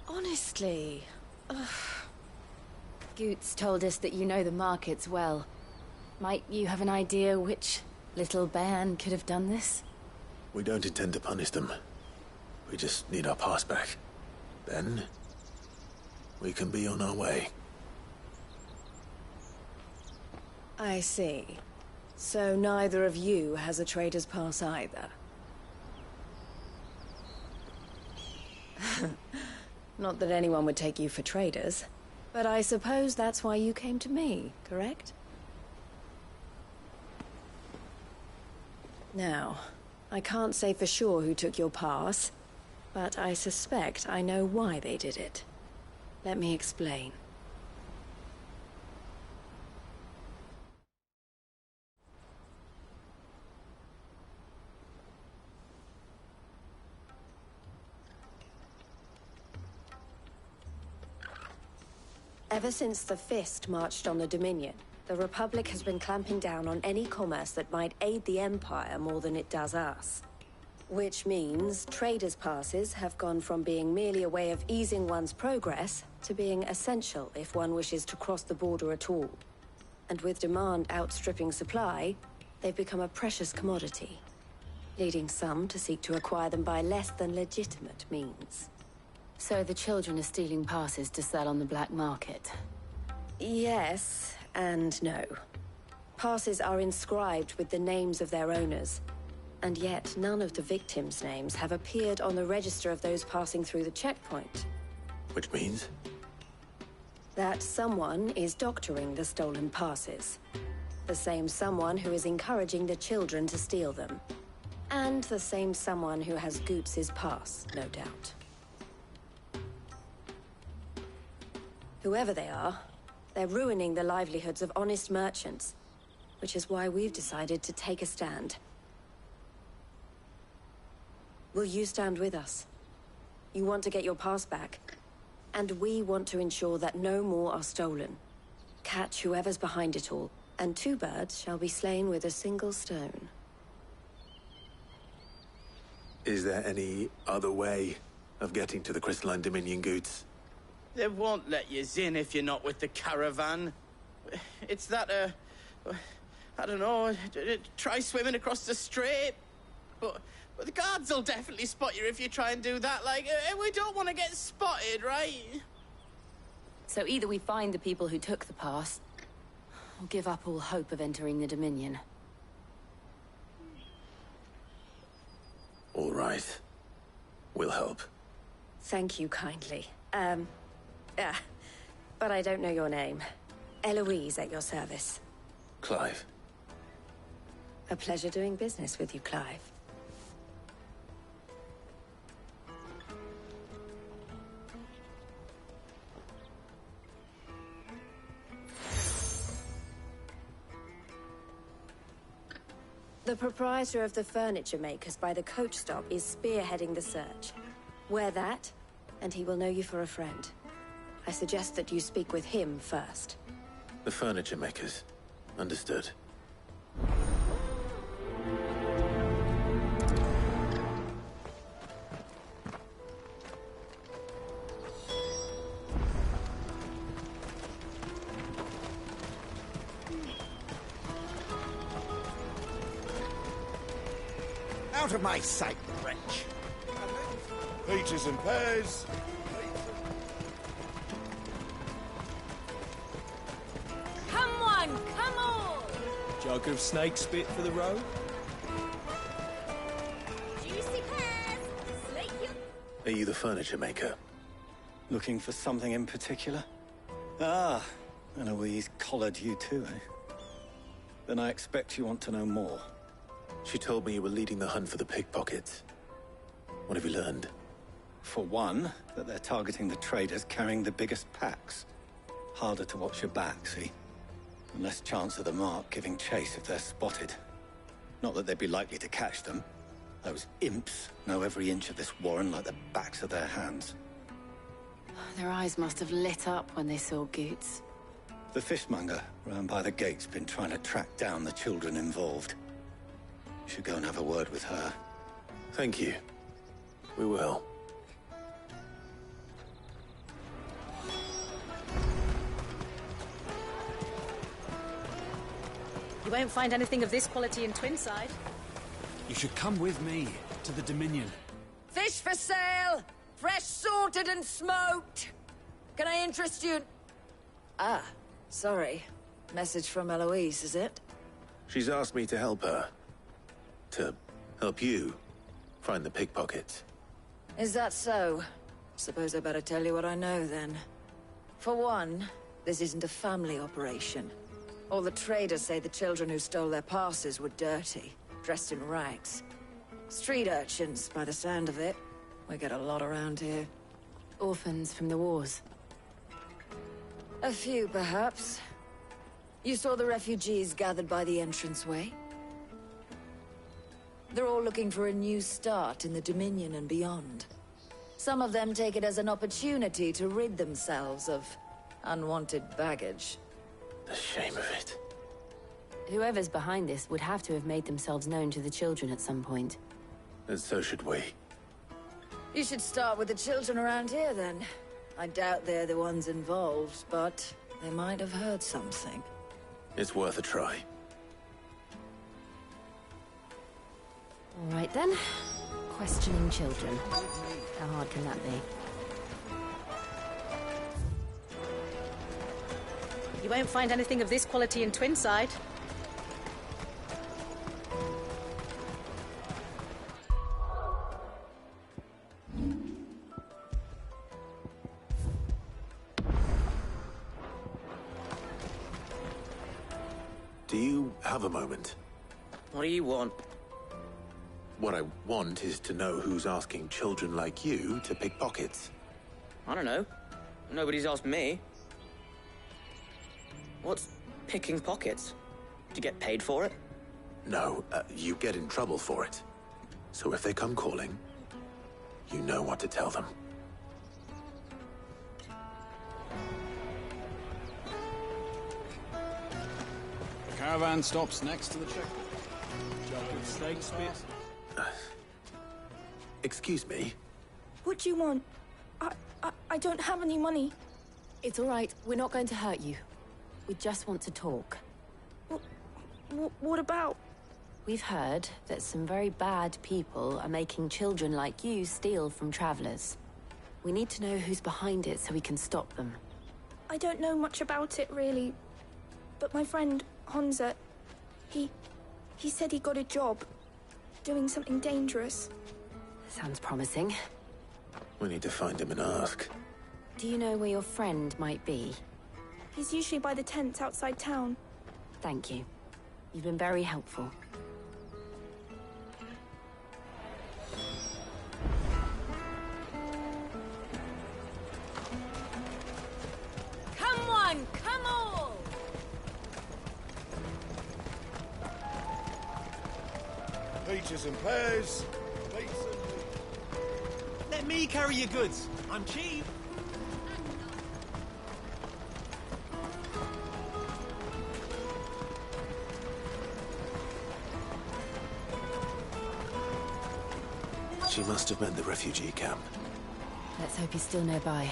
Honestly. Ugh. Goots told us that you know the markets well. Might you have an idea which little bairn could have done this? We don't intend to punish them. We just need our pass back. Then, we can be on our way. I see. So neither of you has a trader's pass either. Not that anyone would take you for traders, but I suppose that's why you came to me, correct? Now, I can't say for sure who took your pass, but I suspect I know why they did it. Let me explain. Ever since the Fist marched on the Dominion, the Republic has been clamping down on any commerce that might aid the Empire more than it does us. Which means traders' passes have gone from being merely a way of easing one's progress to being essential if one wishes to cross the border at all. And with demand outstripping supply, they've become a precious commodity, leading some to seek to acquire them by less than legitimate means. So the children are stealing passes to sell on the black market? Yes, and no. Passes are inscribed with the names of their owners, and yet none of the victims' names have appeared on the register of those passing through the checkpoint. Which means? That someone is doctoring the stolen passes. The same someone who is encouraging the children to steal them. And the same someone who has Goots' pass, no doubt. Whoever they are, they're ruining the livelihoods of honest merchants, which is why we've decided to take a stand. Will you stand with us? You want to get your pass back, and we want to ensure that no more are stolen. Catch whoever's behind it all, and 2 birds shall be slain with a single stone. Is there any other way of getting to the Crystalline Dominion Goots? They won't let you in if you're not with the caravan. It's that, I don't know, try swimming across the strait. But the guards will definitely spot you if you try and do that. Like, we don't want to get spotted, right? So either we find the people who took the pass, or give up all hope of entering the Dominion. All right. We'll help. Thank you kindly. But I don't know your name. Eloise at your service. Clive. A pleasure doing business with you, Clive. The proprietor of the furniture makers by the coach stop is spearheading the search. Wear that, and he will know you for a friend. I suggest that you speak with him first. The furniture makers. Understood. Out of my sight, wretch! Peaches and pears. Come on! Jug of snake spit for the road? Juicy pears! Slate you! Are you the furniture maker? Looking for something in particular? Ah, Eloise collared you too, eh? Then I expect you want to know more. She told me you were leading the hunt for the pickpockets. What have you learned? For one, that they're targeting the traders carrying the biggest packs. Harder to watch your back, see? And less chance of the mark giving chase if they're spotted. Not that they'd be likely to catch them. Those imps know every inch of this warren like the backs of their hands. Their eyes must have lit up when they saw Goots. The fishmonger round by the gate's been trying to track down the children involved. You should go and have a word with her. Thank you. We will. You won't find anything of this quality in Twinside. You should come with me to the Dominion. Fish for sale! Fresh sorted and smoked! Can I interest you? Ah, sorry. Message from Eloise, is it? She's asked me to help her. To help you find the pickpockets. Is that so? Suppose I better tell you what I know, then. For one, this isn't a family operation. All the traders say the children who stole their passes were dirty, dressed in rags. Street urchins, by the sound of it. We get a lot around here. Orphans from the wars. A few, perhaps. You saw the refugees gathered by the entranceway? They're all looking for a new start in the Dominion and beyond. Some of them take it as an opportunity to rid themselves of Unwanted baggage. The shame of it. Whoever's behind this would have to have made themselves known to the children at some point. And so should we. You should start with the children around here, then. I doubt they're the ones involved, but they might have heard something. It's worth a try. All right, then. Questioning children. How hard can that be? You won't find anything of this quality in Twinside. Do you have a moment? What do you want? What I want is to know who's asking children like you to pick pockets. I don't know. Nobody's asked me. What's picking pockets? Do you get paid for it? No, you get in trouble for it. So if they come calling, you know what to tell them. The caravan stops next to the checkpoint. Jug of snake spit. Excuse me? What do you want? I don't have any money. It's all right. We're not going to hurt you. We just want to talk. What about? We've heard that some very bad people are making children like you steal from travelers. We need to know who's behind it so we can stop them. I don't know much about it, really. But my friend, Honza, he said he got a job. Doing something dangerous. Sounds promising. We need to find him and ask. Do you know where your friend might be? He's usually by the tents outside town. Thank you. You've been very helpful. Come on, come all! Peaches and pears. Peaches and... Let me carry your goods. I'm cheap. She must have meant the refugee camp. Let's hope he's still nearby.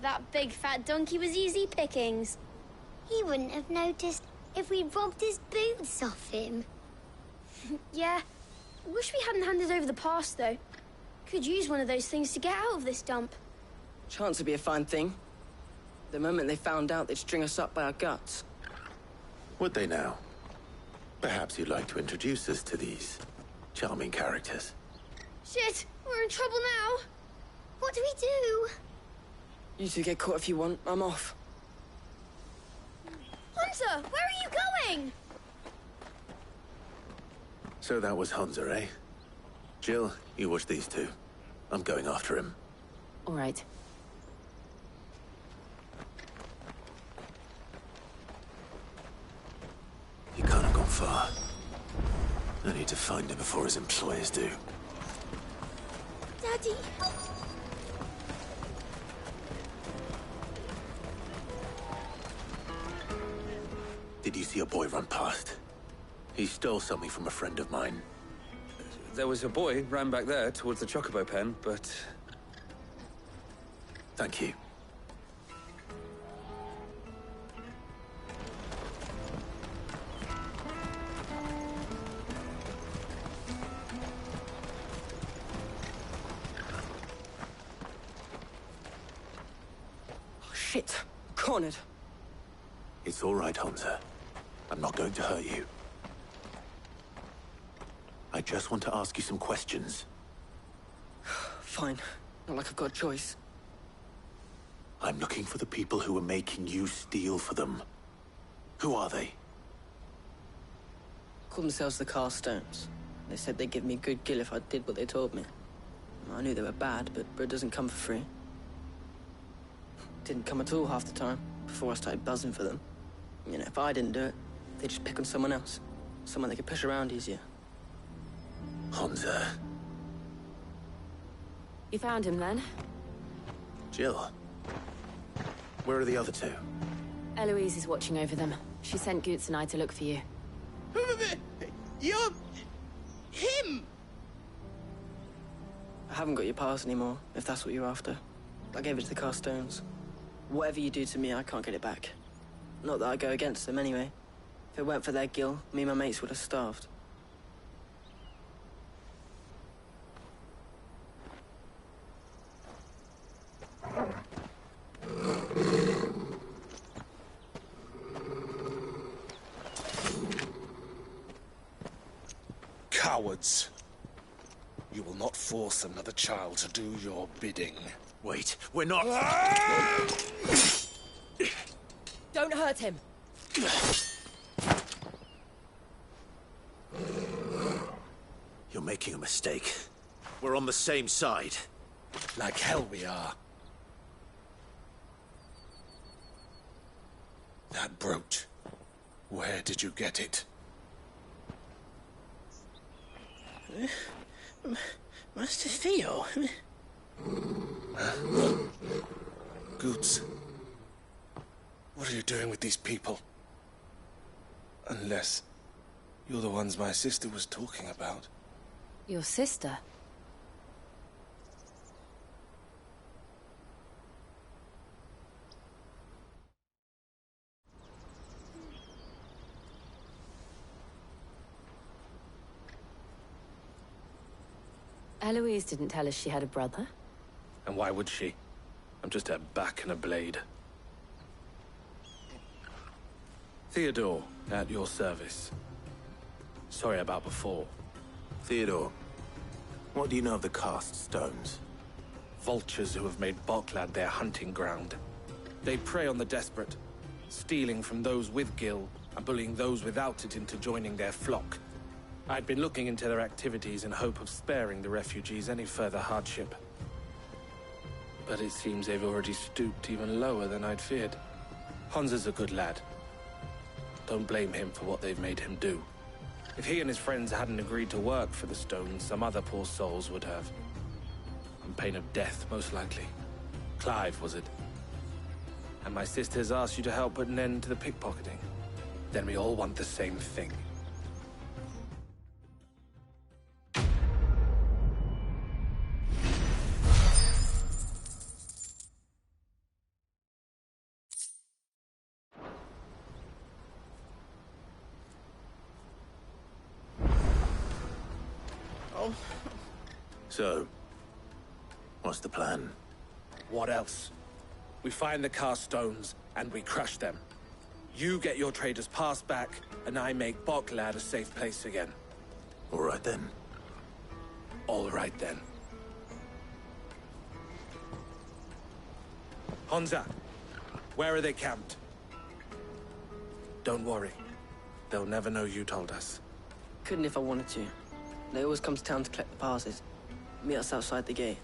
That big fat donkey was easy pickings. He wouldn't have noticed if we'd robbed his boots off him. Yeah. Wish we hadn't handed over the pass, though. Could use one of those things to get out of this dump. Chance would be a fine thing. The moment they found out, they'd string us up by our guts. Would they now? Perhaps you'd like to introduce us to these charming characters. Shit, we're in trouble now. What do we do? You two get caught if you want. I'm off. Hunter, where are you going? So that was Hunter, eh? Jill, you watch these two. I'm going after him. All right. He can't have gone far. I need to find him before his employers do. Daddy. Did you see a boy run past? He stole something from a friend of mine. There was a boy ran back there towards the chocobo pen, but... Thank you. Oh, shit. Cornered. It's all right, Hunter. I'm not going to hurt you. I just want to ask you some questions. Fine. Not like I've got a choice. I'm looking for the people who are making you steal for them. Who are they? Call themselves the Carstones. They said they'd give me good gill if I did what they told me. I knew they were bad, but bread doesn't come for free. Didn't come at all half the time, before I started buzzing for them. You know, if I didn't do it, they'd just pick on someone else. Someone they could push around easier. Honza. You found him then? Jill. Where are the other two? Eloise is watching over them. She sent Goots and I to look for you. You're... him! I haven't got your pass anymore, if that's what you're after. I gave it to the Carstones. Whatever you do to me, I can't get it back. Not that I go against them anyway. If it weren't for their guild, me and my mates would have starved. Cowards. You will not force another child to do your bidding. Wait, we're not... Don't hurt him! You're making a mistake. We're on the same side. Like hell we are. That brooch. Where did you get it? Master Theo? Goots. What are you doing with these people? Unless you're the ones my sister was talking about. Your sister? Eloise didn't tell us she had a brother. And why would she? I'm just her back and a blade. Theodore, at your service. Sorry about before. Theodore, what do you know of the cast stones? Vultures who have made Boklad their hunting ground. They prey on the desperate, stealing from those with Gil and bullying those without it into joining their flock. I'd been looking into their activities in hope of sparing the refugees any further hardship. But it seems they've already stooped even lower than I'd feared. Honza's a good lad. Don't blame him for what they've made him do. If he and his friends hadn't agreed to work for the stones, some other poor souls would have. On pain of death, most likely. Clive, was it? And my sisters asked you to help put an end to the pickpocketing. Then we all want the same thing. So, what's the plan? What else? We find the cast stones, and we crush them. You get your trader's pass back, and I make Boklad a safe place again. All right then. All right then. Honza, where are they camped? Don't worry. They'll never know you told us. Couldn't if I wanted to. They always come to town to collect the passes. Meet us outside the gate.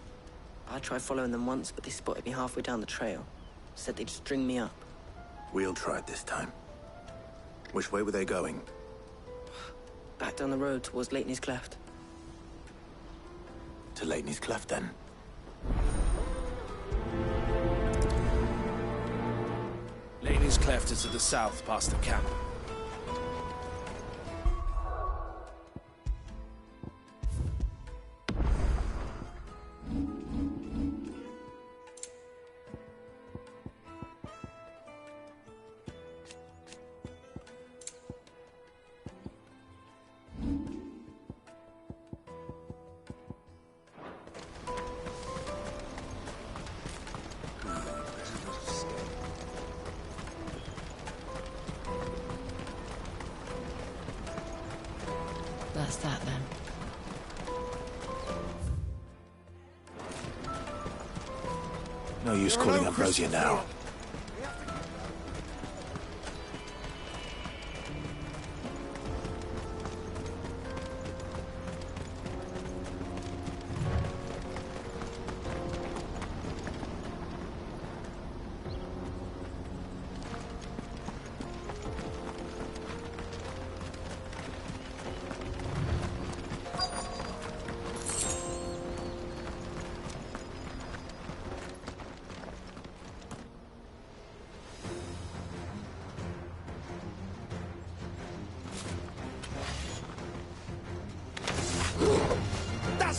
I tried following them once, but they spotted me halfway down the trail. Said they'd string me up. We'll try it this time. Which way were they going? Back down the road towards Leitney's Cleft. To Leitney's Cleft, then? Leitney's Cleft is to the south, past the camp. That's that then. No use calling Ambrosia now.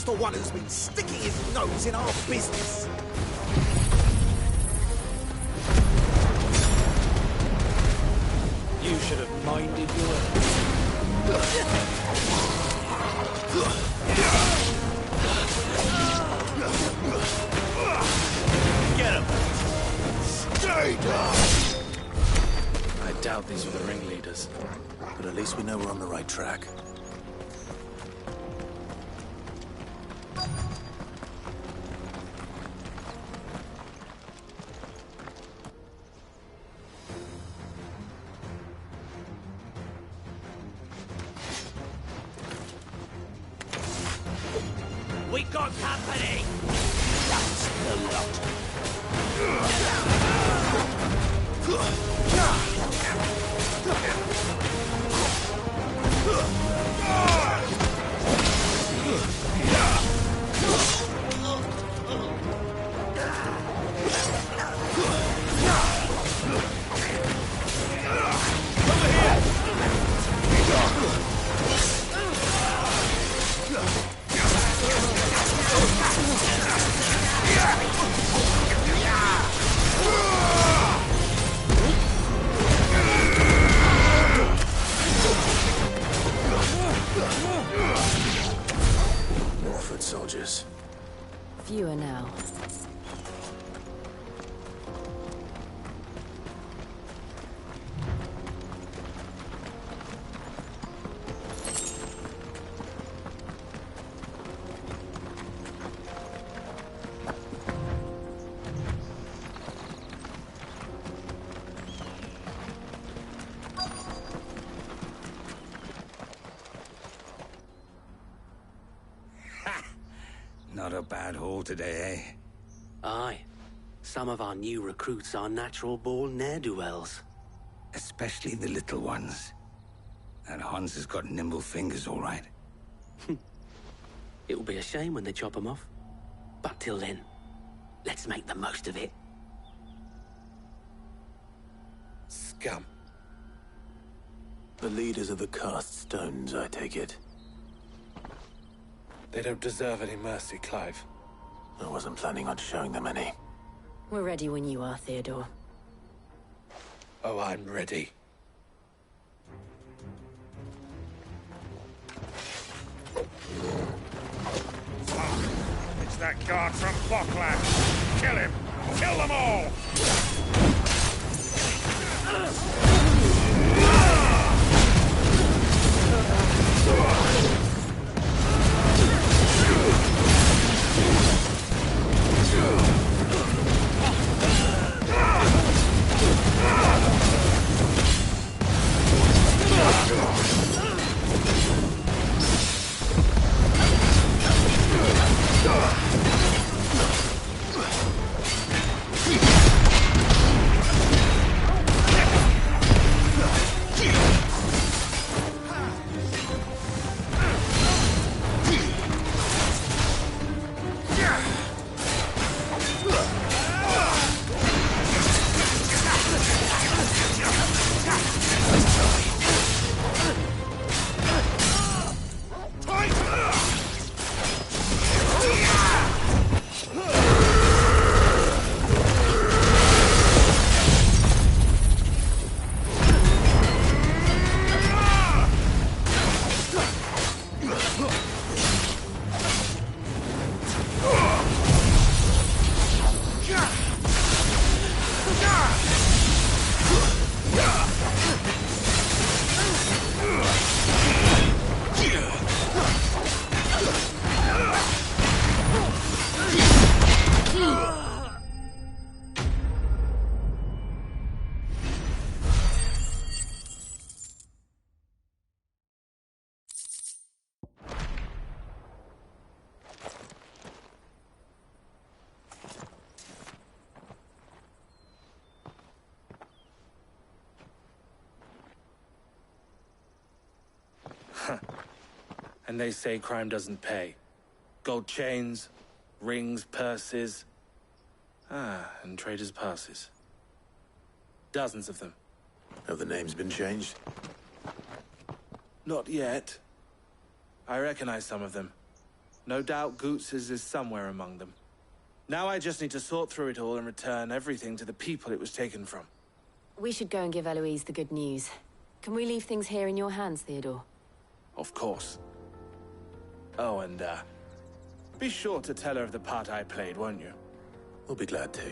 That's the one who's been sticking his nose in our business. You should have minded your Get him! Stay down! I doubt these were the ringleaders. But at least we know we're on the right track. We got company! That's the lot. More foot soldiers. Fewer now. Not a bad haul today, eh? Aye. Some of our new recruits are natural-born ne'er-do-wells. Especially the little ones. And Hans has got nimble fingers, all right. It will be a shame when they chop them off. But till then, let's make the most of it. Scum. The leaders of the cast stones, I take it. They don't deserve any mercy, Clive. I wasn't planning on showing them any. We're ready when you are, Theodore. Oh, I'm ready. It's that guard from Bockland. Kill him! Kill them all! And they say crime doesn't pay. Gold chains, rings, purses. And traders' passes. Dozens of them. Have the names been changed? Not yet. I recognize some of them. No doubt Goots's is somewhere among them. Now I just need to sort through it all and return everything to the people it was taken from. We should go and give Eloise the good news. Can we leave things here in your hands, Theodore? Of course. Oh, and, be sure to tell her of the part I played, won't you? We'll be glad to.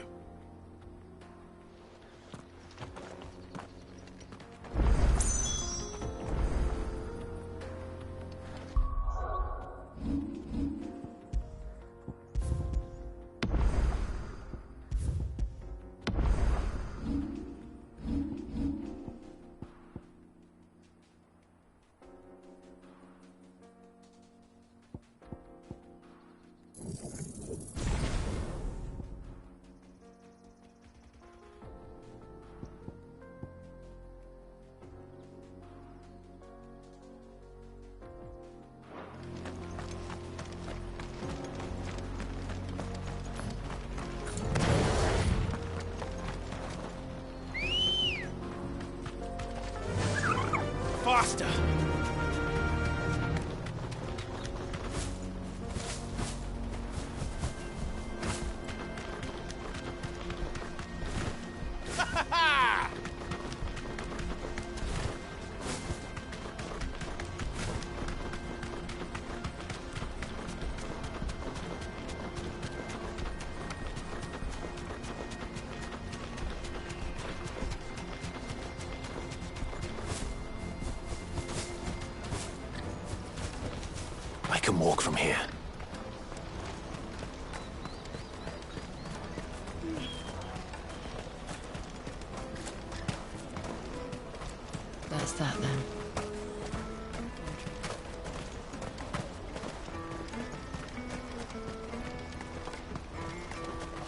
Faster! I can walk from here. That's that then.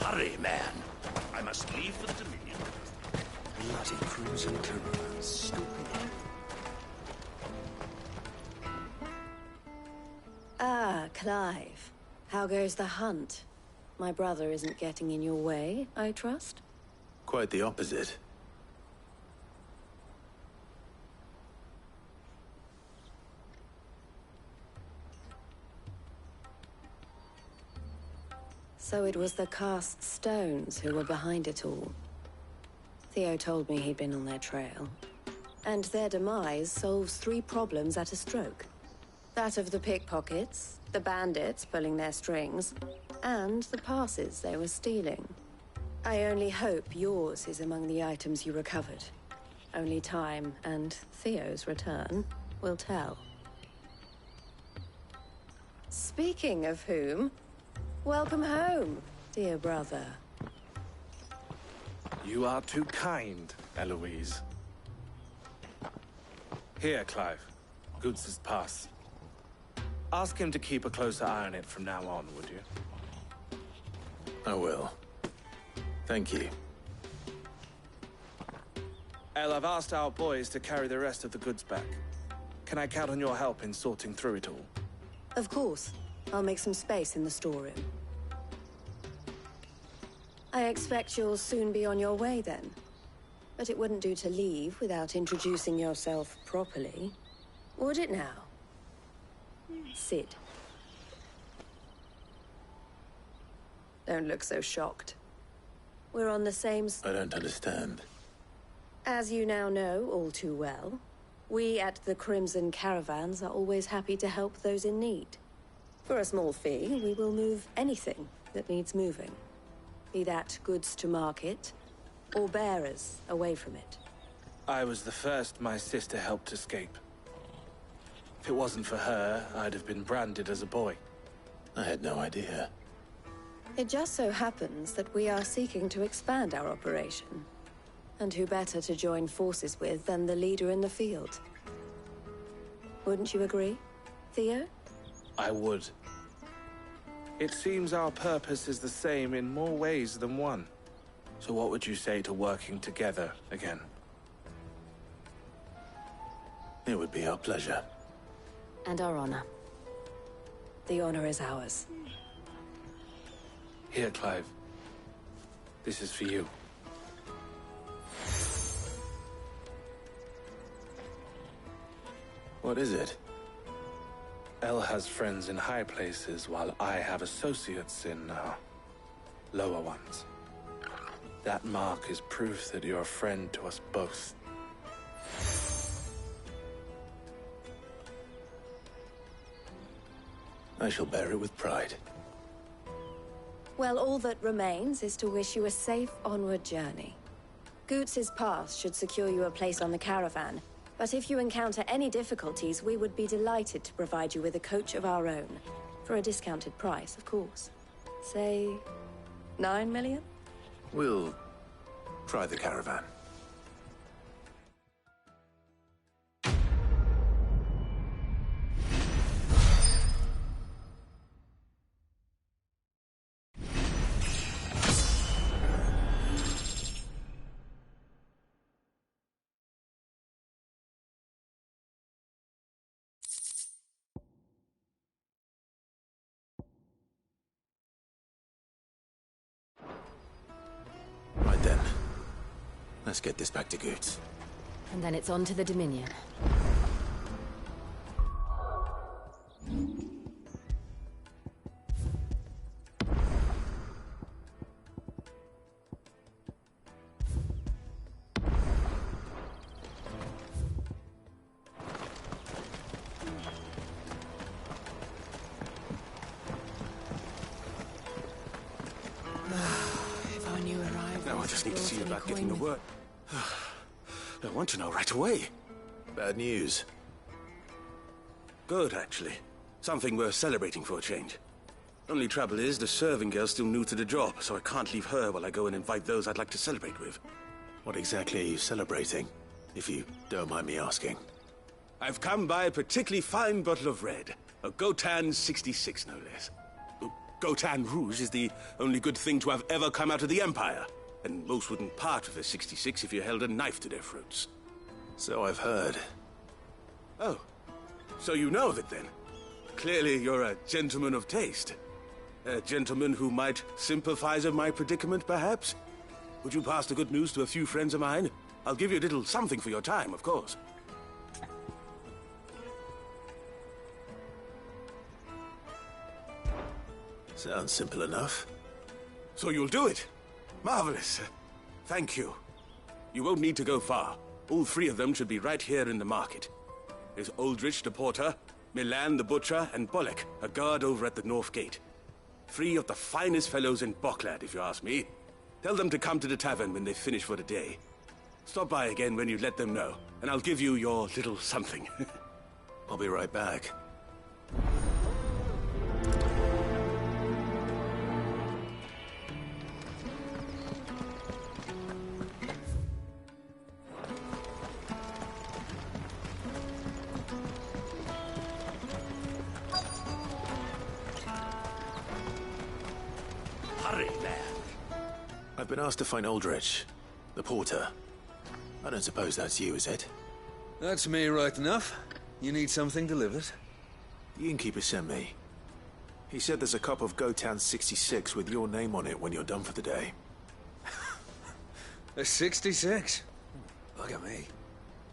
Hurry, man. I must leave for the Dominion. Bloody crimson caravans, stupid. Ah, Clive. How goes the hunt? My brother isn't getting in your way, I trust? Quite the opposite. So it was the cast stones who were behind it all. Theo told me he'd been on their trail. And their demise solves 3 problems at a stroke. That of the pickpockets, the bandits pulling their strings, and the passes they were stealing. I only hope yours is among the items you recovered. Only time and Theo's return will tell. Speaking of whom, welcome home, dear brother. You are too kind, Eloise. Here, Clive. Goots's pass. Ask him to keep a closer eye on it from now on, would you? I will. Thank you. El, I've asked our boys to carry the rest of the goods back. Can I count on your help in sorting through it all? Of course. I'll make some space in the storeroom. I expect you'll soon be on your way then. But it wouldn't do to leave without introducing yourself properly. Would it now? Sid. Don't look so shocked. We're on the same... I don't understand. As you now know all too well, we at the Crimson Caravans are always happy to help those in need. For a small fee, we will move anything that needs moving. Be that goods to market, or bearers away from it. I was the first my sister helped escape. If it wasn't for her, I'd have been branded as a boy. I had no idea. It just so happens that we are seeking to expand our operation. And who better to join forces with than the leader in the field? Wouldn't you agree, Theo? I would. It seems our purpose is the same in more ways than one. So what would you say to working together again? It would be our pleasure. And our honor. The honor is ours. Here, Clive. This is for you. What is it? El has friends in high places, while I have associates in, lower ones. That mark is proof that you're a friend to us both. I shall bear it with pride. Well, all that remains is to wish you a safe onward journey. Goots's pass should secure you a place on the caravan, but if you encounter any difficulties, we would be delighted to provide you with a coach of our own. For a discounted price, of course. Say, 9 million? We'll try the caravan. Right then. Let's get this back to Goots. And then it's on to the Dominion. If I knew arrived. No, I just need to see about getting to work. I want to know right away. Bad news. Good, actually. Something worth celebrating for a change. Only trouble is, the serving girl's still new to the job, so I can't leave her while I go and invite those I'd like to celebrate with. What exactly are you celebrating, if you don't mind me asking? I've come by a particularly fine bottle of red. A Gotan 66, no less. Gotan Rouge is the only good thing to have ever come out of the Empire. And most wouldn't part with a 66 if you held a knife to their throats. So I've heard. Oh, so you know of it then? Clearly you're a gentleman of taste. A gentleman who might sympathize with my predicament, perhaps? Would you pass the good news to a few friends of mine? I'll give you a little something for your time, of course. Sounds simple enough. So you'll do it? Marvelous. Thank you. You won't need to go far. All three of them should be right here in the market. There's Aldrich the porter, Milan the butcher, and Bolek, a guard over at the north gate. Three of the finest fellows in Boklad, if you ask me. Tell them to come to the tavern when they finish for the day. Stop by again when you let them know, and I'll give you your little something. I'll be right back. Hurry there. I've been asked to find Aldrich, the porter. I don't suppose that's you, is it? That's me right enough. You need something delivered? The innkeeper sent me. He said there's a cup of Gotan 66 with your name on it when you're done for the day. A 66? Look at me.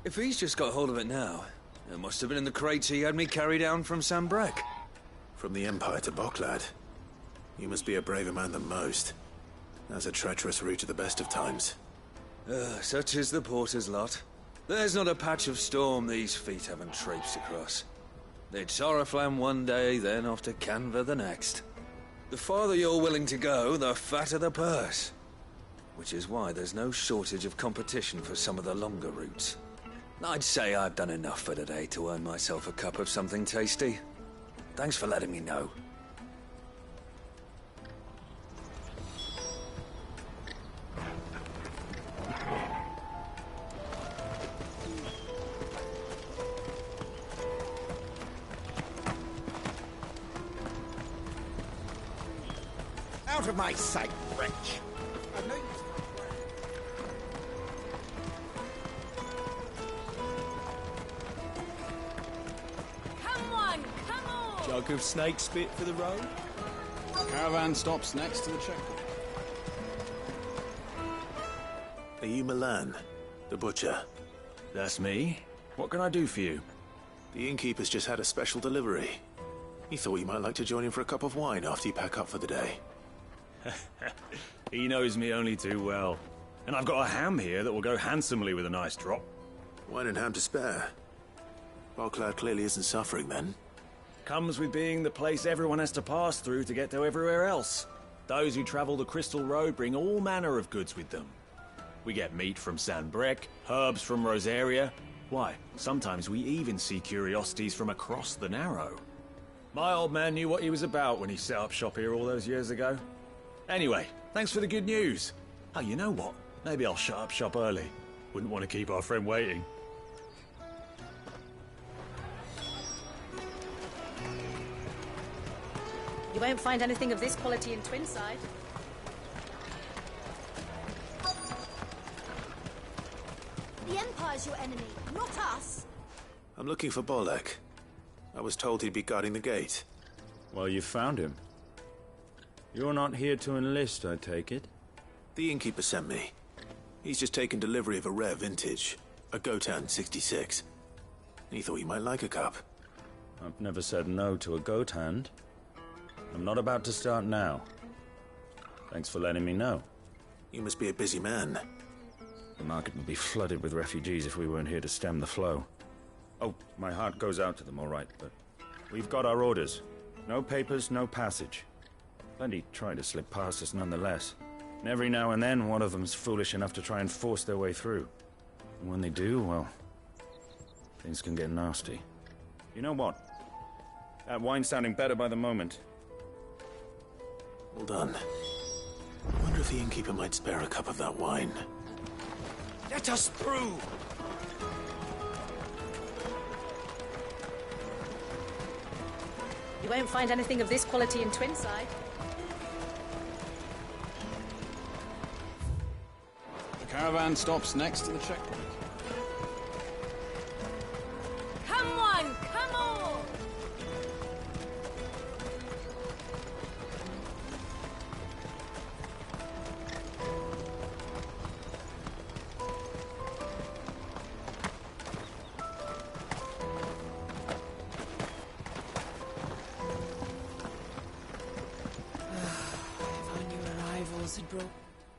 If he's just got hold of it now, it must have been in the crates he had me carry down from Sambrek. From the Empire to Boklad. You must be a braver man than most. That's a treacherous route at the best of times. Such is the porter's lot. There's not a patch of storm these feet haven't traipsed across. It's Oriflamme one day, then off to Canva the next. The farther you're willing to go, the fatter the purse. Which is why there's no shortage of competition for some of the longer routes. I'd say I've done enough for today to earn myself a cup of something tasty. Thanks for letting me know. Out of my sight, wretch! I know you... Come on, come on! Jug of snake spit for the road. Caravan stops next to the checkpoint. Are you Milan, the butcher? That's me. What can I do for you? The innkeeper's just had a special delivery. He thought you might like to join him for a cup of wine after you pack up for the day. He knows me only too well. And I've got a ham here that will go handsomely with a nice drop. Wine and ham to spare. Bocklad clearly isn't suffering then. Comes with being the place everyone has to pass through to get to everywhere else. Those who travel the Crystal Road bring all manner of goods with them. We get meat from San Brec, herbs from Rosaria. Why, sometimes we even see curiosities from across the Narrow. My old man knew what he was about when he set up shop here all those years ago. Anyway, thanks for the good news. Oh, you know what? Maybe I'll shut up shop early. Wouldn't want to keep our friend waiting. You won't find anything of this quality in Twinside. The Empire's your enemy, not us. I'm looking for Bolek. I was told he'd be guarding the gate. Well, you found him. You're not here to enlist, I take it? The innkeeper sent me. He's just taken delivery of a rare vintage, a Gotan 66. He thought you might like a cup. I've never said no to a goat hand. I'm not about to start now. Thanks for letting me know. You must be a busy man. The market would be flooded with refugees if we weren't here to stem the flow. Oh, my heart goes out to them, all right, but we've got our orders. No papers, no passage. Plenty try to slip past us nonetheless. And every now and then, one of them's foolish enough to try and force their way through. And when they do, well, things can get nasty. You know what? That wine's sounding better by the moment. Well done. I wonder if the innkeeper might spare a cup of that wine. Let us through! You won't find anything of this quality in Twinside. The caravan stops next to the checkpoint. Come on, come on!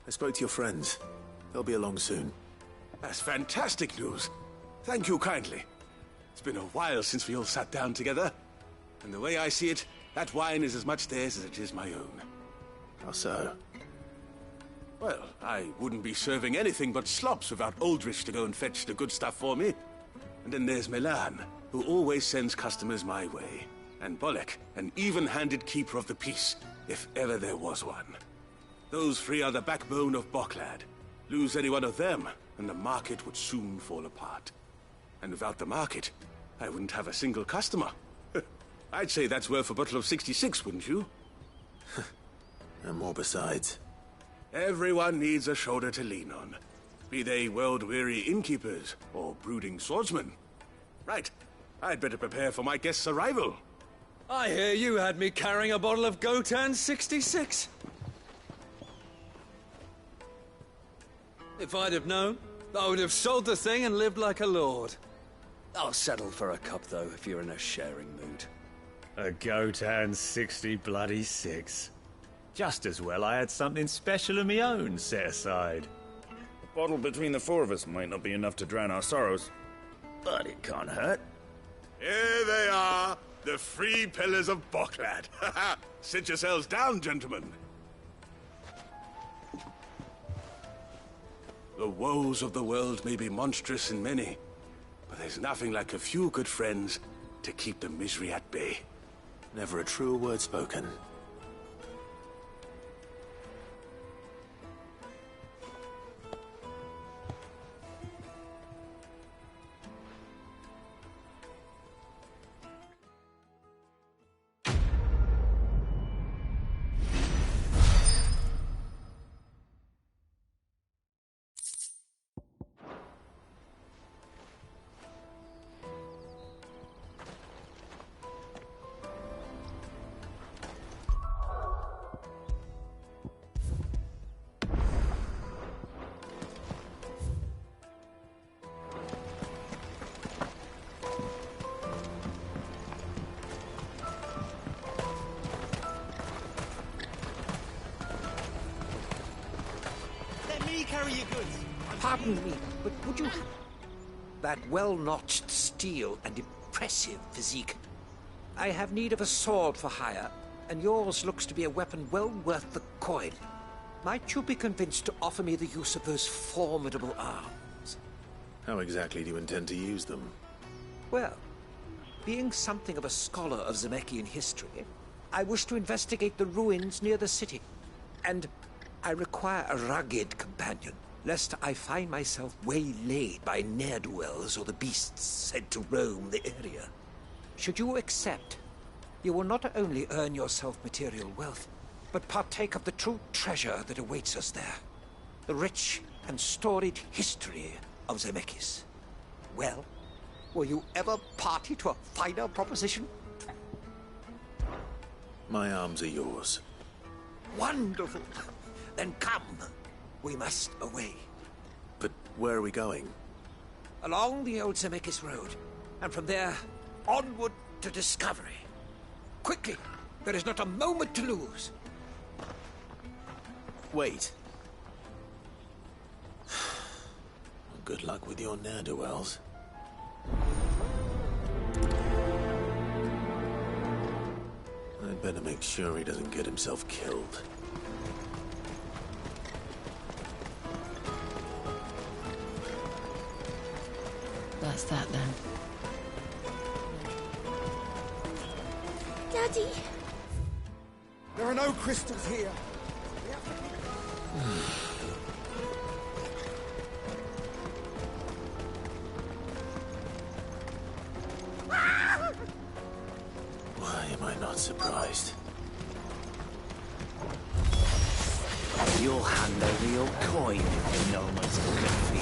I spoke to your friends. They'll be along soon. That's fantastic news. Thank you kindly. It's been a while since we all sat down together. And the way I see it, that wine is as much theirs as it is my own. How so? Well, I wouldn't be serving anything but slops without Aldrich to go and fetch the good stuff for me. And then there's Milan, who always sends customers my way. And Bolek, an even-handed keeper of the peace, if ever there was one. Those three are the backbone of Bocklad. Lose any one of them, and the market would soon fall apart. And without the market, I wouldn't have a single customer. I'd say that's worth a bottle of 66, wouldn't you? And more besides. Everyone needs a shoulder to lean on. Be they world-weary innkeepers or brooding swordsmen. Right, I'd better prepare for my guest's arrival. I hear you had me carrying a bottle of Gotan 66. If I'd have known, I would have sold the thing and lived like a lord. I'll settle for a cup, though, if you're in a sharing mood. A Gotan 66. Just as well I had something special of my own set aside. A bottle between the four of us might not be enough to drown our sorrows, but it can't hurt. Here they are, the three pillars of Bocklad. Sit yourselves down, gentlemen. The woes of the world may be monstrous in many, but there's nothing like a few good friends to keep the misery at bay. Never a truer word spoken. Pardon me, but would you... That well-notched steel and impressive physique. I have need of a sword for hire, and yours looks to be a weapon well worth the coin. Might you be convinced to offer me the use of those formidable arms? How exactly do you intend to use them? Well, being something of a scholar of Zemeckis history, I wish to investigate the ruins near the city. And I require a rugged companion, lest I find myself waylaid by ne'er-do-wells or the beasts said to roam the area. Should you accept, you will not only earn yourself material wealth, but partake of the true treasure that awaits us there. The rich and storied history of Zemeckis. Well, were you ever party to a finer proposition? My arms are yours. Wonderful. Then come. We must away. But where are we going? Along the old Zemeckis Road, and from there, onward to discovery. Quickly! There is not a moment to lose. Wait. Good luck with your ne'er-do-wells. I'd better make sure he doesn't get himself killed. That's that then. Daddy! There are no crystals here. Why am I not surprised? You'll hand over your coin if you know what's good for you.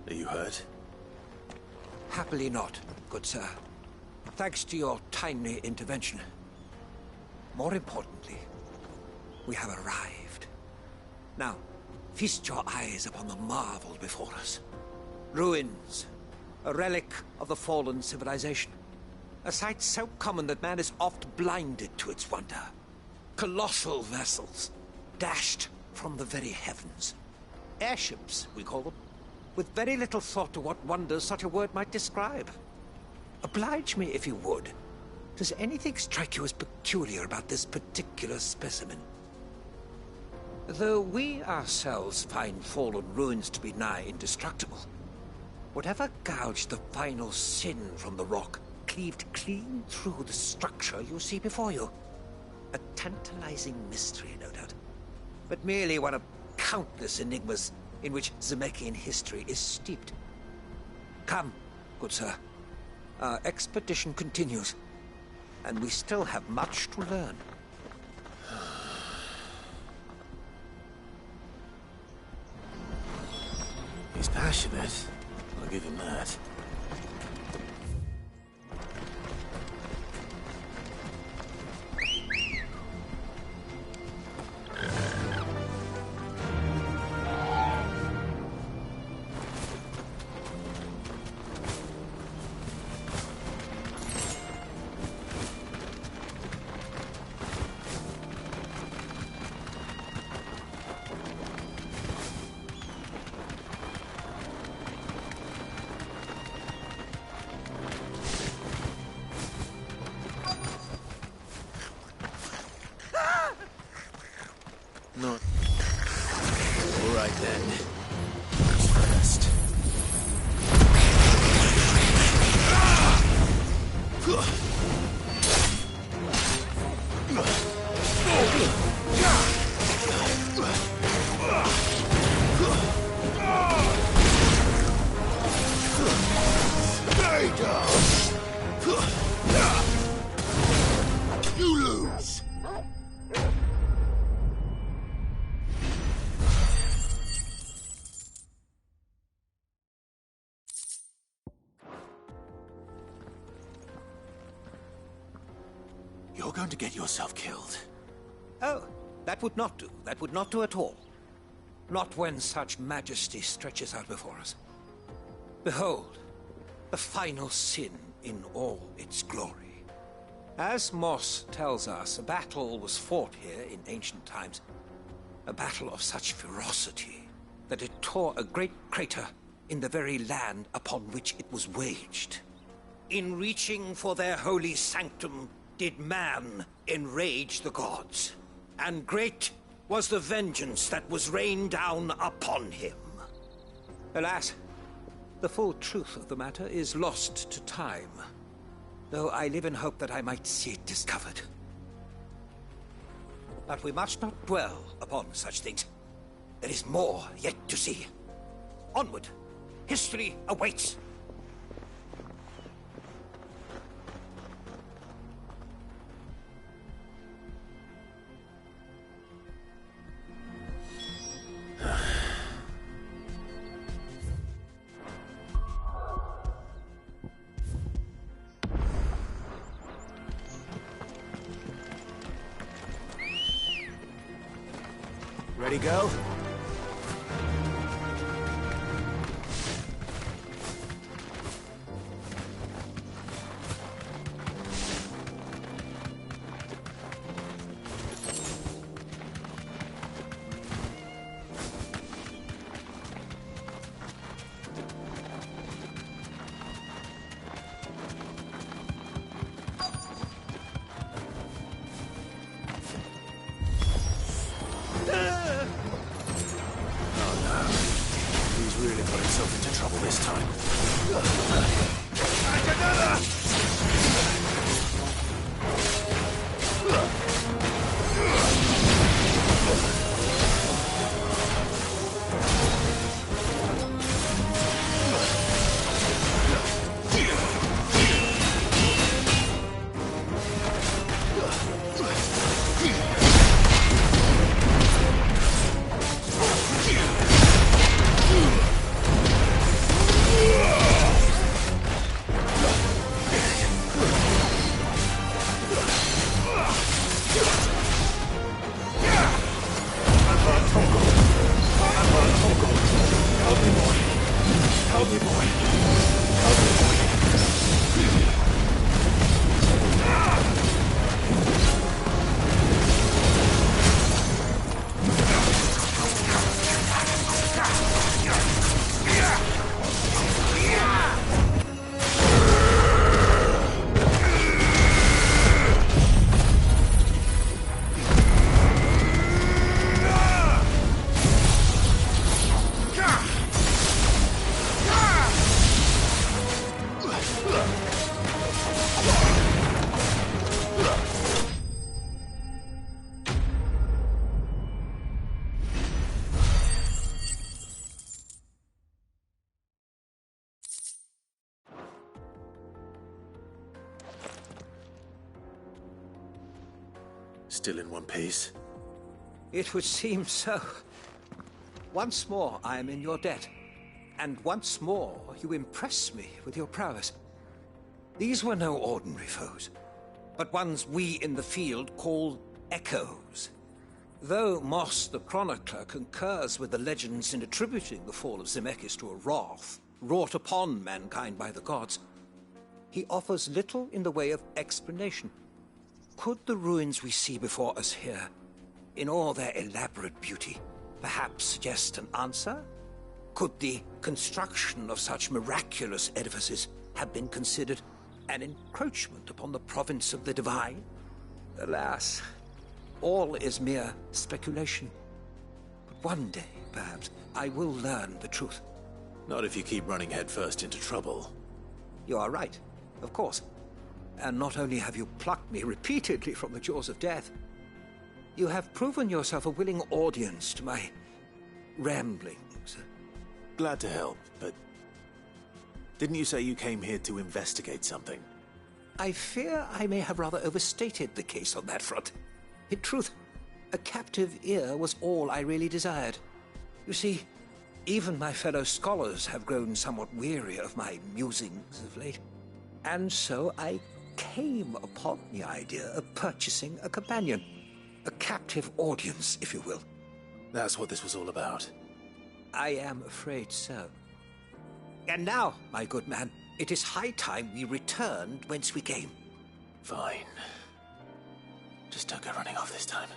Are you hurt? Happily not, good sir. Thanks to your timely intervention. More importantly, we have arrived. Now, feast your eyes upon the marvel before us. Ruins, a relic of the fallen civilization. A sight so common that man is oft blinded to its wonder. Colossal vessels, dashed from the very heavens. Airships, we call them, with very little thought to what wonders such a word might describe. Oblige me if you would. Does anything strike you as peculiar about this particular specimen? Though we ourselves find fallen ruins to be nigh indestructible, whatever gouged the final sin from the rock cleaved clean through the structure you see before you. A tantalizing mystery, no doubt, but merely one of countless enigmas in which Zemeckis history is steeped. Come, good sir. Our expedition continues, and we still have much to learn. He's passionate. I'll give him that. You lose! You're going to get yourself killed. Oh, that would not do. That would not do at all. Not when such majesty stretches out before us. Behold, the final sin in all its glory. As Moss tells us, a battle was fought here in ancient times. A battle of such ferocity that it tore a great crater in the very land upon which it was waged. In reaching for their holy sanctum, did man enrage the gods, and great was the vengeance that was rained down upon him. Alas, the full truth of the matter is lost to time, though I live in hope that I might see it discovered. But we must not dwell upon such things. There is more yet to see. Onward! History awaits! Ready, go? Still in one piece? It would seem so. Once more I am in your debt, and once more you impress me with your prowess. These were no ordinary foes, but ones we in the field call echoes. Though Moss the Chronicler concurs with the legends in attributing the fall of Zemeckis to a wrath wrought upon mankind by the gods, he offers little in the way of explanation. Could the ruins we see before us here, in all their elaborate beauty, perhaps suggest an answer? Could the construction of such miraculous edifices have been considered an encroachment upon the province of the divine? Alas, all is mere speculation. But one day, perhaps, I will learn the truth. Not if you keep running headfirst into trouble. You are right, of course. And not only have you plucked me repeatedly from the jaws of death, you have proven yourself a willing audience to my ramblings. Glad to help, but Didn't you say you came here to investigate something? I fear I may have rather overstated the case on that front. In truth, a captive ear was all I really desired. You see, even my fellow scholars have grown somewhat weary of my musings of late. And so I came upon the idea of purchasing a companion. A captive audience, if you will. That's what this was all about. I am afraid so. And now, my good man, it is high time we returned whence we came. Fine. Just don't go running off this time.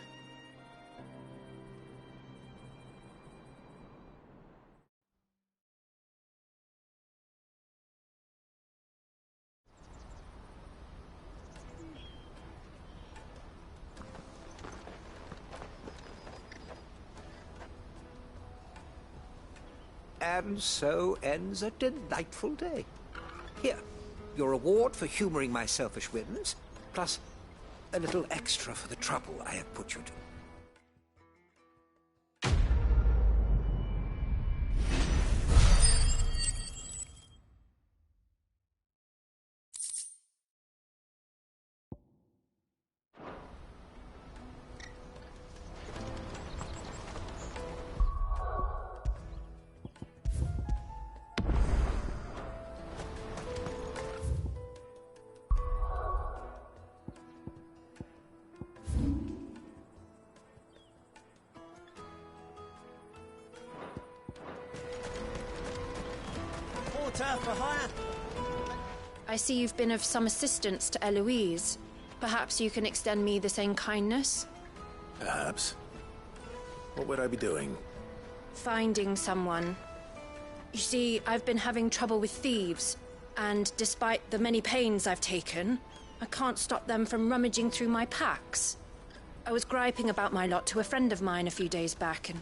And so ends a delightful day. Here, your reward for humoring my selfish whims, plus a little extra for the trouble I have put you to. For hire. I see you've been of some assistance to Eloise. Perhaps you can extend me the same kindness? Perhaps. What would I be doing? Finding someone. You see, I've been having trouble with thieves, and despite the many pains I've taken, I can't stop them from rummaging through my packs. I was griping about my lot to a friend of mine a few days back, and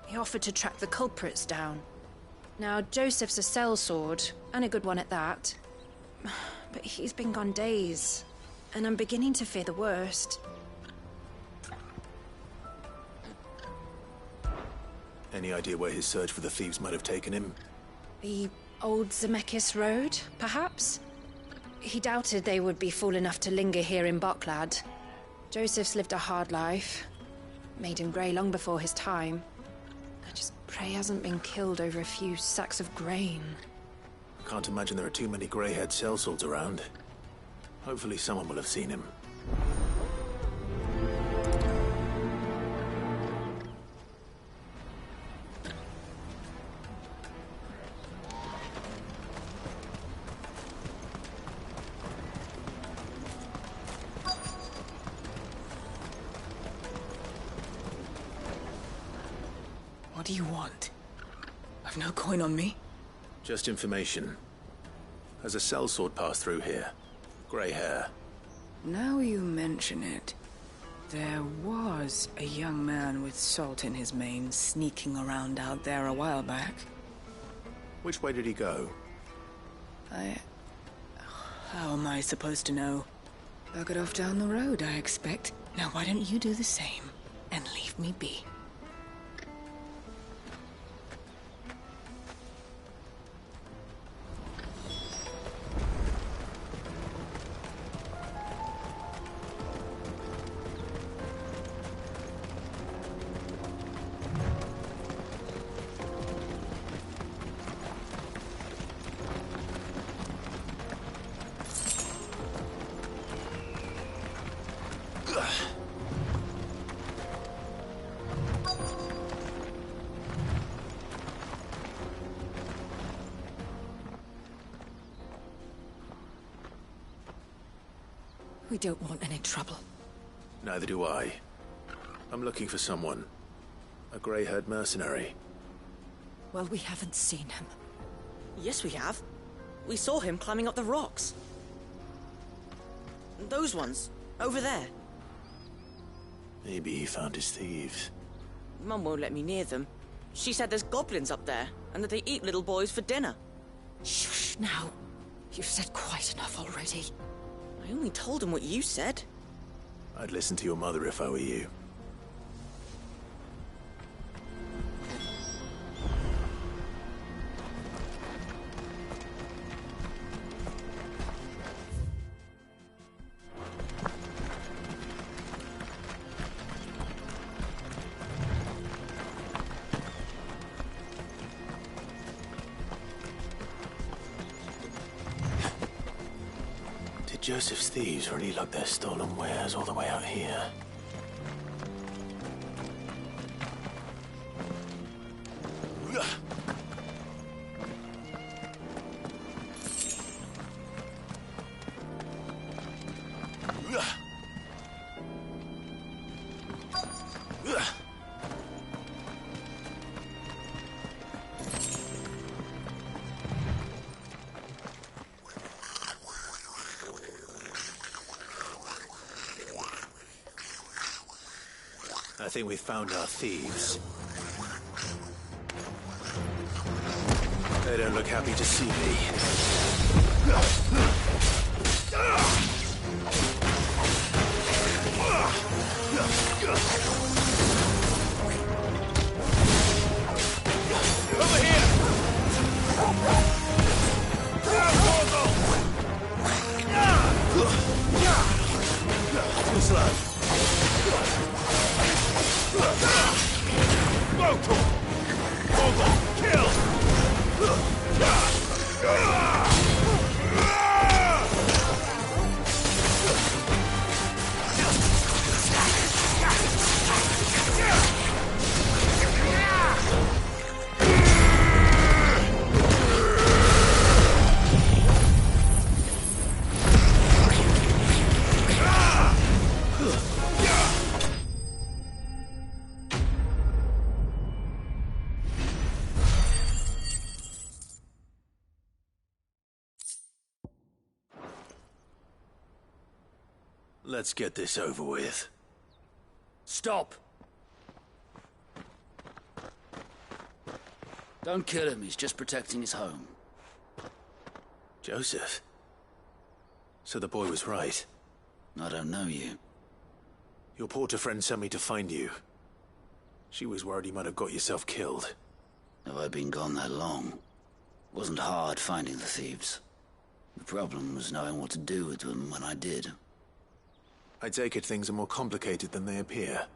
he offered to track the culprits down. Now, Joseph's a sellsword, and a good one at that. But he's been gone days, and I'm beginning to fear the worst. Any idea where his search for the thieves might have taken him? The old Zemeckis Road, perhaps? He doubted they would be fool enough to linger here in Boklad. Joseph's lived a hard life. Made him grey long before his time. I just pray he hasn't been killed over a few sacks of grain. Can't imagine there are too many grey-haired sellswords around. Hopefully someone will have seen him. What do you want? I've no coin on me. Just information. Has a sellsword passed through here? Grey hair. Now you mention it, there was a young man with salt in his mane sneaking around out there a while back. Which way did he go? How am I supposed to know? Buggered off down the road, I expect. Now why don't you do the same and leave me be? We don't want any trouble. Neither do I. I'm looking for someone. A grey-haired mercenary. Well, we haven't seen him. Yes, we have. We saw him climbing up the rocks. Those ones, over there. Maybe he found his thieves. Mum won't let me near them. She said there's goblins up there, and that they eat little boys for dinner. Shush now. You've said quite enough already. I only told him what you said. I'd listen to your mother if I were you. Joseph's thieves really lug their stolen wares all the way out here. I think we found our thieves. They don't look happy to see me. Over here! Too slow. Moto! Moto! Kill! Let's get this over with. Stop! Don't kill him, he's just protecting his home. Joseph? So the boy was right. I don't know you. Your porter friend sent me to find you. She was worried you might have got yourself killed. Have I been gone that long? Wasn't hard finding the thieves. The problem was knowing what to do with them when I did. I take it things are more complicated than they appear.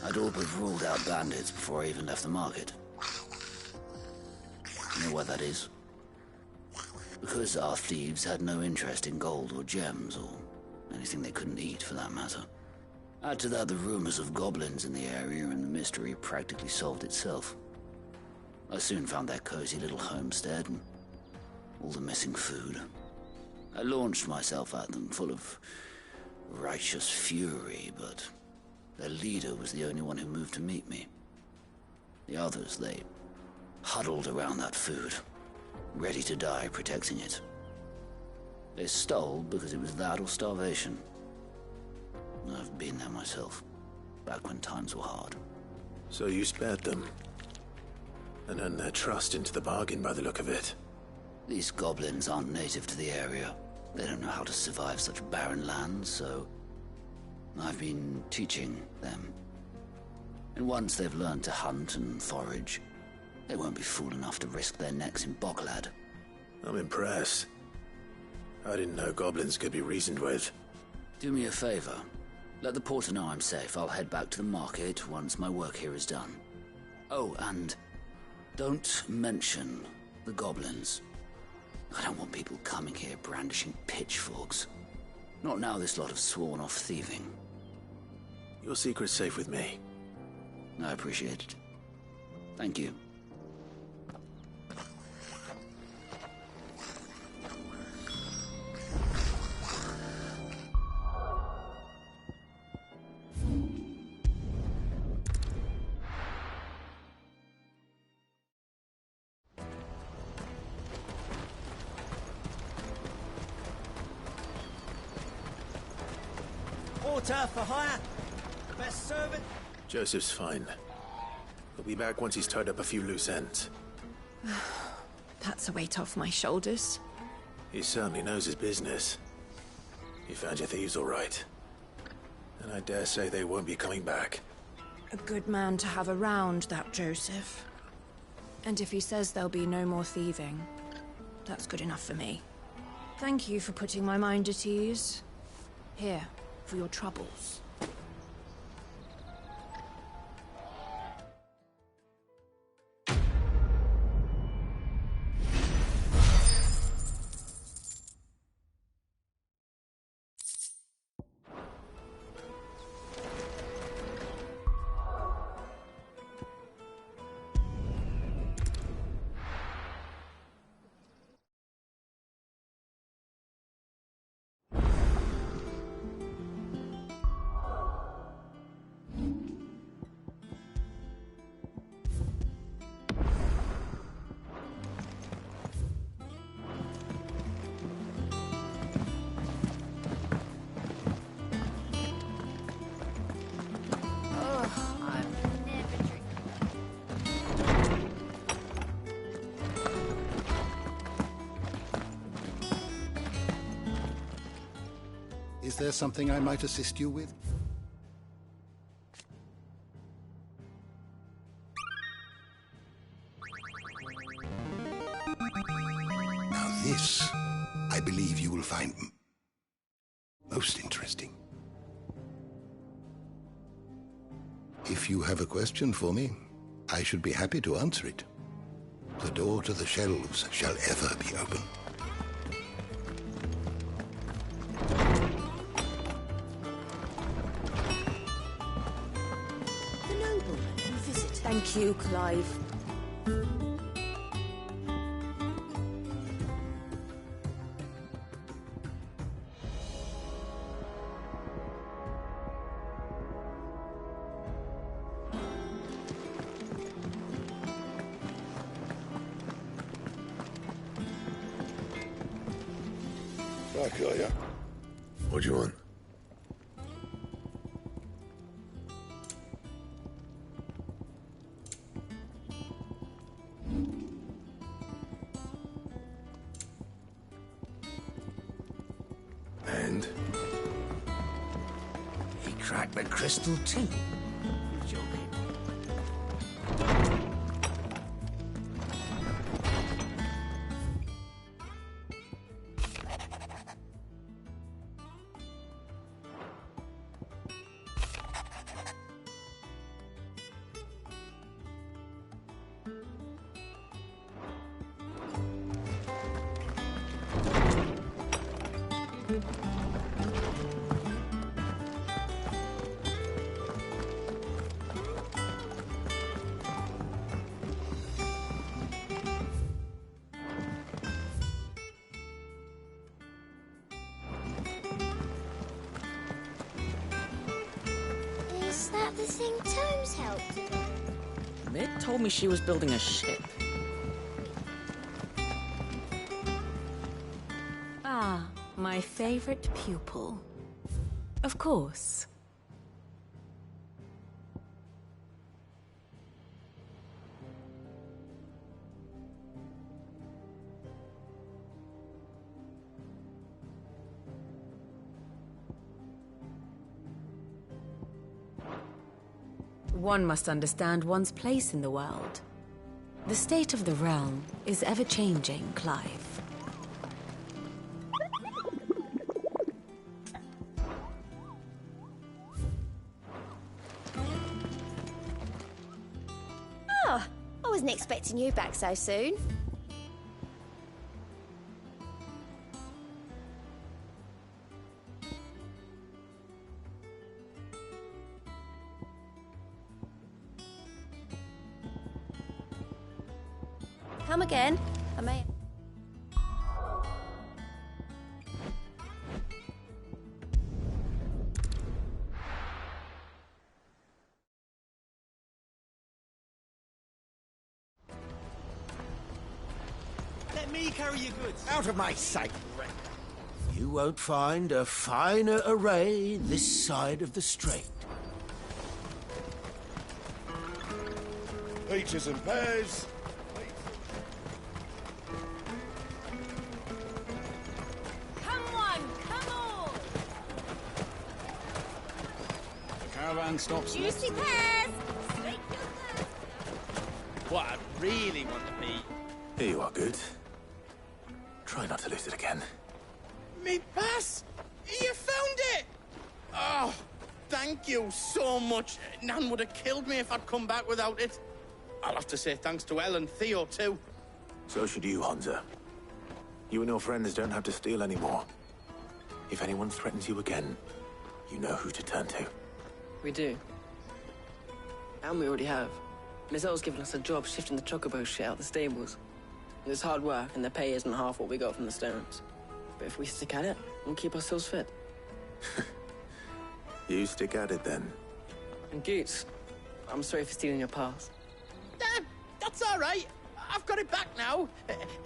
I'd all but ruled out bandits before I even left the market. You know why that is? Because our thieves had no interest in gold or gems, or anything they couldn't eat for that matter. Add to that the rumors of goblins in the area, and the mystery practically solved itself. I soon found their cozy little homestead and all the missing food. I launched myself at them, full of righteous fury, but their leader was the only one who moved to meet me. The others, they huddled around that food, ready to die protecting it. They stole because it was that or starvation. I've been there myself, back when times were hard. So you spared them? And earned their trust into the bargain by the look of it. These goblins aren't native to the area. They don't know how to survive such barren lands, so I've been teaching them. And once they've learned to hunt and forage, they won't be fool enough to risk their necks in Boklad. I'm impressed. I didn't know goblins could be reasoned with. Do me a favor. Let the porter know I'm safe. I'll head back to the market once my work here is done. Oh, and don't mention the goblins. I don't want people coming here brandishing pitchforks. Not now this lot have sworn off thieving. Your secret's safe with me. I appreciate it. Thank you. Porter for hire. Best servant. Joseph's fine. He'll be back once he's tied up a few loose ends. That's a weight off my shoulders. He certainly knows his business. You found your thieves all right. And I dare say they won't be coming back. A good man to have around, that Joseph. And if he says there'll be no more thieving, that's good enough for me. Thank you for putting my mind at ease. Here, for your troubles. Is there something I might assist you with? Now this, I believe you will find most interesting. If you have a question for me, I should be happy to answer it. The door to the shelves shall ever be open. The nobleman who visited. Thank you, Clive. What do you want? And? He cracked the crystal too. You're joking. Is that the thing Tomes helped with? Mid told me she was building a ship. Ah, my favorite pupil. Of course. One must understand one's place in the world. The state of the realm is ever-changing, Clive. Oh, I wasn't expecting you back so soon. Come again. I may... Let me carry your goods. Out of my sight, Directo. You won't find a finer array this side of the strait. Peaches and pears. Come on, come on! The caravan stops next. Juicy pears! What I really want to be. Here you are, good. Try not to lose it again. Me pass! You found it! Oh, thank you so much. Nan would have killed me if I'd come back without it. I'll have to say thanks to Elle and Theo, too. So should you, Hansa. You and your friends don't have to steal anymore. If anyone threatens you again, you know who to turn to. We do. And we already have. Miss L's given us a job shifting the chocobo shit out the stables. It's hard work, and the pay isn't half what we got from the Stones. But if we stick at it, we'll keep ourselves fit. You stick at it, then. And Goots, I'm sorry for stealing your pass. That's all right. I've got it back now.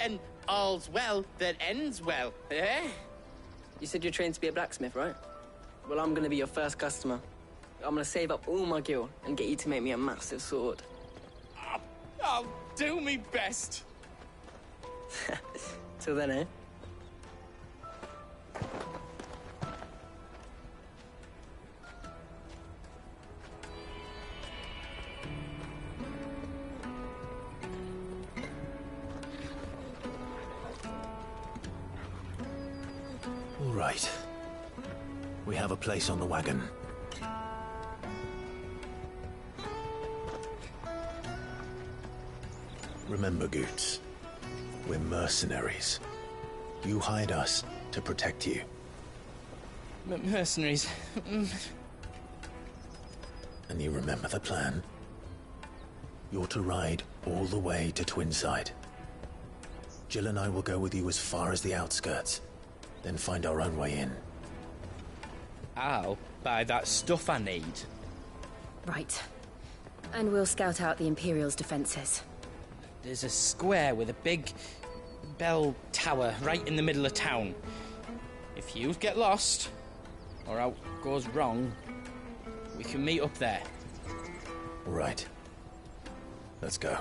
And all's well that ends well, eh? You said you're trained to be a blacksmith, right? Well, I'm gonna be your first customer. I'm gonna save up all my gil and get you to make me a massive sword. I'll do me best. Till then, eh? right. We have a place on the wagon. Remember, Goots, we're mercenaries. You hired us to protect you. Mercenaries. And you remember the plan? You're to ride all the way to Twinside. Jill and I will go with you as far as the outskirts, then find our own way in. I'll buy that stuff I need. Right. And we'll scout out the Imperial's defenses. There's a square with a big bell tower right in the middle of town. If you get lost, or out goes wrong, we can meet up there. All right. Let's go.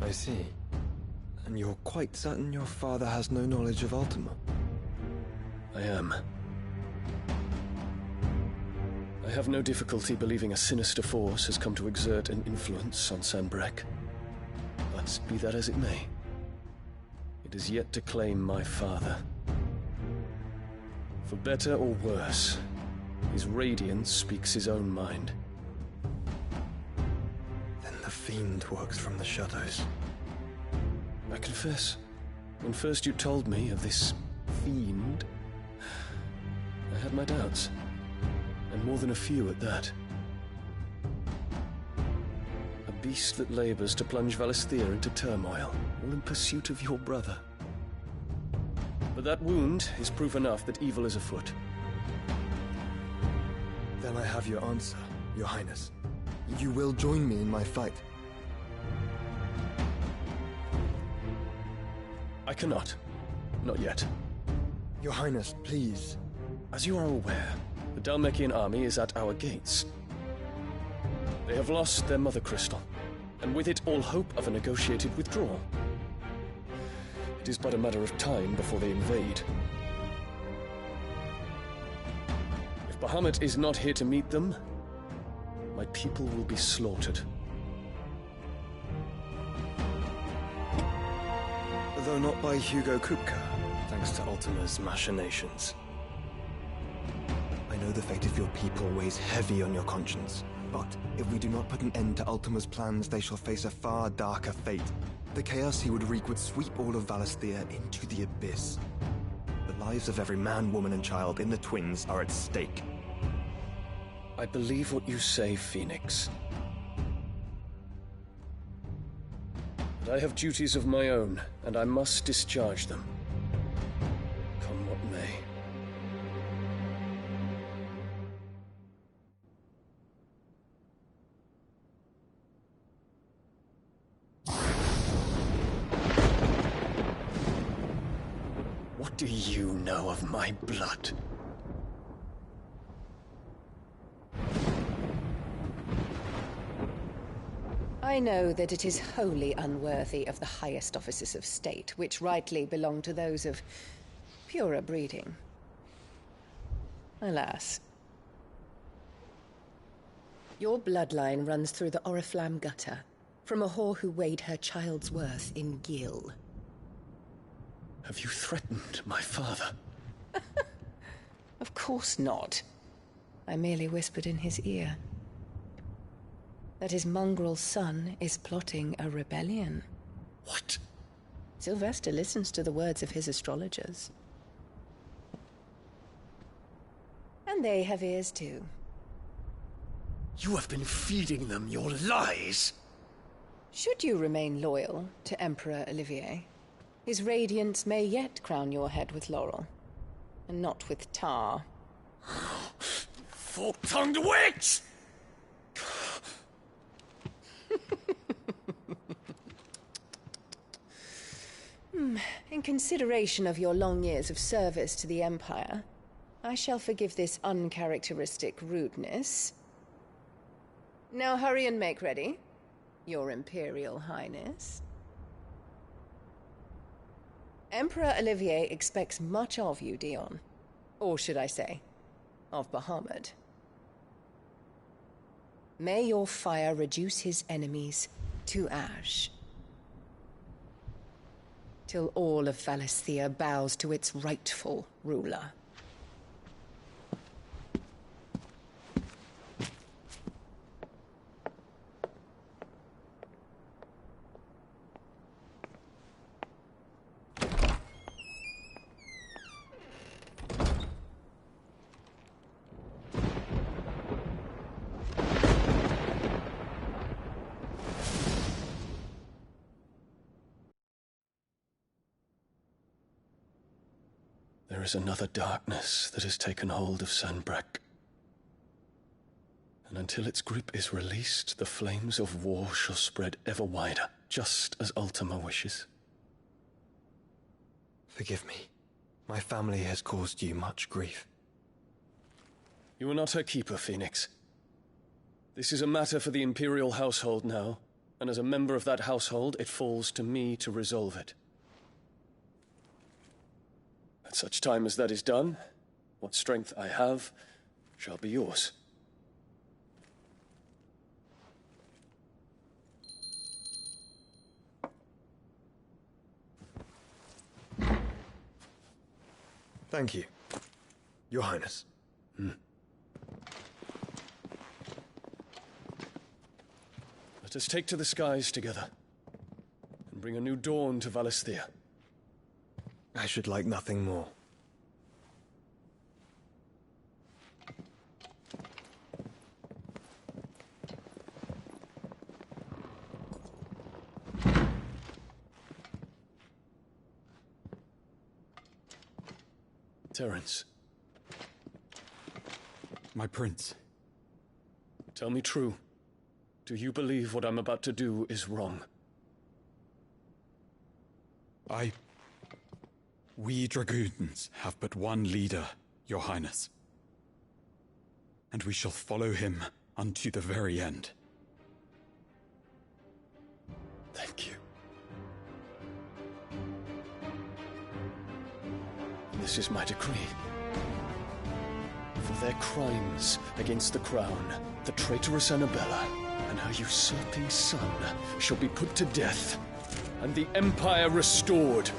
I see. And you're quite certain your father has no knowledge of Ultima? I am. I have no difficulty believing a sinister force has come to exert an influence on Sanbreque. But be that as it may, it is yet to claim my father. For better or worse, his radiance speaks his own mind. Then the fiend works from the shadows. I confess, when first you told me of this fiend, I had my doubts, and more than a few at that. A beast that labors to plunge Valisthea into turmoil, all in pursuit of your brother. But that wound is proof enough that evil is afoot. Then I have your answer, Your Highness. You will join me in my fight. I cannot. Not yet. Your Highness, please. As you are aware, the Dhalmekian army is at our gates. They have lost their mother crystal, and with it all hope of a negotiated withdrawal. It is but a matter of time before they invade. If Bahamut is not here to meet them, my people will be slaughtered. Though not by Hugo Kupka, thanks to Ultima's machinations. I know the fate of your people weighs heavy on your conscience, but if we do not put an end to Ultima's plans, they shall face a far darker fate. The chaos he would wreak would sweep all of Valisthea into the abyss. The lives of every man, woman, and child in the Twins are at stake. I believe what you say, Phoenix. But I have duties of my own, and I must discharge them. Come what may. What do you know of my blood? I know that it is wholly unworthy of the highest offices of state, which rightly belong to those of purer breeding. Alas. Your bloodline runs through the Oriflamme gutter, from a whore who weighed her child's worth in gill. Have you threatened my father? Of course not. I merely whispered in his ear that his mongrel son is plotting a rebellion. What? Sylvester listens to the words of his astrologers. And they have ears too. You have been feeding them your lies! Should you remain loyal to Emperor Olivier, his radiance may yet crown your head with laurel, and not with tar. Fork-tongued witch! In consideration of your long years of service to the Empire, I shall forgive this uncharacteristic rudeness. Now hurry and make ready, Your Imperial Highness. Emperor Olivier expects much of you, Dion. Or should I say, of Bahamut. May your fire reduce his enemies to ash, till all of Valisthea bows to its rightful ruler. There is another darkness that has taken hold of Sanbreque. And until its grip is released, the flames of war shall spread ever wider, just as Ultima wishes. Forgive me. My family has caused you much grief. You are not her keeper, Phoenix. This is a matter for the Imperial household now, and as a member of that household, it falls to me to resolve it. At such time as that is done, what strength I have shall be yours. Thank you, Your Highness. Let us take to the skies together, and bring a new dawn to Valisthea. I should like nothing more. Terence. My prince. Tell me true. Do you believe what I'm about to do is wrong? We dragoons have but one leader, Your Highness. And we shall follow him unto the very end. Thank you. This is my decree. For their crimes against the crown, the traitorous Annabella and her usurping son shall be put to death, and the Empire restored.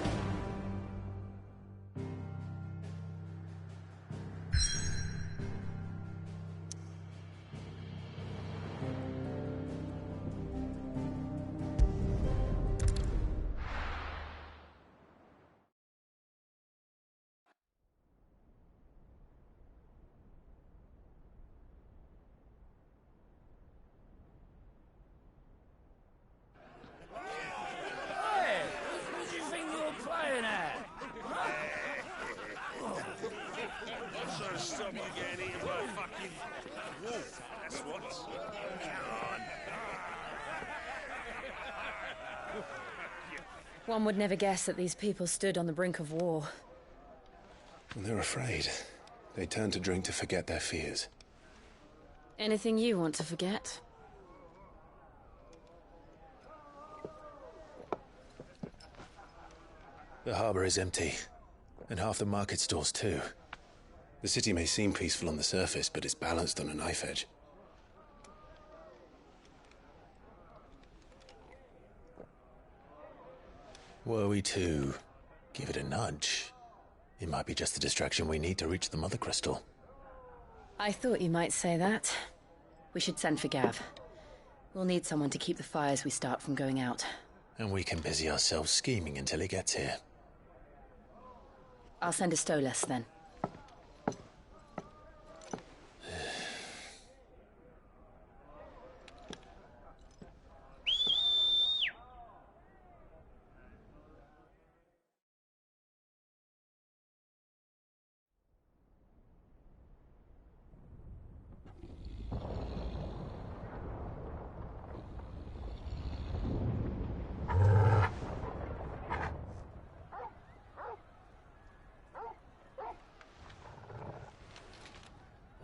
One would never guess that these people stood on the brink of war. They're afraid. They turn to drink to forget their fears. Anything you want to forget? The harbor is empty, and half the market stalls too. The city may seem peaceful on the surface, but it's balanced on a knife edge. Were we to give it a nudge, it might be just the distraction we need to reach the Mother Crystal. I thought you might say that. We should send for Gav. We'll need someone to keep the fires we start from going out. And we can busy ourselves scheming until he gets here. I'll send a Stolas then.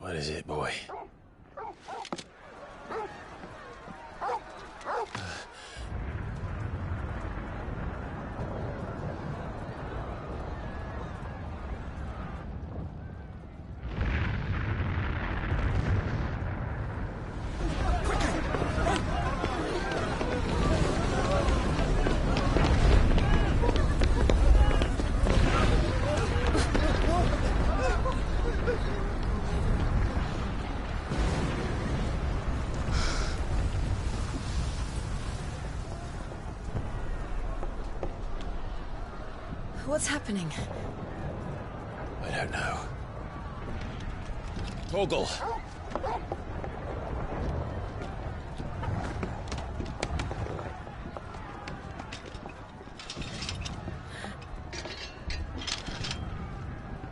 What is it, boy? What's happening? I don't know. Torgal!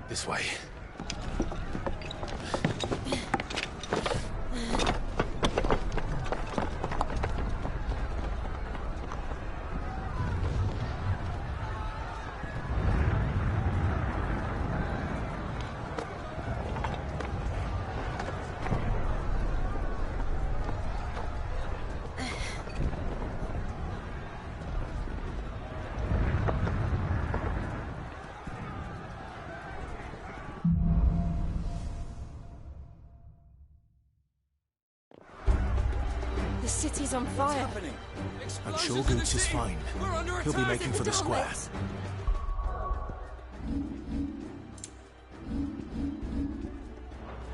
This way. The city's on fire. I'm sure Goots is fine. He'll be making for the square.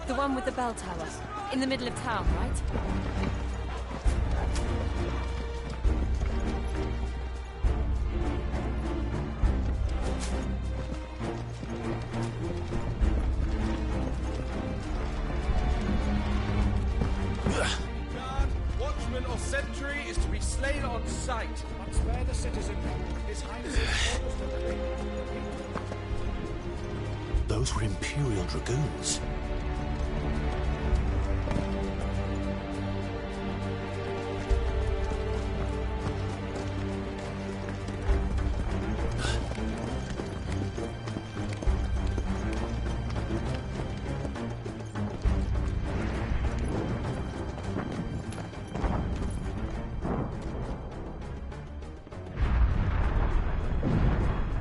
The one with the bell tower. In the middle of town, right? Watchman or sentry is to be slain on sight. But spare the citizen. His Highness is orders to claim. Those were Imperial Dragoons.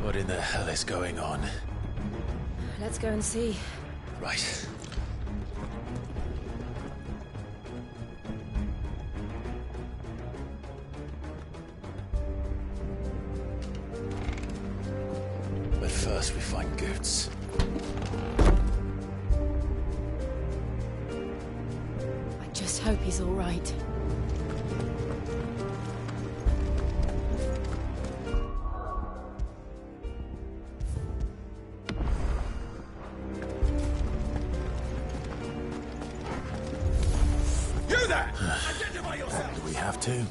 What in the hell is going on? Let's go and see. Right. But first we find Goots. I just hope he's all right. Do we have to?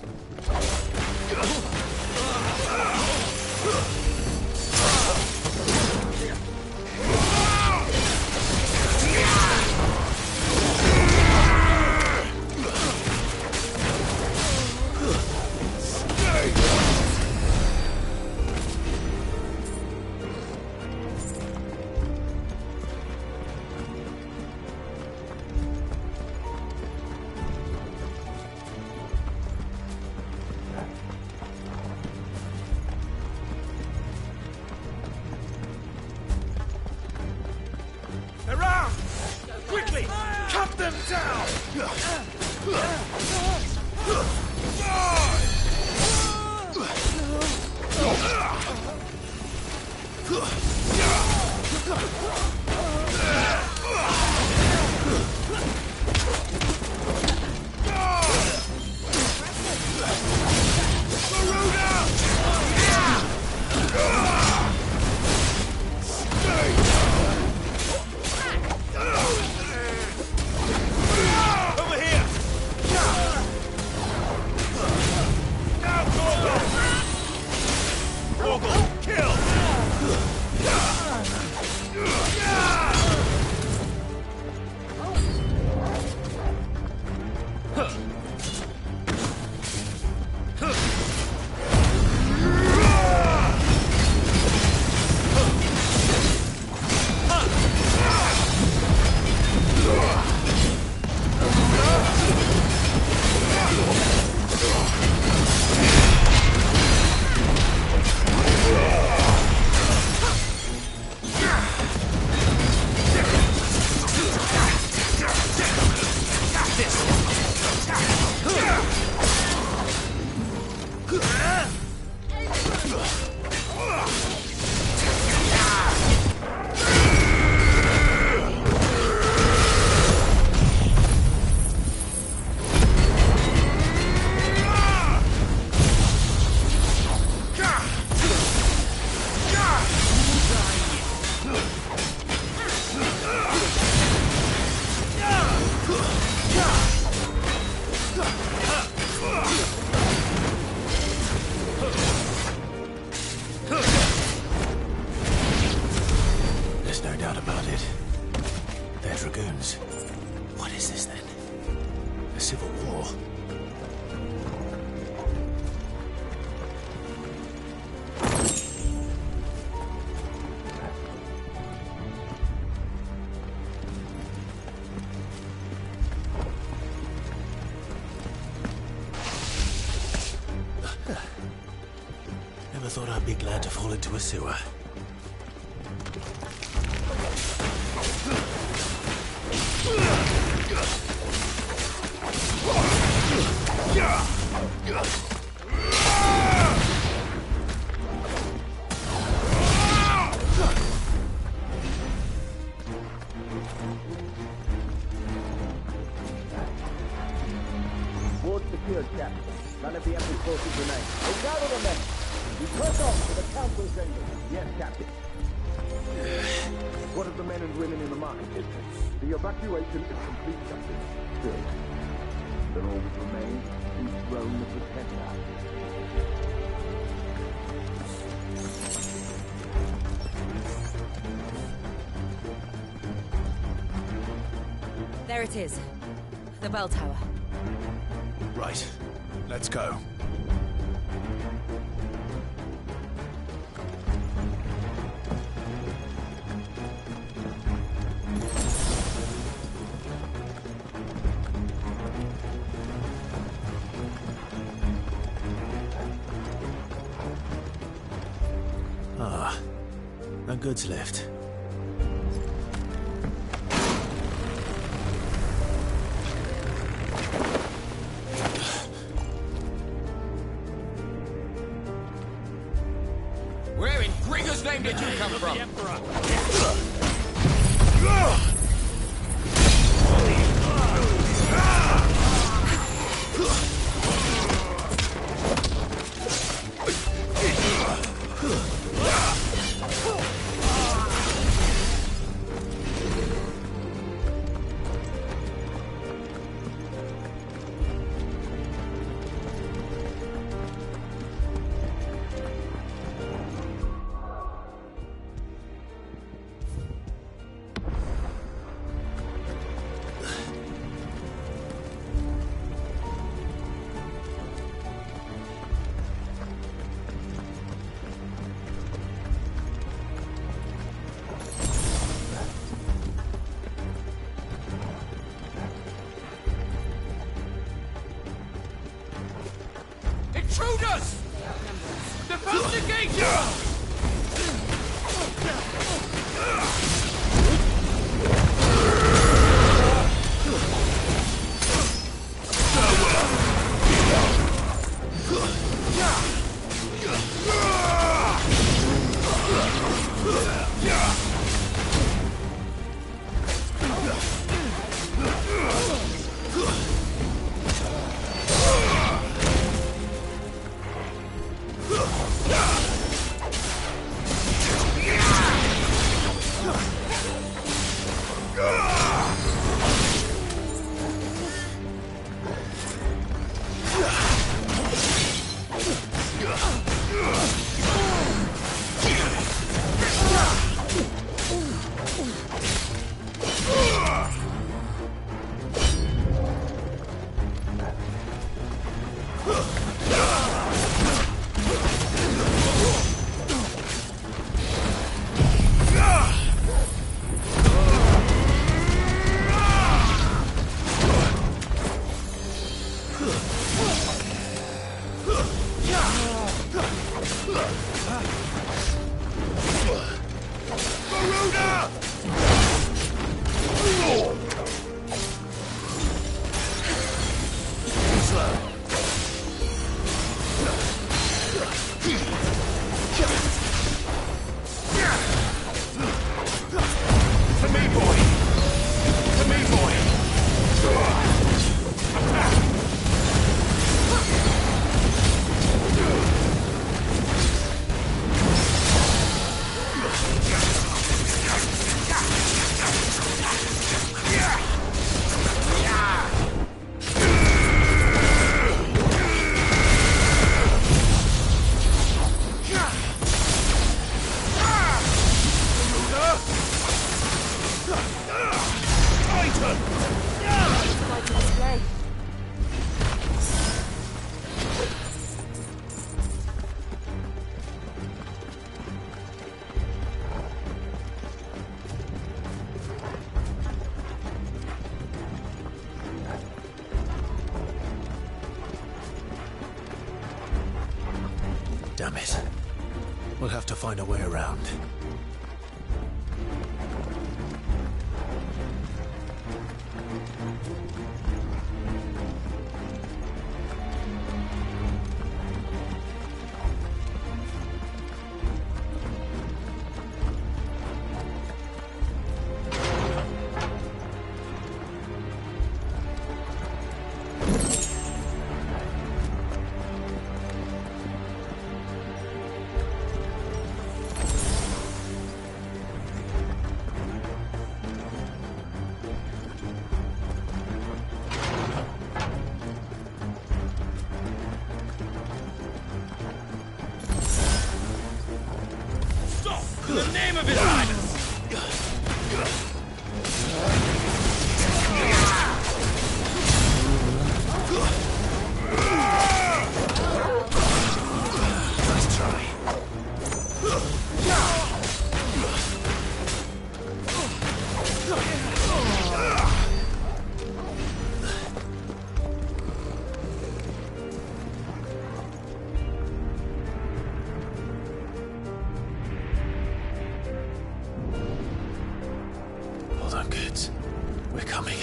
thought I'd be glad to fall into a sewer. Ward secured, Captain. None of the enemy forces remain. Gather the men. We press on to the council chambers. Yes, Captain. What of the men and women in the market district? The evacuation is complete, Captain. Good. Then all that remains is the throne of the Templar. There it is. The bell tower. Right. Let's go. Ah, a goods lift. Where in Gringer's name did you come from? Intruders! Defend the gate! Damn it. We'll have to find a way around. In the name of His Highness! Nice try. Hold on, kids. We're coming.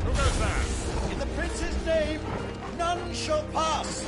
Who goes there? In the prince's name, none shall pass!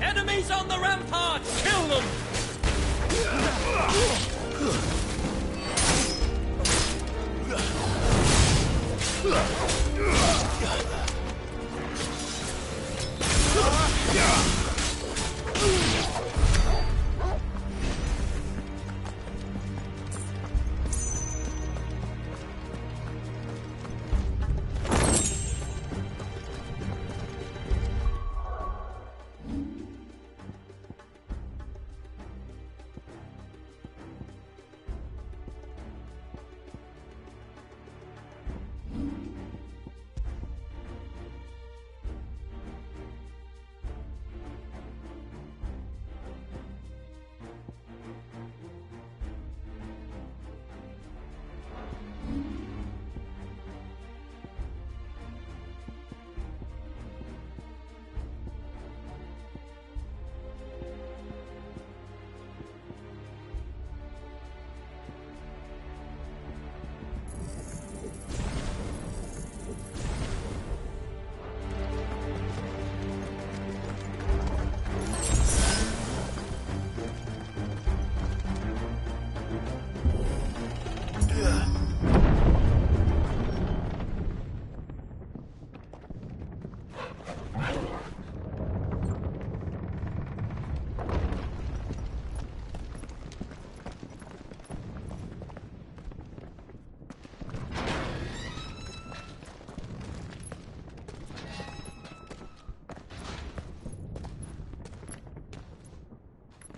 Enemies on the ramparts! Kill them!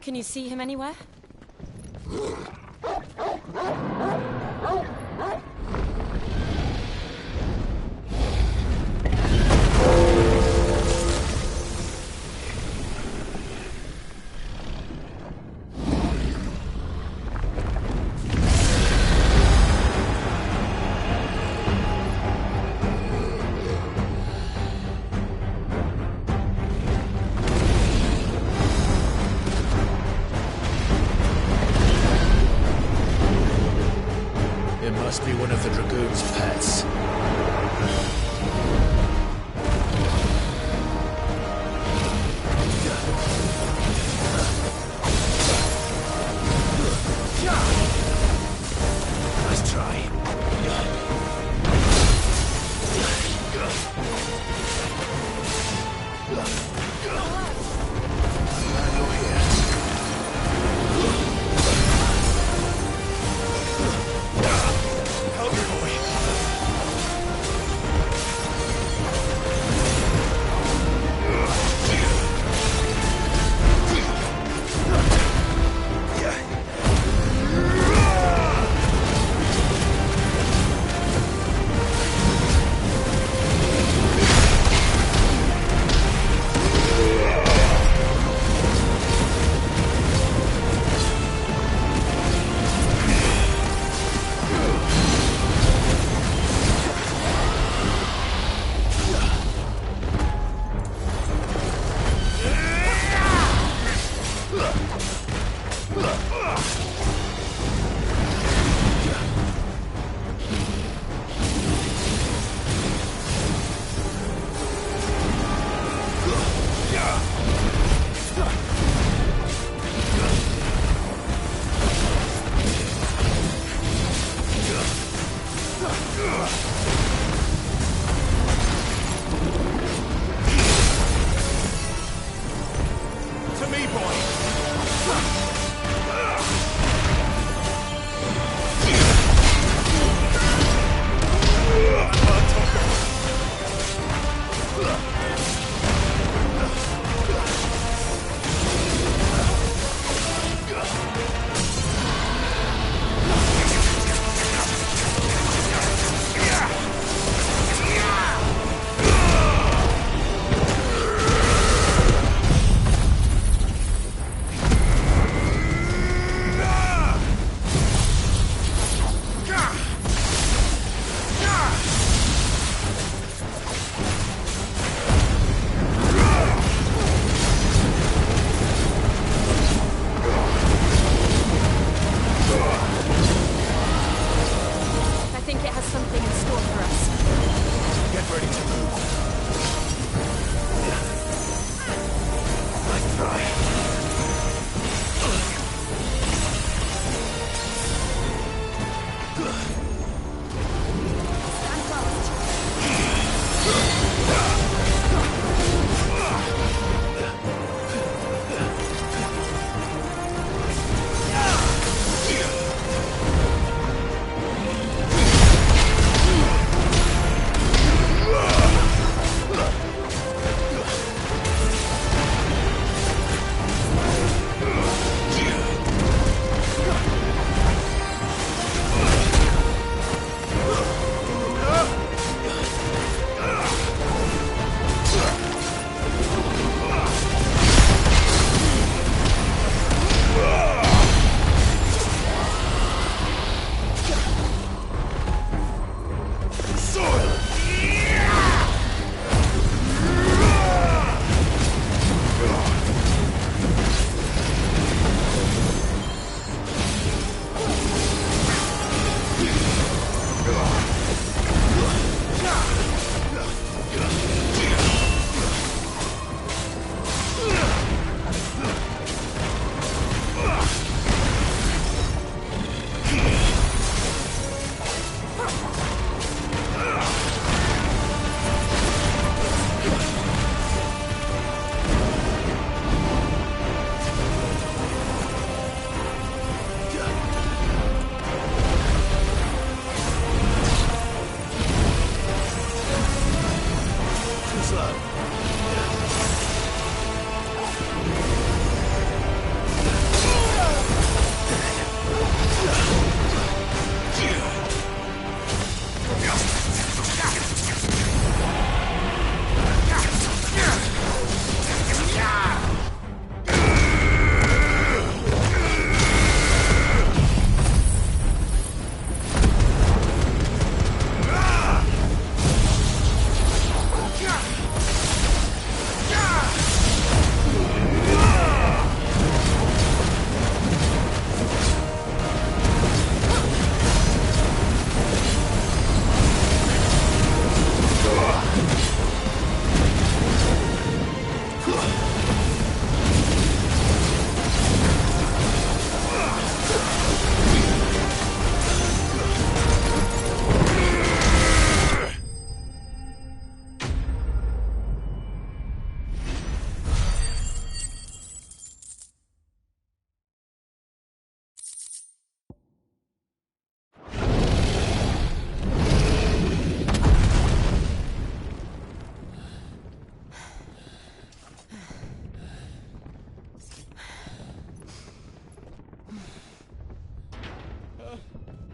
Can you see him anywhere? It must be one of the Dragoon's pets. Nice try.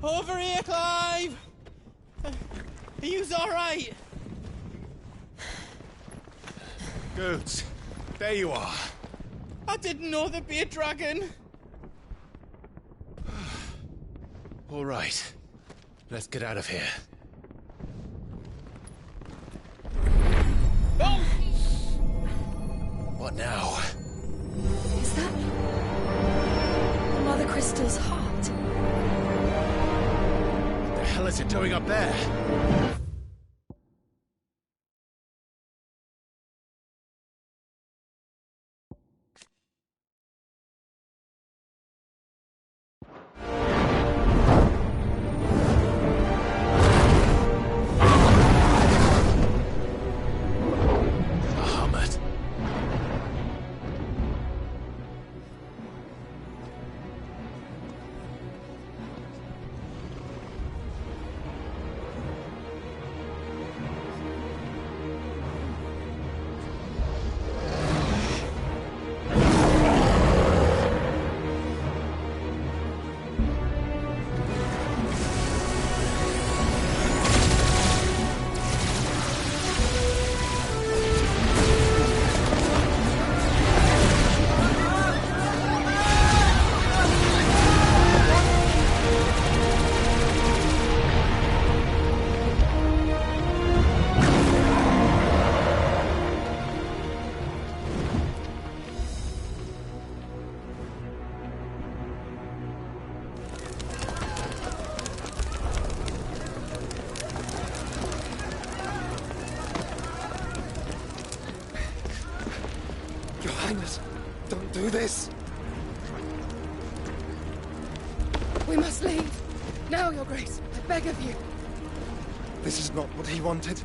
Over here, Clive! Are you alright? Goods, there you are. I didn't know there'd be a dragon. All right, let's get out of here. Oh! What now? Is that Mother Crystal's heart? What the hell is it doing up there? Don't do this! We must leave. Now, Your Grace. I beg of you. This is not what he wanted.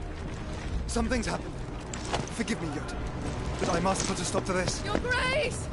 Something's happened. Forgive me, Yod, but I must put a stop to this. Your Grace!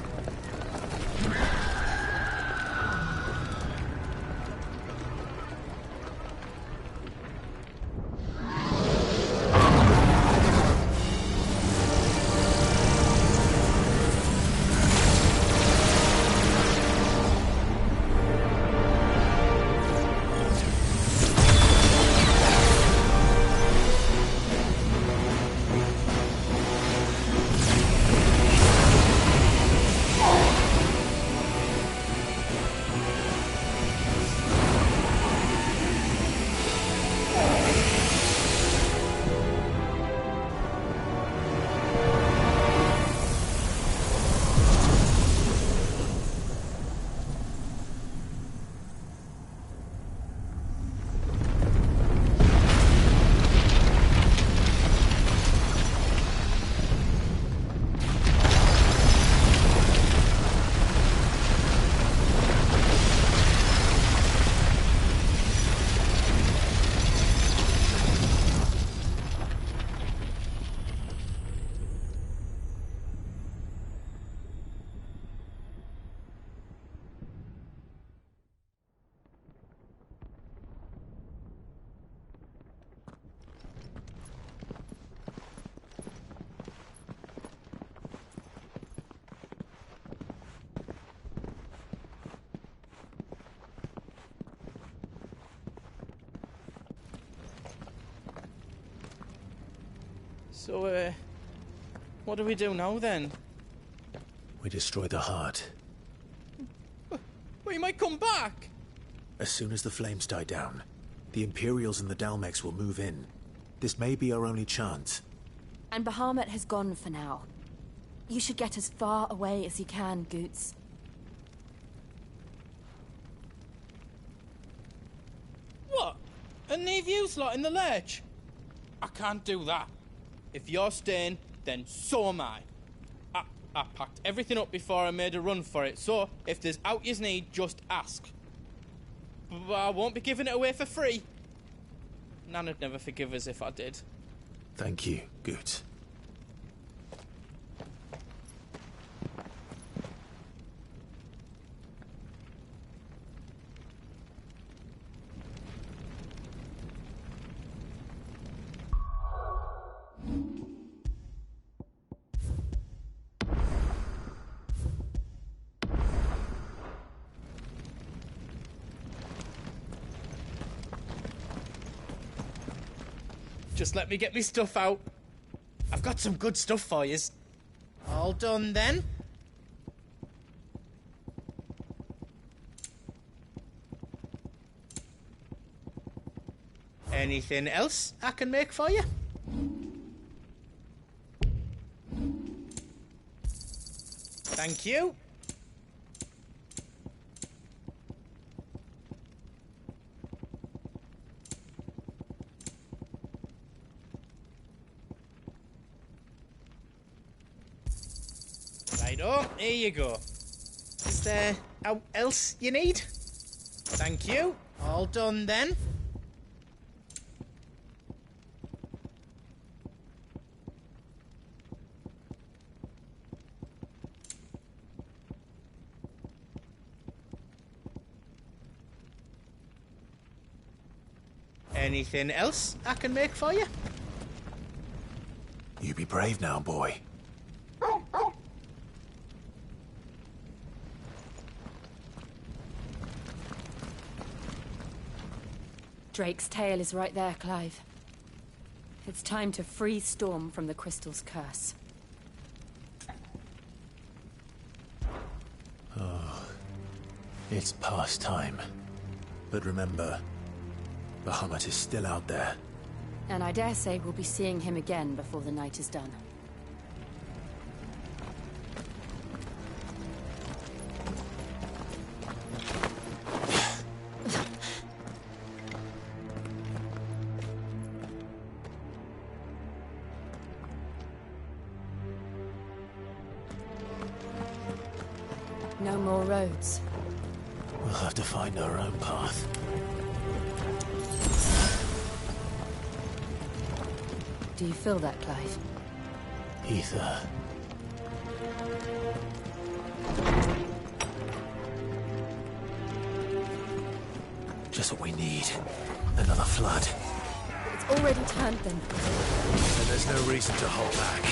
So, what do we do now, then? We destroy the heart. Well, you might come back! As soon as the flames die down, the Imperials and the Dalmex will move in. This may be our only chance. And Bahamut has gone for now. You should get as far away as you can, Goots. What? And leave you lot in the lurch? I can't do that. If you're staying, then so am I. I packed everything up before I made a run for it, so if there's out you need, just ask. But I won't be giving it away for free. Nana'd never forgive us if I did. Thank you, Goots. Just let me get me stuff out. I've got some good stuff for yous. All done then? Anything else I can make for you? Thank you. Righto, here you go. Is there out else you need? Thank you. All done then? Anything else I can make for you? You be brave now, boy. Drake's tail is right there, Clive. It's time to free Storm from the Crystal's curse. Oh, it's past time. But remember, Bahamut is still out there. And I dare say we'll be seeing him again before the night is done. No more roads. We'll have to find our own path. Do you feel that, Clive? Ether. Just what we need. Another flood. It's already turned them. And there's no reason to hold back.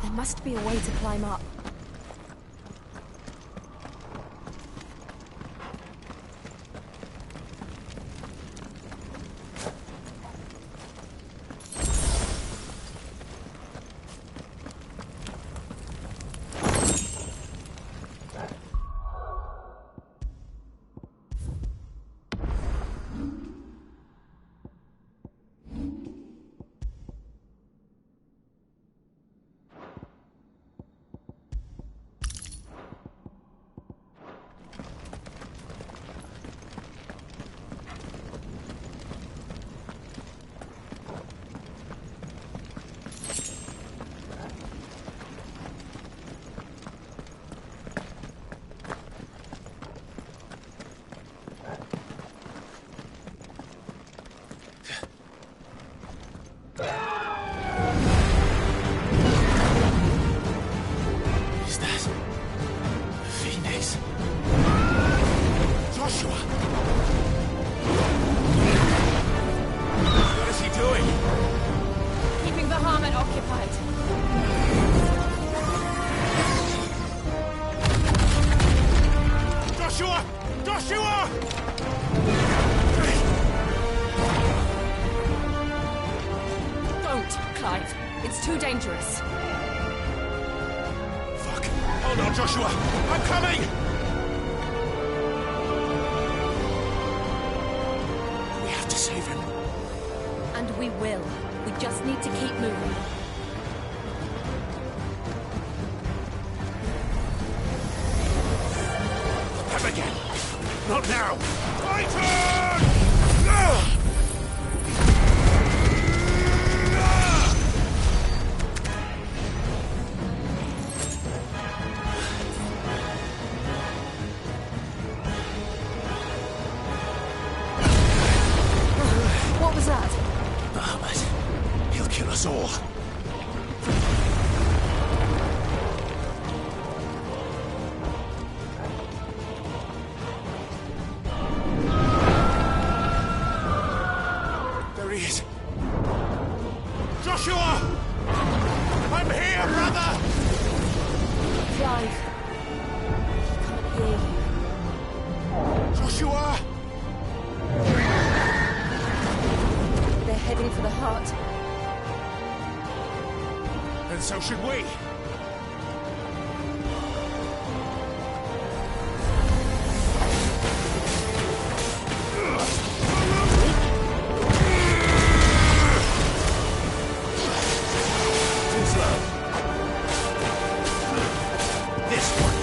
There must be a way to climb up. Hold on, Joshua! I'm coming! We have to save him. And we will. We just need to keep moving. Them again! Not now! Titan! No! What was that? Bahamut. He'll kill us all. There he is. Joshua! I'm here, brother! Clive. I can't hear you. Joshua! They're heading for the heart. And so should we. Too slow. This one.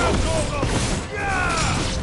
Go, go, go! Yeah!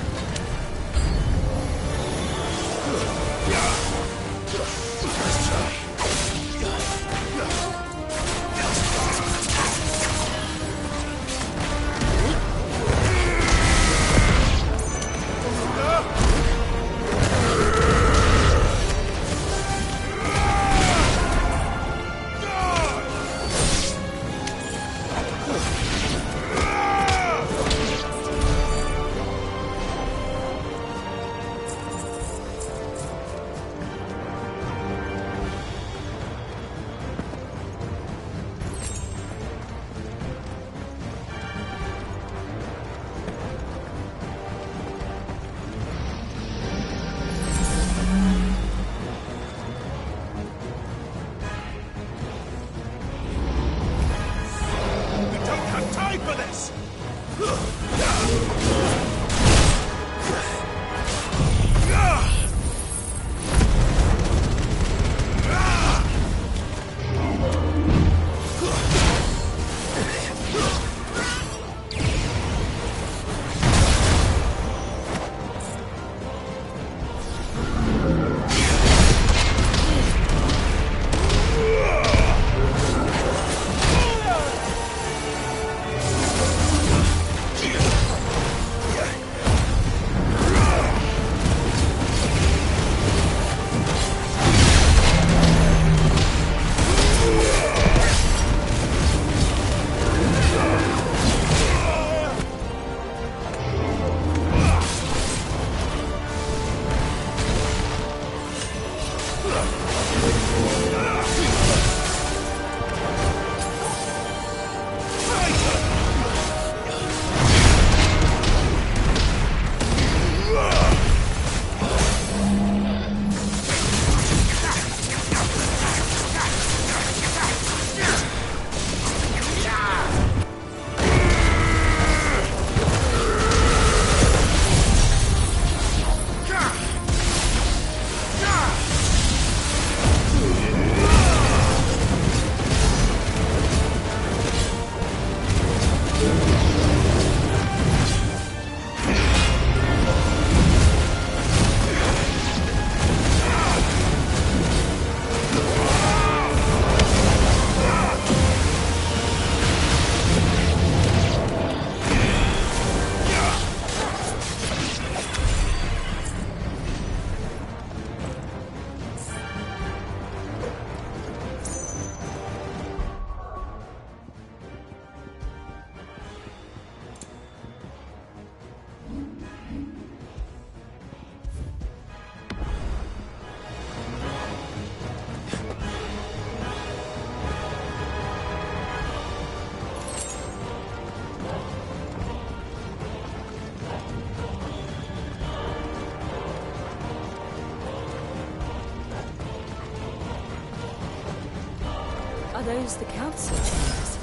those the council chambers?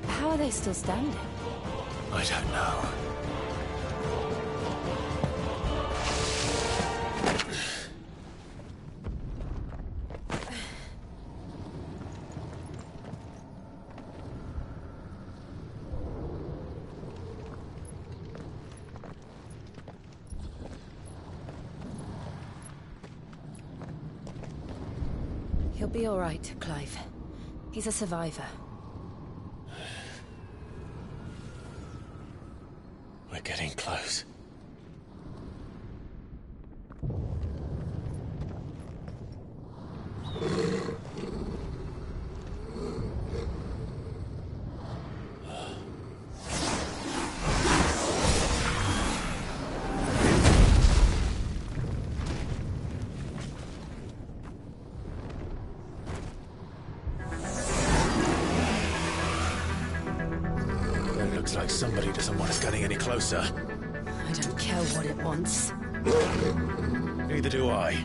How are they still standing? I don't know. He'll be all right, Clive. He's a survivor. We're getting close. Looks like somebody doesn't want us getting any closer. I don't care what it wants. Neither do I.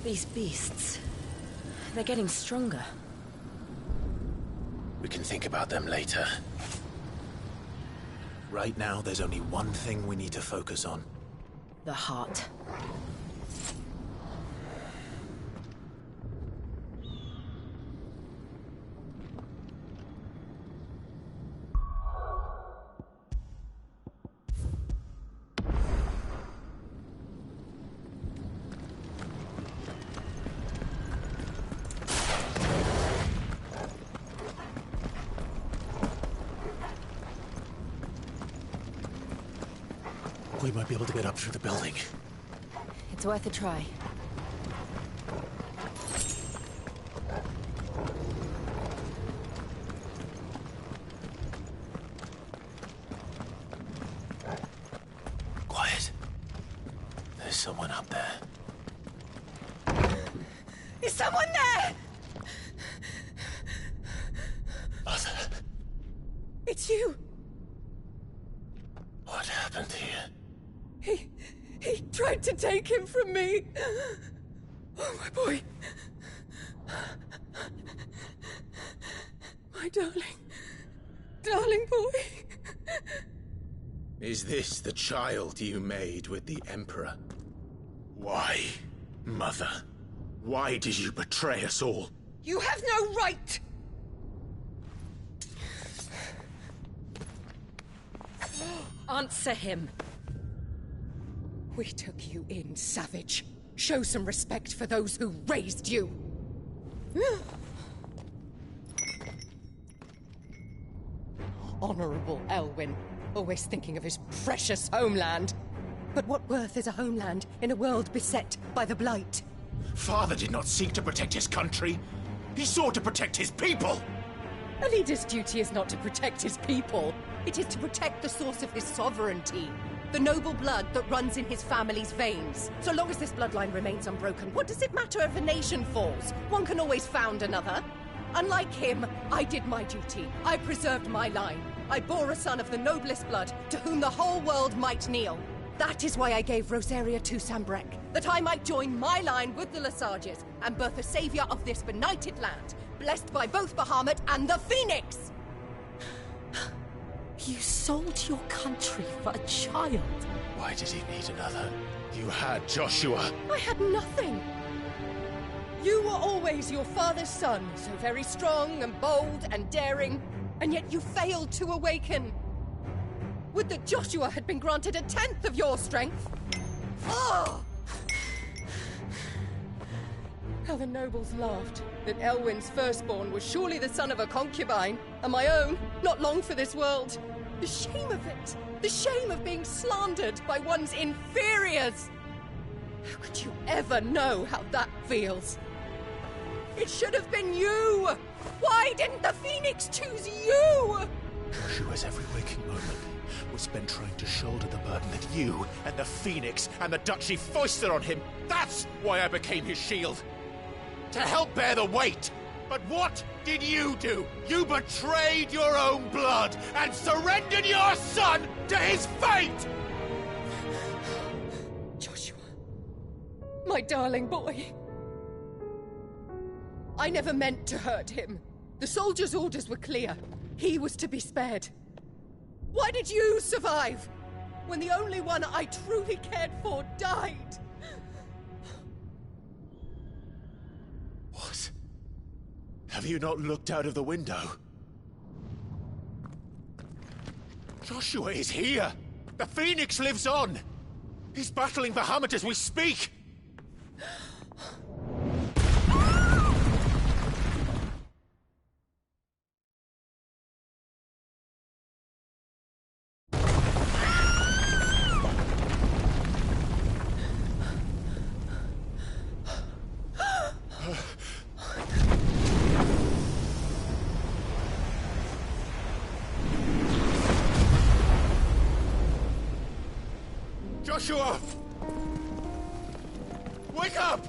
These beasts, they're getting stronger. We can think about them later. Right now, there's only one thing we need to focus on. The heart. We might be able to get up through the building. It's worth a try. Quiet. There's someone up there. Is someone there? Mother. It's you. What happened here? He tried to take him from me. Oh, my boy. My darling boy. Is this the child you made with the Emperor? Why, Mother? Why did you betray us all? You have no right! Answer him. We took you in, savage. Show some respect for those who raised you. Honorable Elwyn, always thinking of his precious homeland. But what worth is a homeland in a world beset by the Blight? Father did not seek to protect his country. He sought to protect his people. A leader's duty is not to protect his people. It is to protect the source of his sovereignty. The noble blood that runs in his family's veins. So long as this bloodline remains unbroken, what does it matter if a nation falls? One can always found another. Unlike him, I did my duty. I preserved my line. I bore a son of the noblest blood, to whom the whole world might kneel. That is why I gave Rosaria to Sambrek, that I might join my line with the Lesages and birth a savior of this benighted land, blessed by both Bahamut and the Phoenix! You sold your country for a child. Why did he need another? You had Joshua. I had nothing. You were always your father's son, so very strong and bold and daring, and yet you failed to awaken. Would that Joshua had been granted 1/10 of your strength? Oh! How the nobles laughed that Elwyn's firstborn was surely the son of a concubine, and my own, not long for this world. The shame of it! The shame of being slandered by one's inferiors! How could you ever know how that feels? It should have been you! Why didn't the Phoenix choose you? Joshua's every waking moment was spent trying to shoulder the burden that you and the Phoenix and the Duchy foisted on him. That's why I became his shield. To help bear the weight. But what did you do? You betrayed your own blood and surrendered your son to his fate! Joshua. My darling boy. I never meant to hurt him. The soldiers' orders were clear. He was to be spared. Why did you survive when the only one I truly cared for died? What? Have you not looked out of the window? Joshua is here! The Phoenix lives on! He's battling Bahamut as we speak! Joshua! Wake up!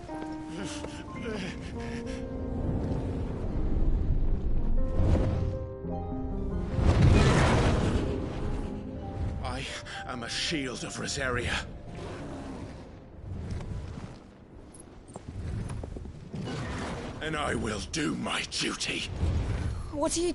I am a shield of Rosaria. And I will do my duty. What are you...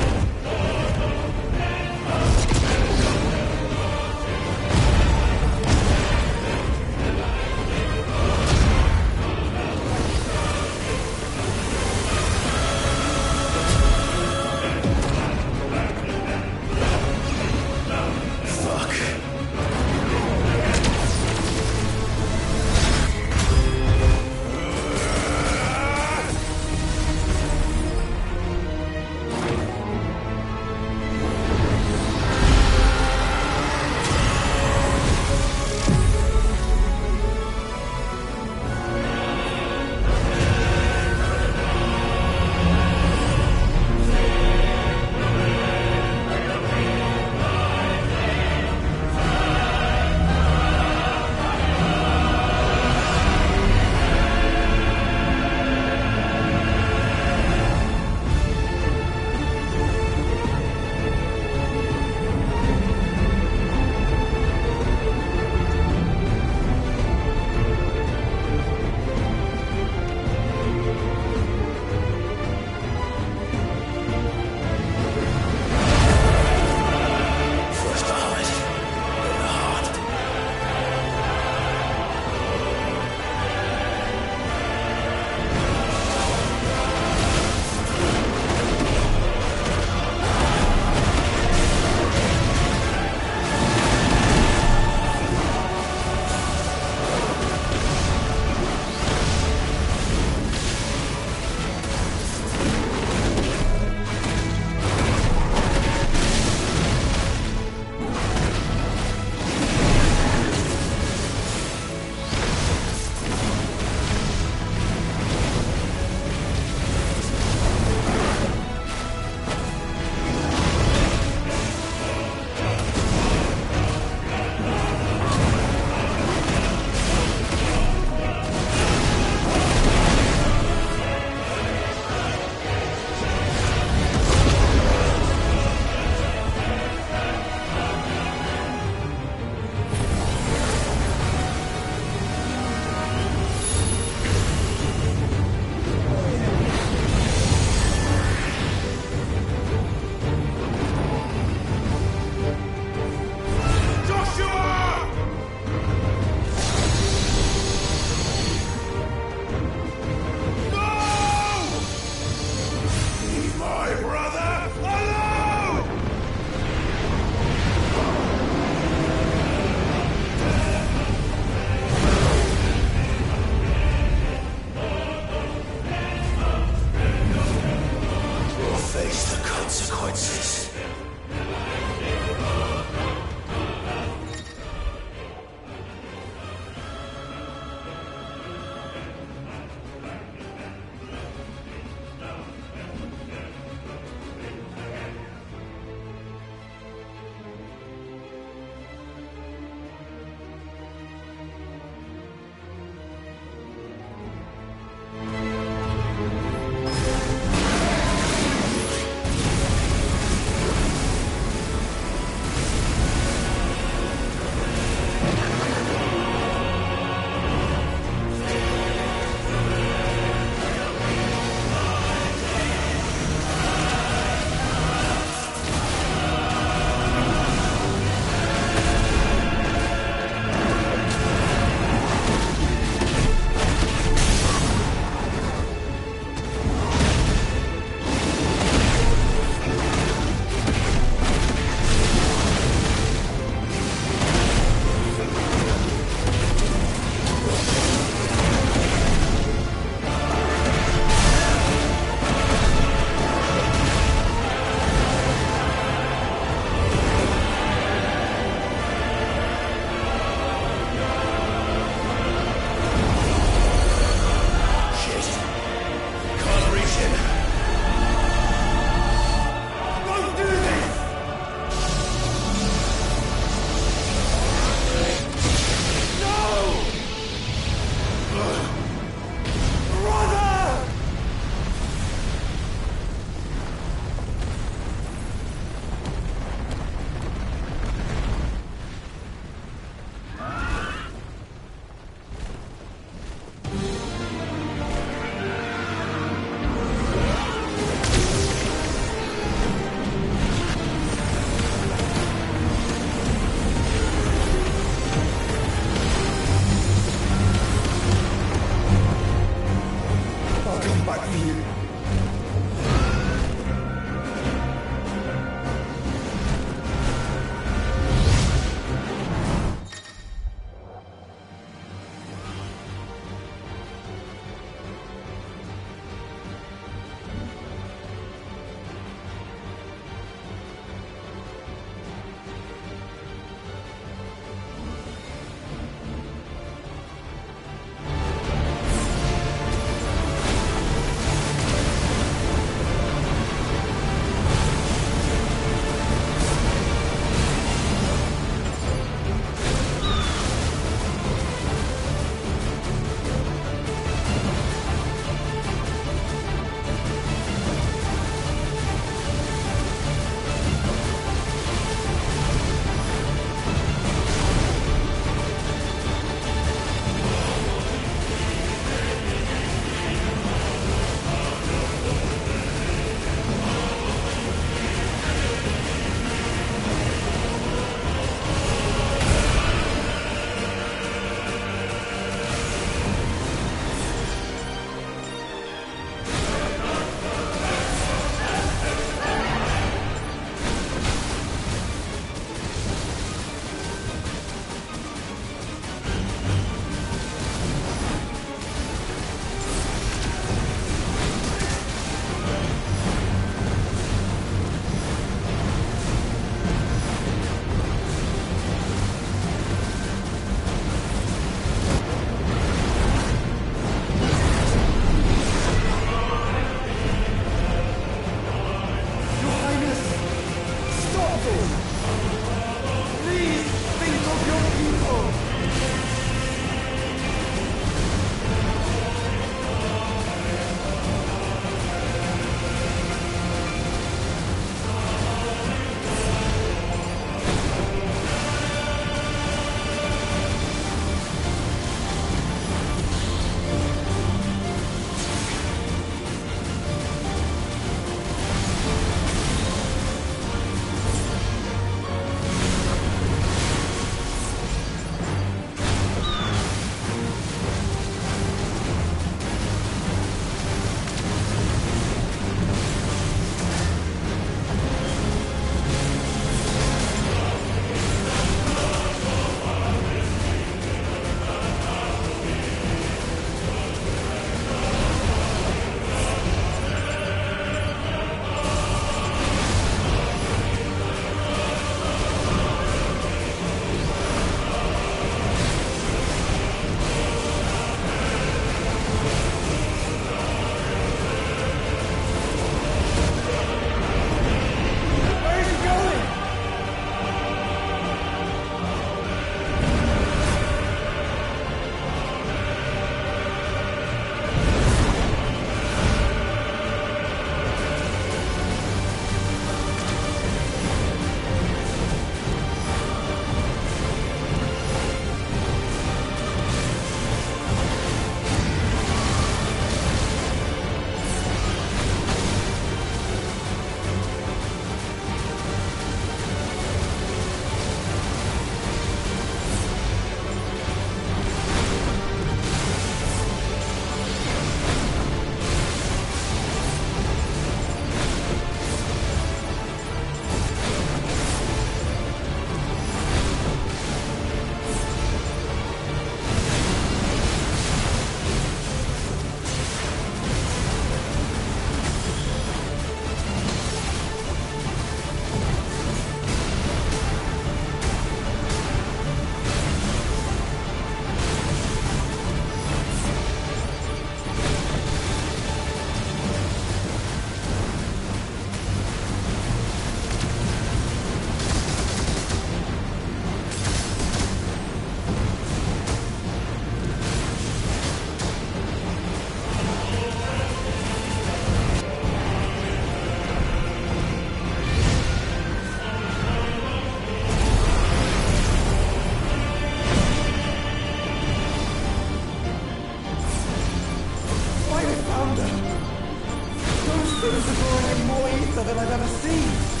ruins are drawing in more ether than I've ever seen.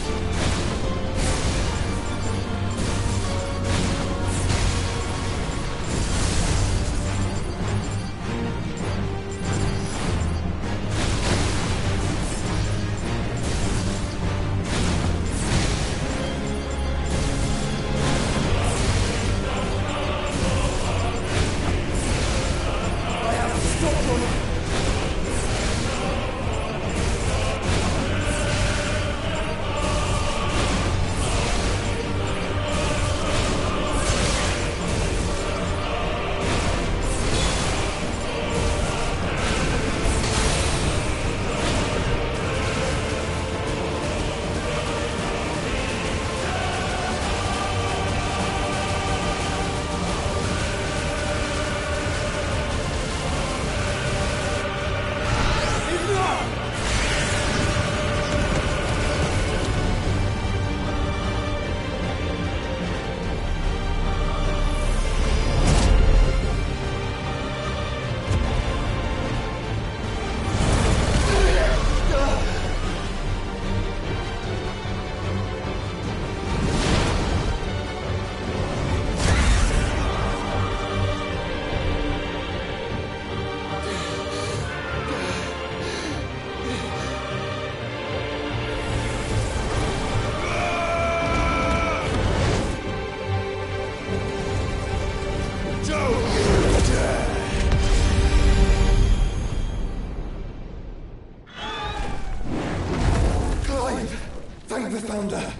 Thank the Founder!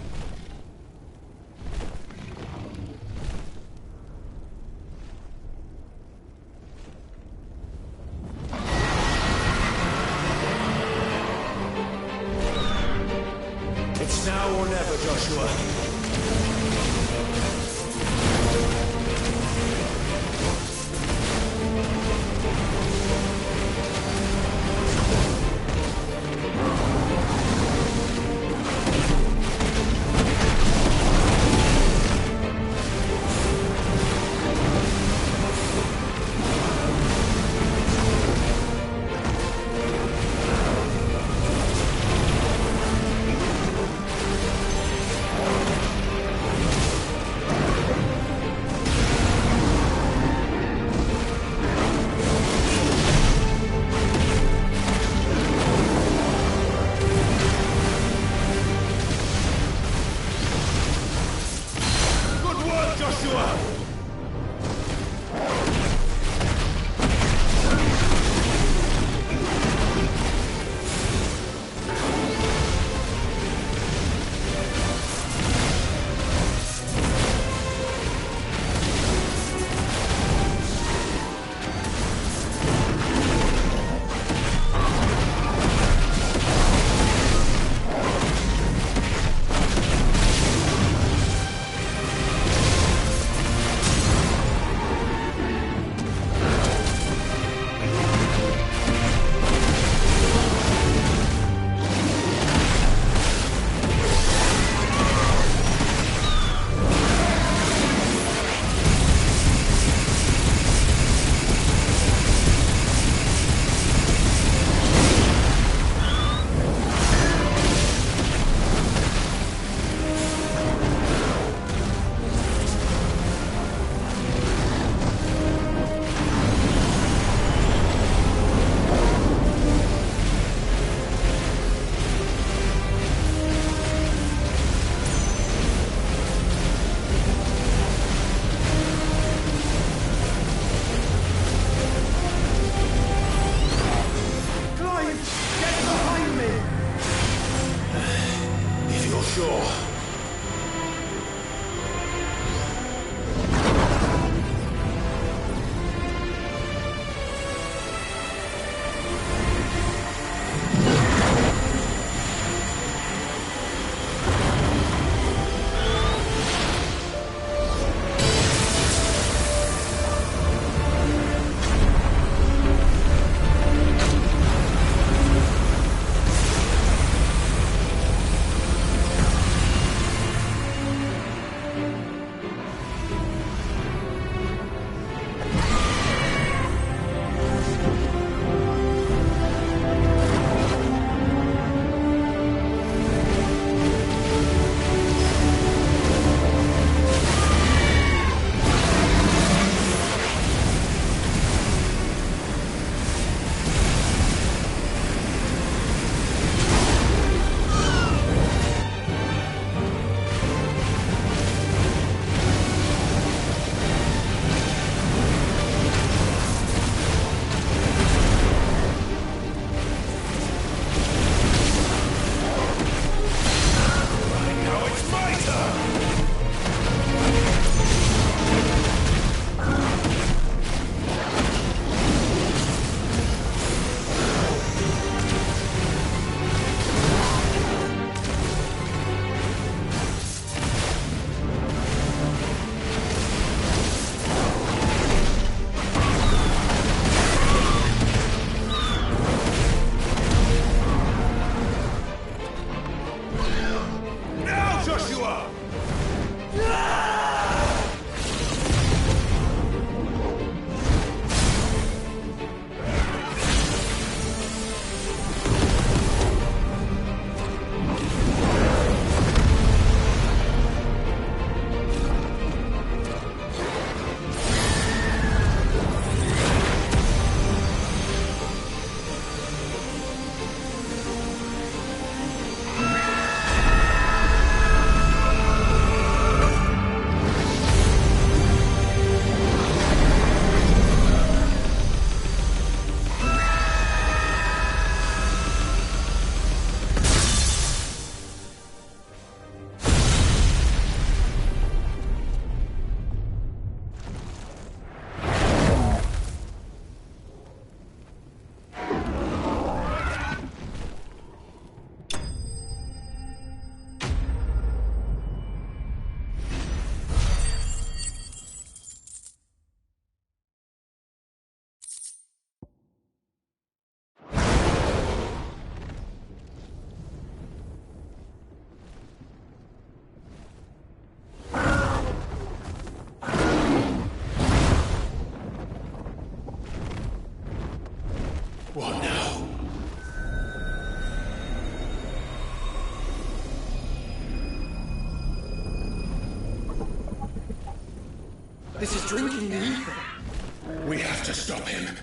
It's now or never, Joshua. What now? This is drinking me. We have to stop him.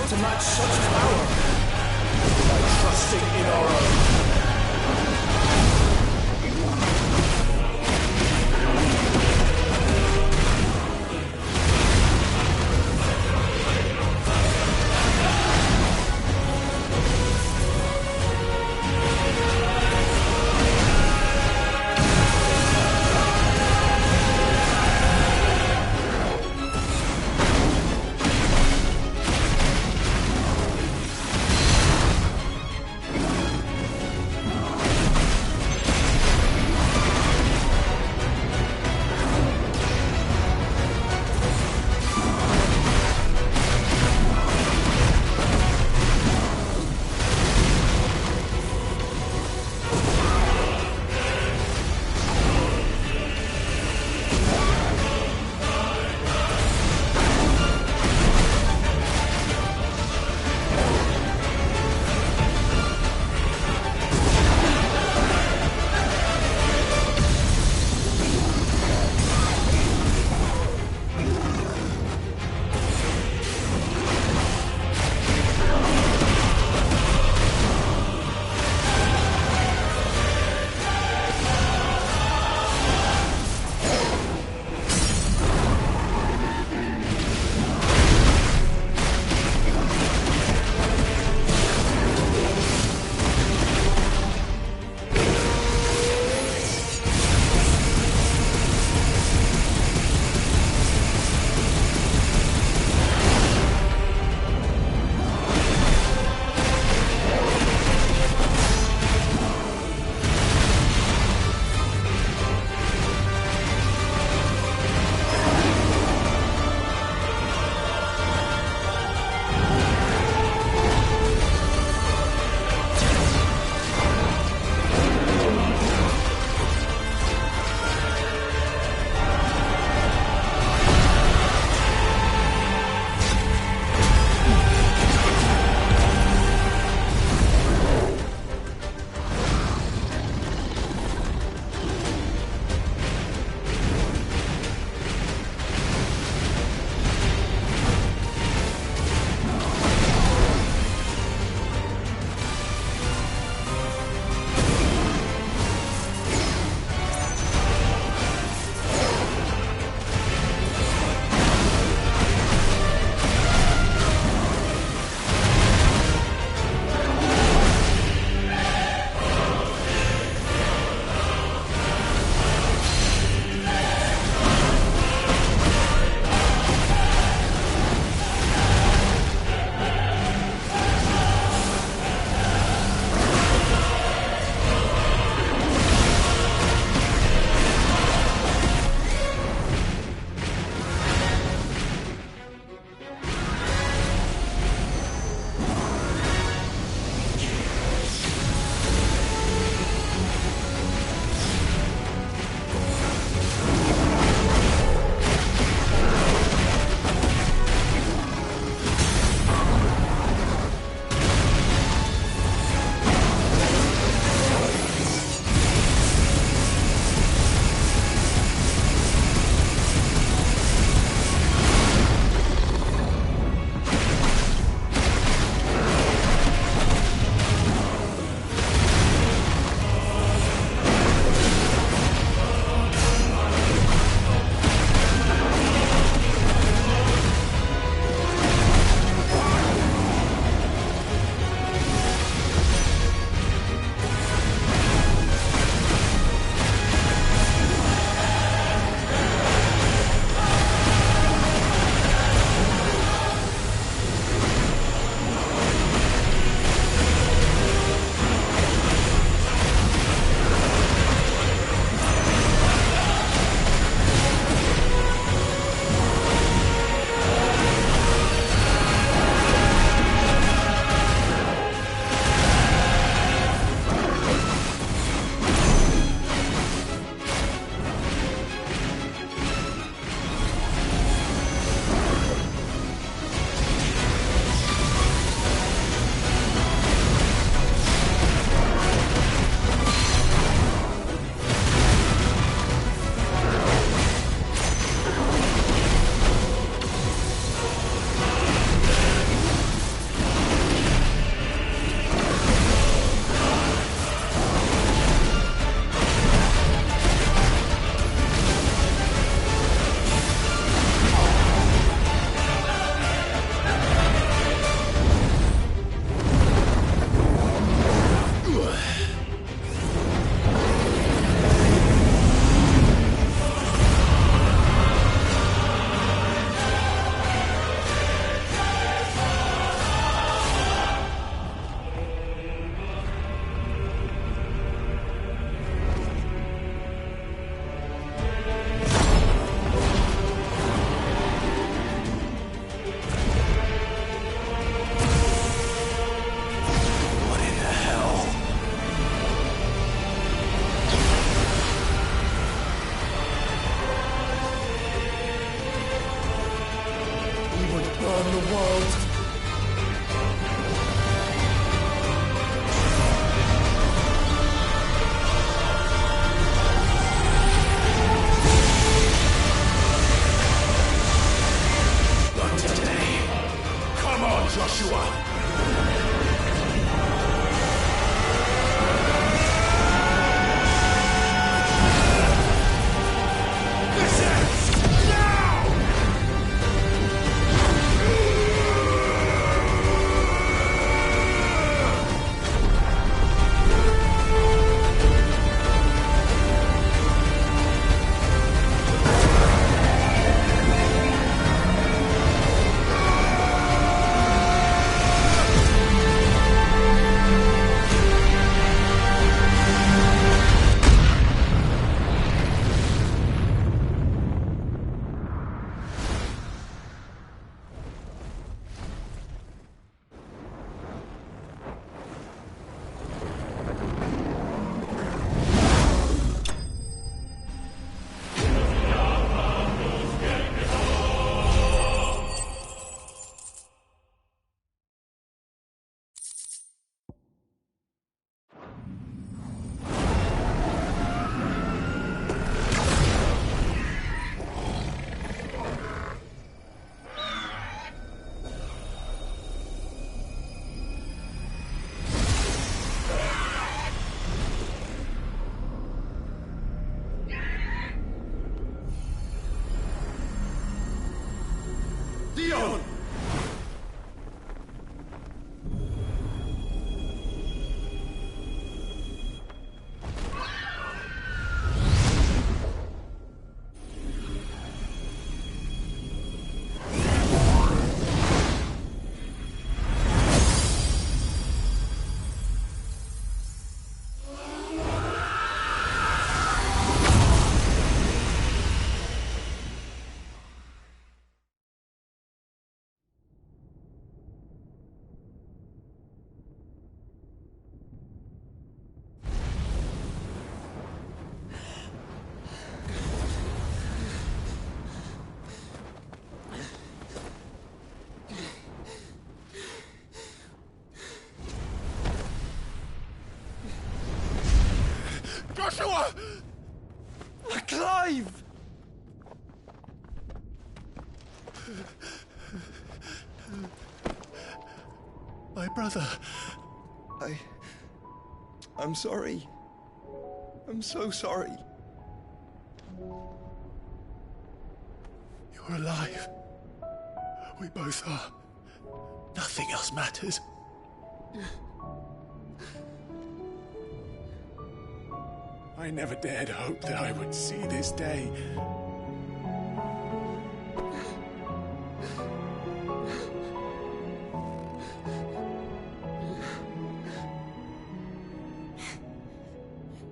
To match such power by trusting in our own. the world. Not today. Come on, Joshua! Dion! Joshua! Clive! My brother. I'm sorry. I'm so sorry. You're alive. We both are. Nothing else matters. I never dared hope that I would see this day.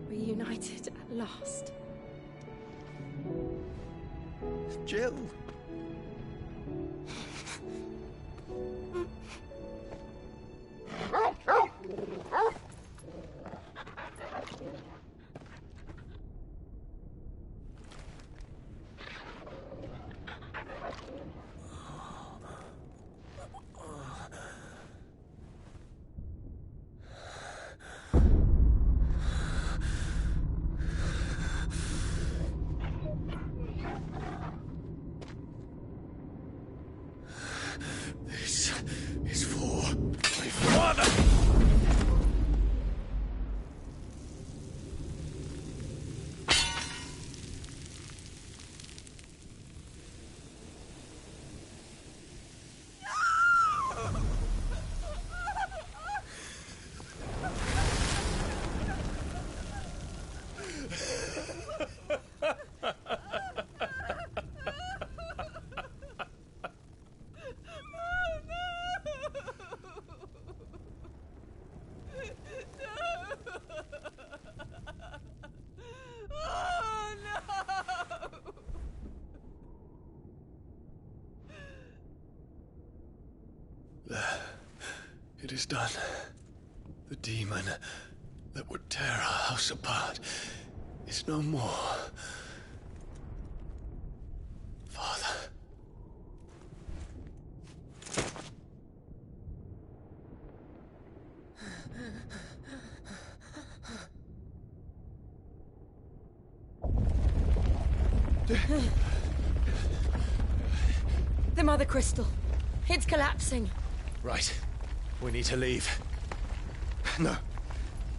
Reunited at last. Jill. This is for my father! It is done. The demon that would tear our house apart is no more. Father. The Mother Crystal. It's collapsing. Right. We need to leave. No.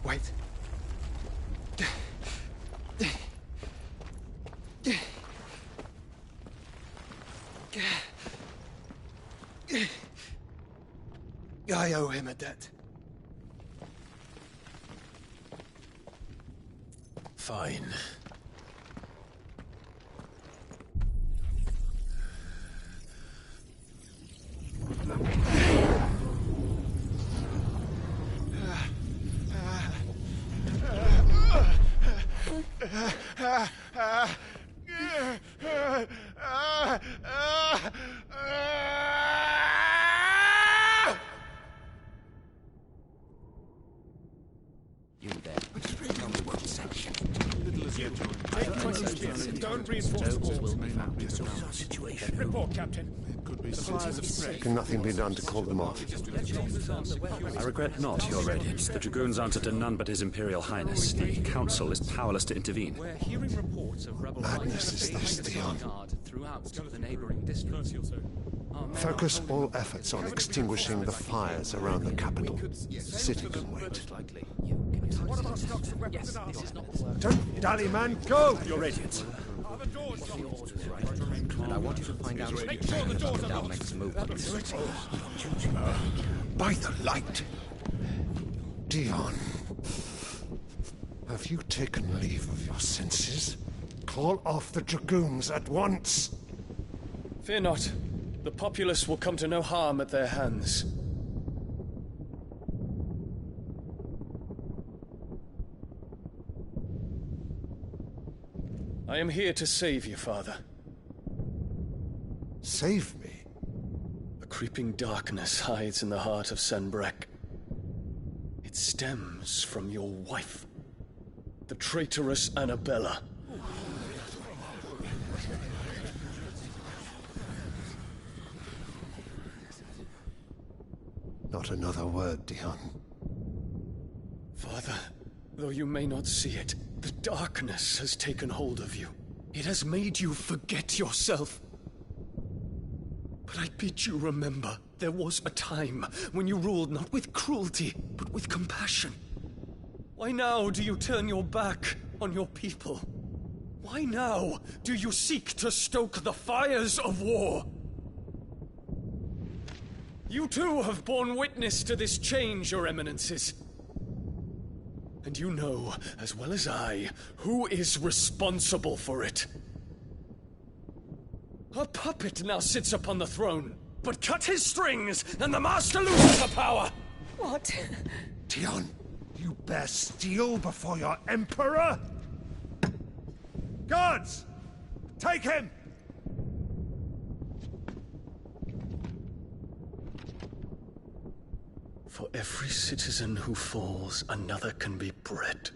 Wait. I owe him a debt. Fine. You there. Tell me what section. Don't reinforce the walls. Situation. Report, Captain. Can nothing be done to call them off? I regret not, Your Radiance. The Dragoons answer to none but His Imperial Highness. The Council is powerless to intervene. We're hearing reports of rebel Madness is this, Dion. throughout the neighboring districts. Focus all efforts on extinguishing the fires around the capital. The city can wait. What about stocks of weapons and armor? Don't dally, man, go! Your Radiance. Are the doors And I want you to find out Make sure the doors are locked. Dalmek's movements. By the light! Dion, have you taken leave of your senses? Call off the Dragoons at once! Fear not. The populace will come to no harm at their hands. I am here to save you, Father. Save me? A creeping darkness hides in the heart of Sanbreque. It stems from your wife, the traitorous Annabella. Not another word, Dion. Father, though you may not see it, the darkness has taken hold of you. It has made you forget yourself. But I bid you remember, there was a time when you ruled not with cruelty, but with compassion. Why now do you turn your back on your people? Why now do you seek to stoke the fires of war? You too have borne witness to this change, Your Eminences. And you know, as well as I, who is responsible for it. A puppet now sits upon the throne, but cut his strings, and the master loses the power! What? Dion, you bear steel before your Emperor? Guards! Take him! For every citizen who falls, another can be bred.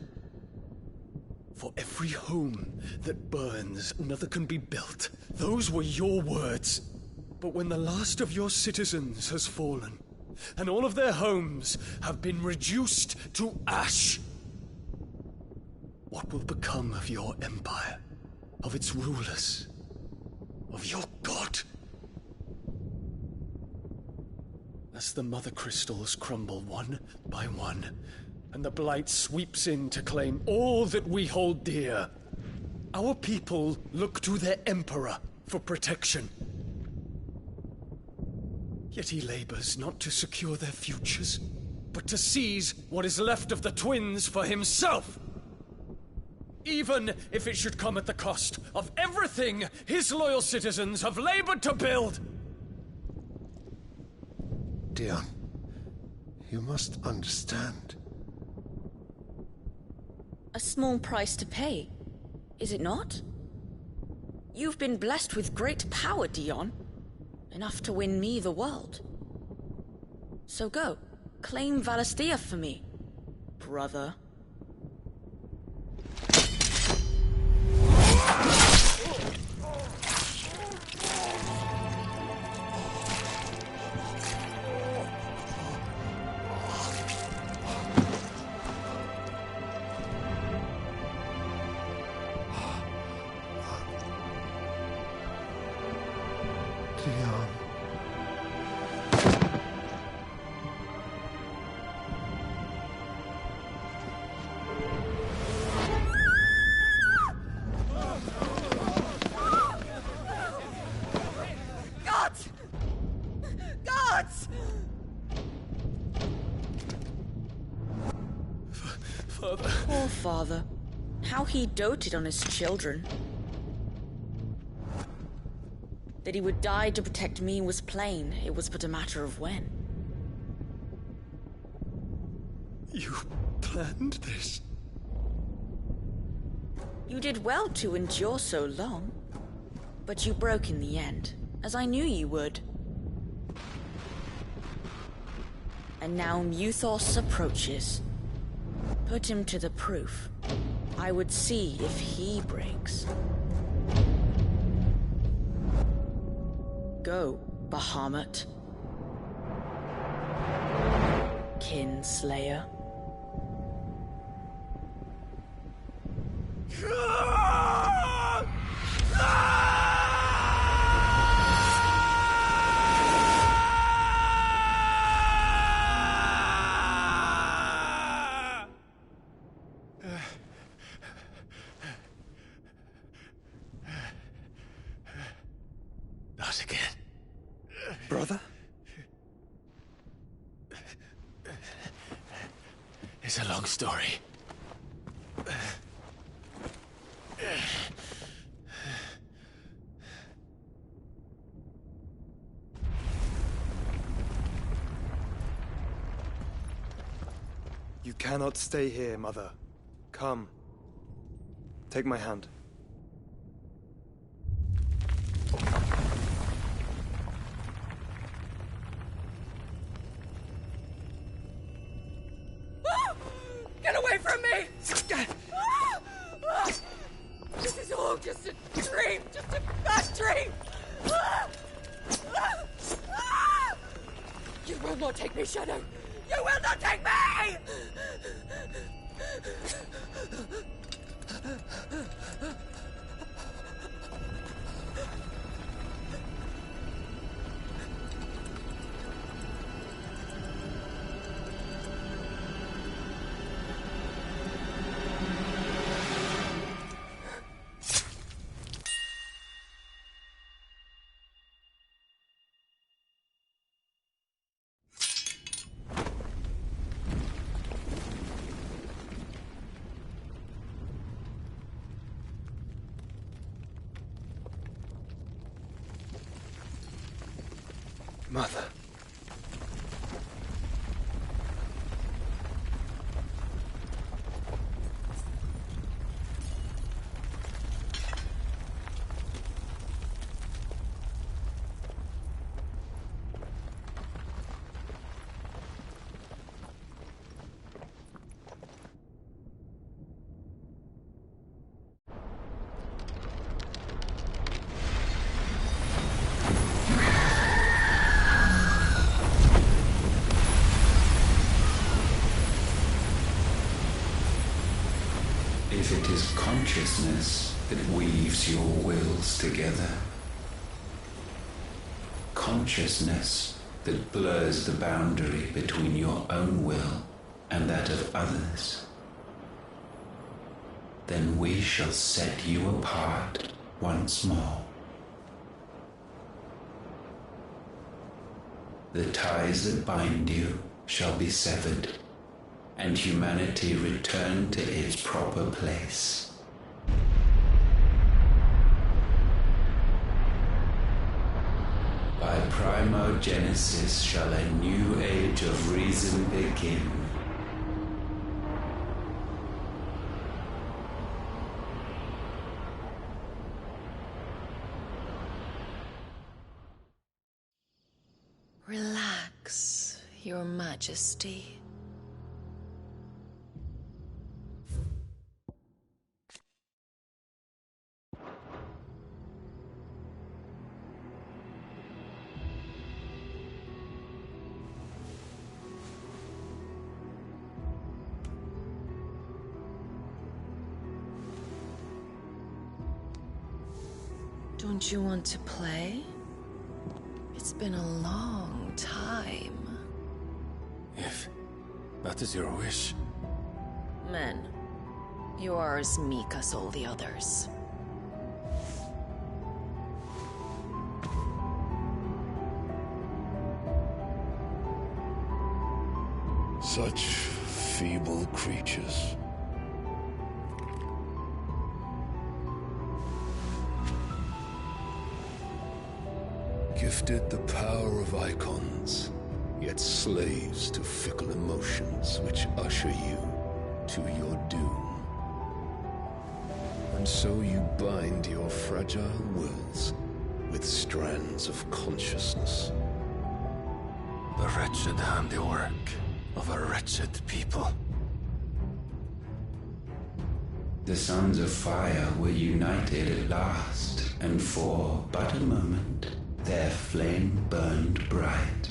For every home that burns, another can be built. Those were your words. But when the last of your citizens has fallen, and all of their homes have been reduced to ash, what will become of your empire, of its rulers, of your god? As the Mother Crystals crumble one by one, and the Blight sweeps in to claim all that we hold dear, our people look to their Emperor for protection. Yet he labors not to secure their futures, but to seize what is left of the twins for himself. Even if it should come at the cost of everything his loyal citizens have labored to build. Dion, you must understand. A small price to pay, is it not? You've been blessed with great power, Dion. Enough to win me the world. So go, claim Valisthea for me, brother. Dion. Gods! Gods! Father. Poor father. How he doted on his children. That he would die to protect me was plain. It was but a matter of when. You planned this? You did well to endure so long. But you broke in the end, as I knew you would. And now Muthos approaches. Put him to the proof. I would see if he breaks. Go, Bahamut. Kinslayer. Not again. Brother? It's a long story. You cannot stay here, Mother. Come. Take my hand. Get away from me! This is all just a dream, just a bad dream! You will not take me, Shadow! You will not take me! Mother. If it is consciousness that weaves your wills together, consciousness that blurs the boundary between your own will and that of others, then we shall set you apart once more. The ties that bind you shall be severed, and humanity return to its proper place. By primogenesis shall a new age of reason begin. Relax, Your Majesty. Don't you want to play? It's been a long time. If that is your wish. Men, you are as meek as all the others. Such feeble creatures. Gifted the power of icons, yet slaves to fickle emotions which usher you to your doom. And so you bind your fragile wills with strands of consciousness. The wretched handiwork of a wretched people. The Sons of Fire were united at last, and for but a moment, their flame burned bright.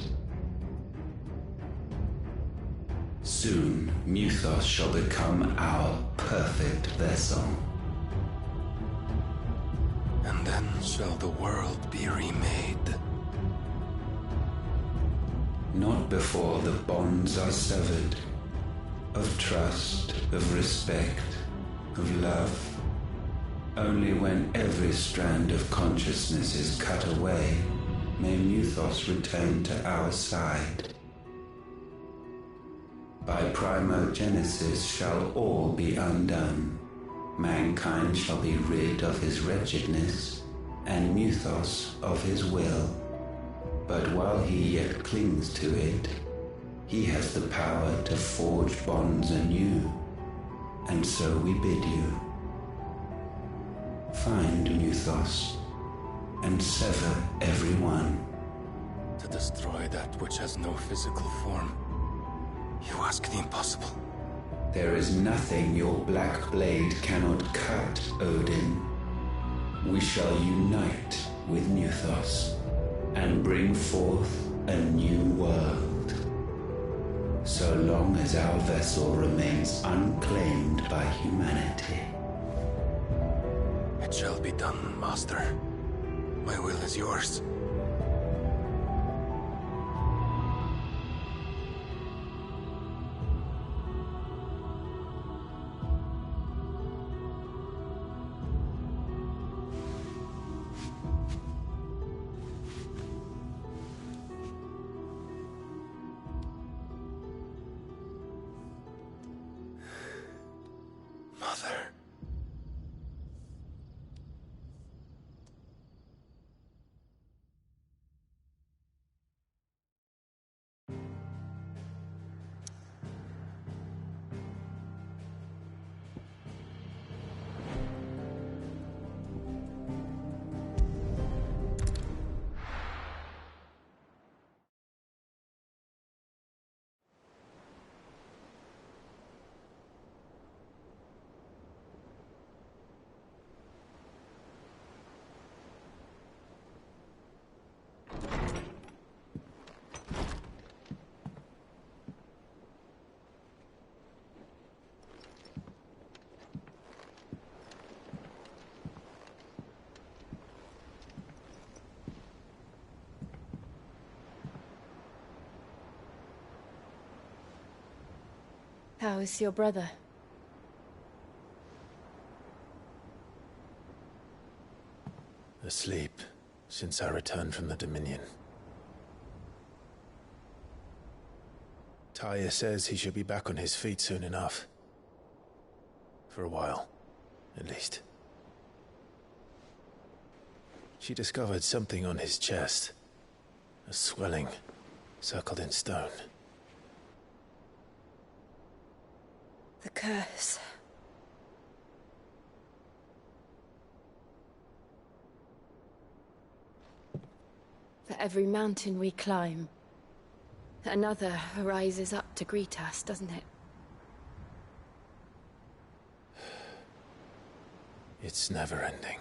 Soon, Muthos shall become our perfect vessel. And then shall the world be remade. Not before the bonds are severed, of trust, of respect, of love. Only when every strand of consciousness is cut away, may Muthos return to our side. By primogenesis shall all be undone. Mankind shall be rid of his wretchedness, and Muthos of his will. But while he yet clings to it, he has the power to forge bonds anew. And so we bid you, find Muthos, and sever every one. To destroy that which has no physical form, you ask the impossible. There is nothing your black blade cannot cut, Odin. We shall unite with Muthos, and bring forth a new world. So long as our vessel remains unclaimed by humanity. It shall be done, Master. My will is yours. Mother. How is your brother? Asleep since I returned from the Dominion. Taya says he should be back on his feet soon enough. For a while, at least. She discovered something on his chest. A swelling, circled in stone. The curse. For every mountain we climb, another rises up to greet us, doesn't it? It's never ending.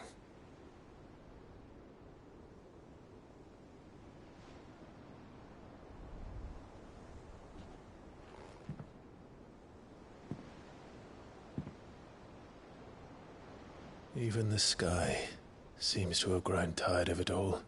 Even the sky seems to have grown tired of it all.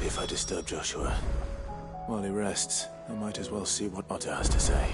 if I disturb Joshua. While he rests, I might as well see what Otter has to say.